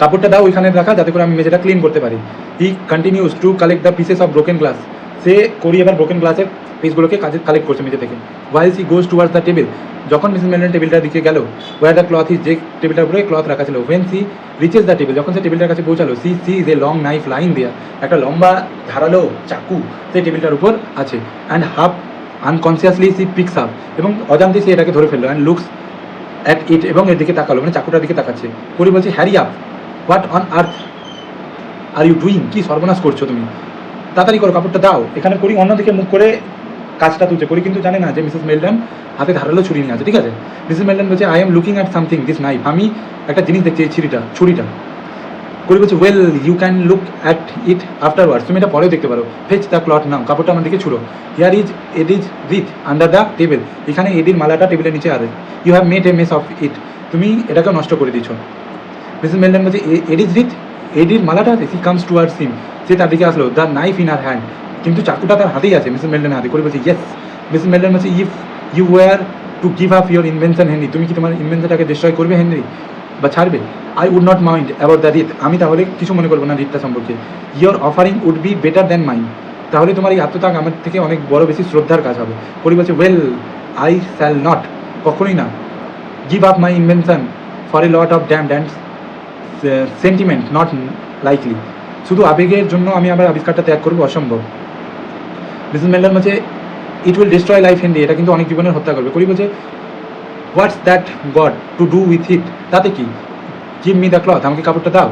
A: কাপড়টা দাও ওইখানে রাখা, যাতে করে আমি মেঝেটা ক্লিন করতে পারি। He continues to collect the pieces of broken glass, সে করি এবার ব্রোকেন গ্লাসের পিসগুলোকে কালেক্ট করছে মেঝে থেকে। Whilst he goes towards the table, যখন মিসেস মেলডন টেবিলটার দিকে গেল, ওয়ার দ্য ক্লথ ইজ, যে টেবিলটার উপরে ক্লথ রাখা ছিল। When she reaches the table, যখন সে টেবিলটার কাছে পৌঁছালো, she is a long knife lying there, একটা লম্বা ধারালো চাকু সেই টেবিলটার উপর আছে। And half unconsciously she picks up, এবং অজান্তে সে এটাকে ধরে ফেললো। অ্যান্ড লুকস অ্যাট ইট, এবং এর দিকে তাকালো, মানে চাকুটার দিকে তাকাচ্ছে। করি বলছে hurry up, what on earth are you doing, কী সর্বনাশ করছো তুমি, তাড়াতাড়ি করো, কাপড়টা দাও। এখানে করি অন্যদিকে মুখ করে কাজটা তুলছে। করি কিন্তু জানে না যে মিসেস মেলডন হাতে ধারালো ছুরি নিয়ে আছে, ঠিক আছে। মিসেস মেলডন বলছে I am looking at something this knife, আমি একটা জিনিস দেখছি এই ছুরিটা। করি বলছে well you can look at it afterwards, তুমি এটা পরেও দেখতে পারো। ফেচ দ্য ক্লথ নাও, কাপড়টা আমার দিকে ছুড়ো। Here is Eddie's wreath under the table, এখানে এডির মালাটা টেবিলের নিচে আছে। You have made a mess of it, তুমি এটাকে নষ্ট করে দিচ্ছ। মিসেস মেলডন বলছে এডিজ রিথ, এডির মালাটা আছে। সি কামস টুয়ার্ডস হিম, সে তার দিকে আসলো। The knife in her hand, কিন্তু চাকুটা তার হাতেই আছে, মিসেস মেলডনের হাতে। করে বলছে ইয়েস। মিসেস মেলডন বলছে if you were to give up your invention Henry, তুমি কি তোমার ইনভেনশনটাকে ডিস্ট্রয় করবে হেনরি, বা ছাড়বে? I would not mind about the wreath, আমি তাহলে কিছু মনে করবো না রিথটা সম্পর্কে। Your offering would be better than mind, তাহলে তোমার এই আত্মত্যাগ আমার থেকে অনেক বড় বেশি শ্রদ্ধার কাজ হবে। করি বলছে ওয়েল আই শ্যাল নট, কখনোই না। Give up my invention for a lot of damned and sentiment not likely, শুধু আবেগের জন্য আমি আমার আবিষ্কারটা ত্যাগ করবো, অসম্ভব। মিসেস মেলডন বলছে it will destroy life Henry, এটা কিন্তু অনেক জীবনের হত্যা করবে। কোরি বলছে what's that got to do with it, তাতে কি, গিভ মি দ্য ক্লথ, আমাকে কাপড়টা দাও।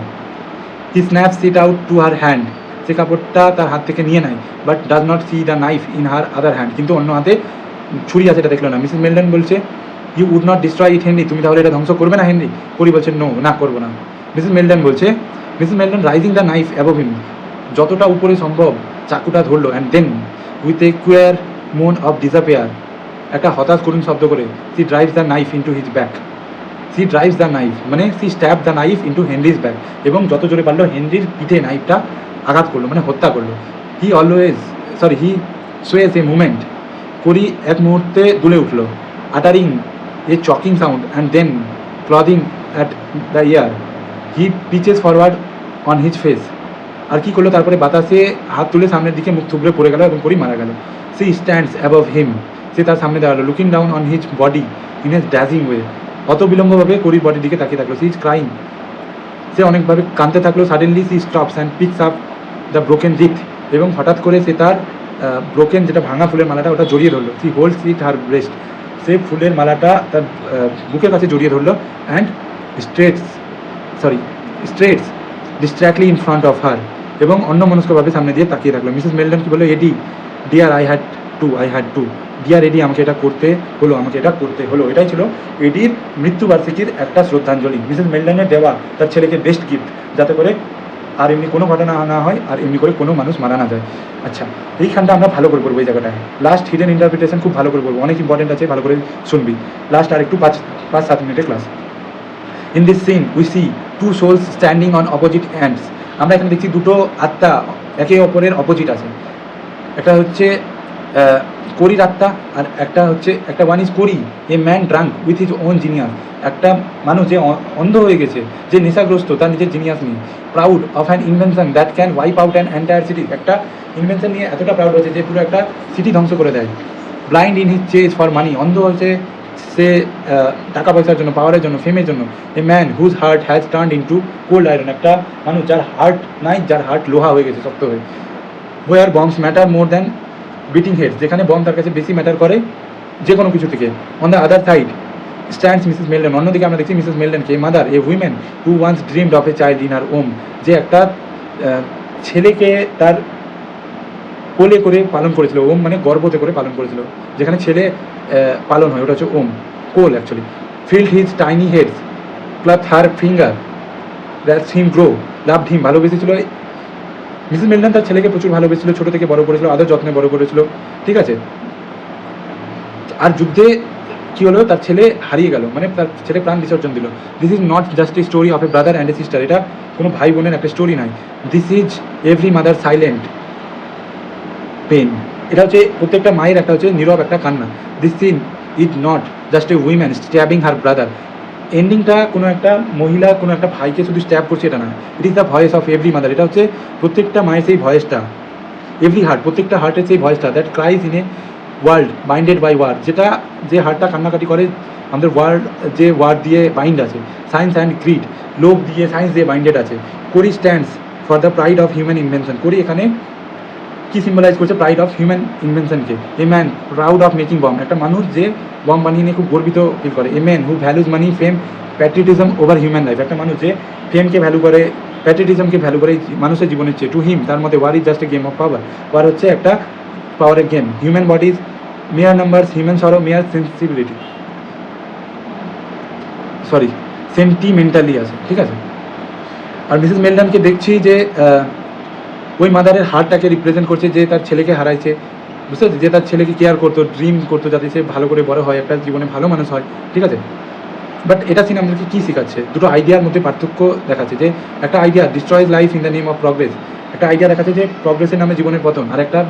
A: He snaps it out to her hand, সে কাপড়টা তার হাত থেকে নিয়ে নেয়, but does not see the knife in her other hand, কিন্তু অন্য হাতে ছুরি আছে এটা দেখলো না। মিসেস মেলডন বলছে you would not destroy it Henry, তুমি তাহলে এটা ধ্বংস করবে না হেনরি? কোরি বলছে নো, না করবো না। মিসেস মেলডন বলছে, Mrs Meldon rising the knife above him, যতটা উপরে সম্ভব চাকুটা ধরলো, অ্যান্ড দেন উইথ এ কুয়ার মোন অফ ডিসঅ্যাপিয়ার, একটা হতাশ করুণ শব্দ করে, she drives the knife into his back, she drives the knife মানে she stab the knife into Henry's back, এবং যত জোরে পারলো হেনরির পিঠে নাইফটা আঘাত করলো, মানে হত্যা করলো। হি সোয়েস এ মুভমেন্ট, করি এক মুহূর্তে দুলে উঠলো, uttering a choking sound and then clutching at the air, he pitches forward on his face, আর কি করলো তারপরে বাতাসে হাত তুলে সামনের দিকে মুখ থুবড়ে পড়ে গেল এবং করি মারা গেল। সি স্ট্যান্ডস অ্যাবভ হিম, সে তার সামনে দাঁড়ালো, looking down on his body in a dazing way, অত বিলম্বভাবে করির বডির দিকে তাকিয়ে থাকলো। সি ইজ ক্রাইং, সে অনেকভাবে কাঁদতে থাকলো। Suddenly she stops and picks up the broken wreath, এবং হঠাৎ করে সে তার ব্রোকেন যেটা ভাঙা ফুলের মালাটা ওটা জড়িয়ে ধরলো। She holds it her breast, সে ফুলের মালাটা তার বুকের কাছে জড়িয়ে ধরলো। And stares distractedly in front of her, এবং অন্য মনস্কভাবে সামনে দিয়ে তাকিয়ে থাকলো। মিসেস মেলডন কি বললো, Eddie dear I had to, dear Eddie আমাকে এটা করতে হলো। এটাই ছিল এডির মৃত্যুবার্ষিকীর একটা শ্রদ্ধাঞ্জলি, মিসেস মেলডনের দেওয়া তার ছেলেকে বেস্ট গিফট, যাতে করে আর এমনি কোনো ঘটনা না হয়, আর এমনি করে কোনো মানুষ মারা না যায়। আচ্ছা, এইখানটা আমরা ভালো করে পড়বো, এই জায়গাটায় লাস্ট হিডেন ইন্টারপ্রিটেশন খুব ভালো করে পড়বো, অনেক ইম্পর্টেন্ট আছে, ভালো করে শুনবি। লাস্ট আর একটু 5-7 মিনিটের class. In this scene we see two souls standing on opposite ends, আমরা এখানে দেখছি দুটো আত্মা একে অপরের অপোজিট আছে। একটা হচ্ছে করির আত্মা, আর একটা হচ্ছে one is Corey a man drunk with his own genius, একটা মানুষ যে অন্ধ হয়ে গেছে, যে নেশাগ্রস্ত তার নিজের জিনিয়াস নিয়ে। Proud of an invention that can wipe out an entire city, একটা ইনভেনশন নিয়ে এতটা প্রাউড হয়েছে যে পুরো একটা সিটি ধ্বংস করে দেয়। Blind in his chase for money, অন্ধ হয়েছে সে টাকা পয়সার জন্য, পাওয়ারের জন্য, ফেমের জন্য। A man whose heart has turned into cold iron, একটা মানুষ যার হার্ট নাই, যার হার্ট লোহা হয়ে গেছে, শক্ত হয়ে। Where bombs matter more than beating head, যেখানে বম তার কাছে বেশি ম্যাটার করে যে কোনো কিছু থেকে। On the other side stands Mrs Meldon, অন্যদিকে আমরা দেখছি মিসেস মেলডনকে, mother a women who once dreamed of a child in her womb, যে একটা ছেলেকে তার কোলে করে পালন করেছিল। ওম মানে গর্ভতে করে পালন করেছিল, যেখানে ছেলে পালন হয় ওটা হচ্ছে ওম, কোল actually. Felt his tiny heads clutch her finger that's him grow loved him, ভালোবেসেছিল। মিসেস মেলডন তার ছেলেকে প্রচুর ভালোবেসেছিল, ছোটো থেকে বড় করেছিল, আদর যত্নে বড় করেছিল, ঠিক আছে। আর যুদ্ধে কী হলো, তার ছেলে হারিয়ে গেল, মানে তার ছেলে প্রাণ বিসর্জন দিল। This is not just a story of a brother and a sister, এটা কোনো ভাই বোনের একটা স্টোরি নয়। This is every mother silent pain, এটা হচ্ছে প্রত্যেকটা মায়ের একটা হচ্ছে নীরব একটা কান্না। This scene is not just a woman stabbing her brother, এন্ডিংটা কোনো একটা মহিলা কোনো একটা ভাইকে শুধু স্ট্যাব করছে এটা না, it is the voice of every mother, এটা হচ্ছে প্রত্যেকটা মায়ের সেই ভয়েসটা, এভরি হার্ট, প্রত্যেকটা হার্টের সেই ভয়েসটা, that cries in a world blinded by war, যেটা যে হার্টটা কান্নাকাটি করে আমাদের ওয়ার্ল্ড, যে ওয়ার দিয়ে বাইন্ড আছে, সায়েন্স অ্যান্ড ক্রিড, লোক দিয়ে সায়েন্স দিয়ে বাইন্ডেড আছে। Corey stands for the pride of human invention, Corey এখানে কি সিম্বলাইজ করছে, প্রাইড অফ হিউম্যান ইনভেনশনকে। A man proud of making bomb, একটা মানুষ যে বম বানিয়ে নিয়ে খুব গর্বিত ফিল করে। A man who values money fame patriotism over human life, একটা মানুষ যে ফেমকে ভ্যালু করে, প্যাট্রিয়টিজমকে ভ্যালু করে মানুষের জীবনের চেয়ে। টু হিম, তার মধ্যে war is just a game of power, war হচ্ছে একটা পাওয়ারের game. Human bodies mere numbers, human sorrow mere সেন্টিমেন্টালি আছে, ঠিক আছে। আর মিসেস মেলডনকে দেখছি যে ওই মাদারের হার্টটাকে রিপ্রেজেন্ট করছে, যে তার ছেলেকে হারাইছে, বুঝতে পারছি, যে তার ছেলেকে কেয়ার করতো, ড্রিম করতো যাতে সে ভালো করে বড় হয়, একটা জীবনে ভালো মানুষ হয়, ঠিক আছে। বাট এটা সিন আমাদেরকে কী শেখাচ্ছে, দুটো আইডিয়ার মধ্যে পার্থক্য দেখাচ্ছে। যে একটা idea destroys life in the name of progress, একটা আইডিয়া দেখাচ্ছে যে প্রগ্রেসের নামে জীবনের পতন, আর একটা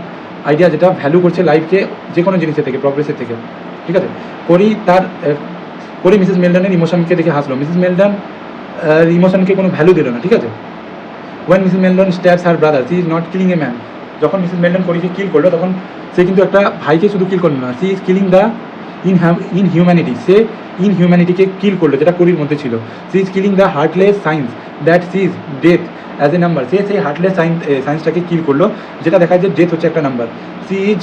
A: আইডিয়া যেটা ভ্যালু করছে লাইফকে যে কোনো জিনিসের থেকে, প্রগ্রেসের থেকে, ঠিক আছে। করি মিসেস মেলডনের ইমোশনকে দেখে হাসলো, মিসেস মেলডন ইমোশনকে কোনো ভ্যালু দিল না, ঠিক আছে। When Mrs Meldon stabs her brother, she is not killing a man, যখন মিসেস মেলডন করিকে কিল করলো তখন সে কিন্তু একটা ভাইকে শুধু কিল করলো না, she is killing the inhumanity, সে ইনহিউম্যানিটিকে কিল করলো যেটা করির মধ্যে ছিল। She is killing the heartless science that sees death as a number, সে সেই হার্টলেস সায়েন্সটাকে কিল করলো, যেটা দেখায় যে ডেথ হচ্ছে একটা number. She is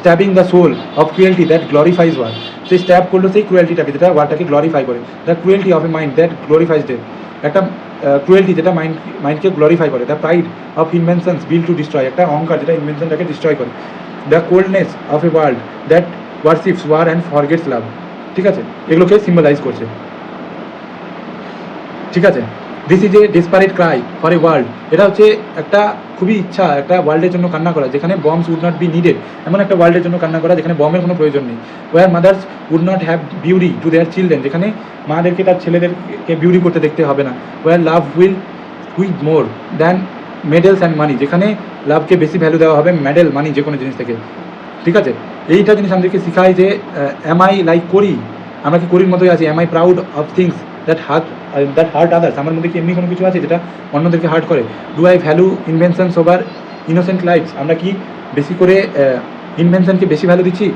A: stabbing the soul of cruelty that glorifies war, সে স্ট্যাব করলো সেই ক্রুয়েলটিটাকে যেটা ওয়ারটাকে গ্লোরিফাই করে। The cruelty of a mind that glorifies death, একটা ক্রুয়েলটি যেটা মাইন্ডকে গ্লোরিফাই করে। The pride of inventions built to destroy, একটা অহংকার যেটা ইনভেনশনটাকে ডিস্ট্রয় করে। The coldness of a world that worships war and forgets love, ঠিক আছে, এগুলোকে সিম্বলাইজ করছে, ঠিক আছে। This is A desperate Cry for a world, এটা হচ্ছে একটা খুবই ইচ্ছা একটা ওয়ার্ল্ডের জন্য কান্না করা যেখানে bombs would not be needed, এমন একটা ওয়ার্ল্ডের জন্য কান্না করা যেখানে বমের কোনো প্রয়োজন নেই। War mothers would not have beauty to their children, যেখানে মাদেরকে তার ছেলেদেরকে বিউটি করতে দেখতে হবে না। War love will with more than medals and money, যেখানে লাভকে বেশি ভ্যালু দেওয়া হবে মেডেল মানি যে কোনো জিনিস থেকে, ঠিক আছে। এইটা জিনিস আমাদেরকে শেখায় যে এম আই লাইক করি, আমরা কি করির মতোই আছি। Am I proud of things that hurt others, আমার মধ্যে কি এমনি কোনো কিছু আছে যেটা অন্যদেরকে হার্ট করে। Do I value inventions over innocent lives, আমরা কি বেশি করে ইনভেনশনকে বেশি ভ্যালু দিচ্ছি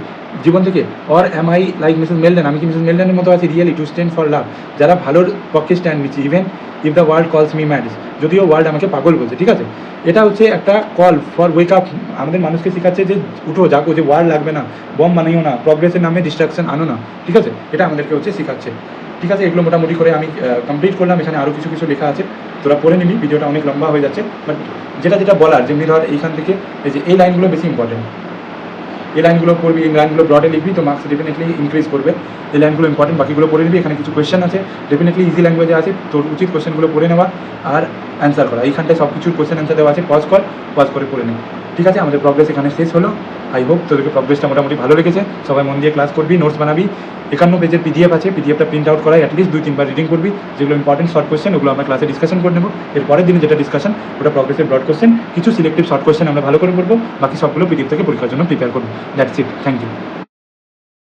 A: জীবন থেকে। Or am I like Mrs Meldon, আমি কি মিসেস মেলডনের মতো আছি really to stand for love, যারা ভালোর পক্ষে স্ট্যান্ড নিচ্ছি। Even if the world calls me mad, যদিও ওয়ার্ল্ড আমাকে পাগল বলছে, ঠিক আছে। এটা হচ্ছে একটা কল ফর ওয়েক আপ, আমাদের মানুষকে শেখাচ্ছে যে উঠো জাগো, যে ওয়ার্ল্ড লাগবে না, বম বানাইও না, প্রগ্রেসের নামে ডিস্ট্রাকশন আনো না, ঠিক আছে, এটা আমাদেরকে হচ্ছে শেখাচ্ছে, ঠিক আছে। এগুলো মোটামুটি করে আমি কমপ্লিট করলাম, এখানে আরও কিছু কিছু লেখা আছে, তোরা পড়ে নিবি, ভিডিওটা অনেক লম্বা হয়ে যাচ্ছে। বাট যেটা বলার, যেমনি ধর এইখান থেকে এই যে এই লাইনগুলো বেশি ইম্পর্টেন্ট, এই লাইনগুলো পড়বি, এই লাইনগুলো ব্রডে লিখবি তো মার্কস ডেফিনেটলি ইনক্রিজ করবে। এই লাইনগুলো ইম্পর্টেন্ট, বাকিগুলো পড়ে নিবি। এখানে কিছু কোয়েশ্চেন আছে, ডেফিনেটলি ইজি ল্যাঙ্গুয়েজে আছে, তোর উচিত কোয়েশ্চেনগুলো পড়ে নেওয়া আর অ্যান্সার করা। এইখানটায় সব কিছুর কোয়েশ্চেন অ্যান্সার দেওয়া আছে, পজ করে পড়ে নে, ঠিক আছে। আমাদের প্রগ্রেস এখানে শেষ হলো। আই হোপ তোদেরকে প্রগ্রেসটা মোটামুটি ভালো লেগেছে। সবাই মন দিয়ে ক্লাস করবি, নোটস বানাবি। 51 পেজের পিডিএফ আছে, পিডিএফটা প্রিন্ট আউট করাই অ্যাটলিস্ট 2-3 বার রিডিং করবি, যেগুলো ইম্পর্টেন্ট শর্ট কোয়েশ্চেন ওগুলো আমরা ক্লাসে ডিসকাশন করে নেবো। এর পরের দিনে যেটা ডিসকাশন ওটা প্রগ্রেসের ব্রড কোয়েশ্চেন, কিছু সিলেক্টিভ শর্ট কোয়েশ্চেন আমরা ভালো করে করবো, বাকি সবগুলো পিডিএফ থেকে পরীক্ষার জন্য প্রিপেয়ার করবো। That's it, thank you.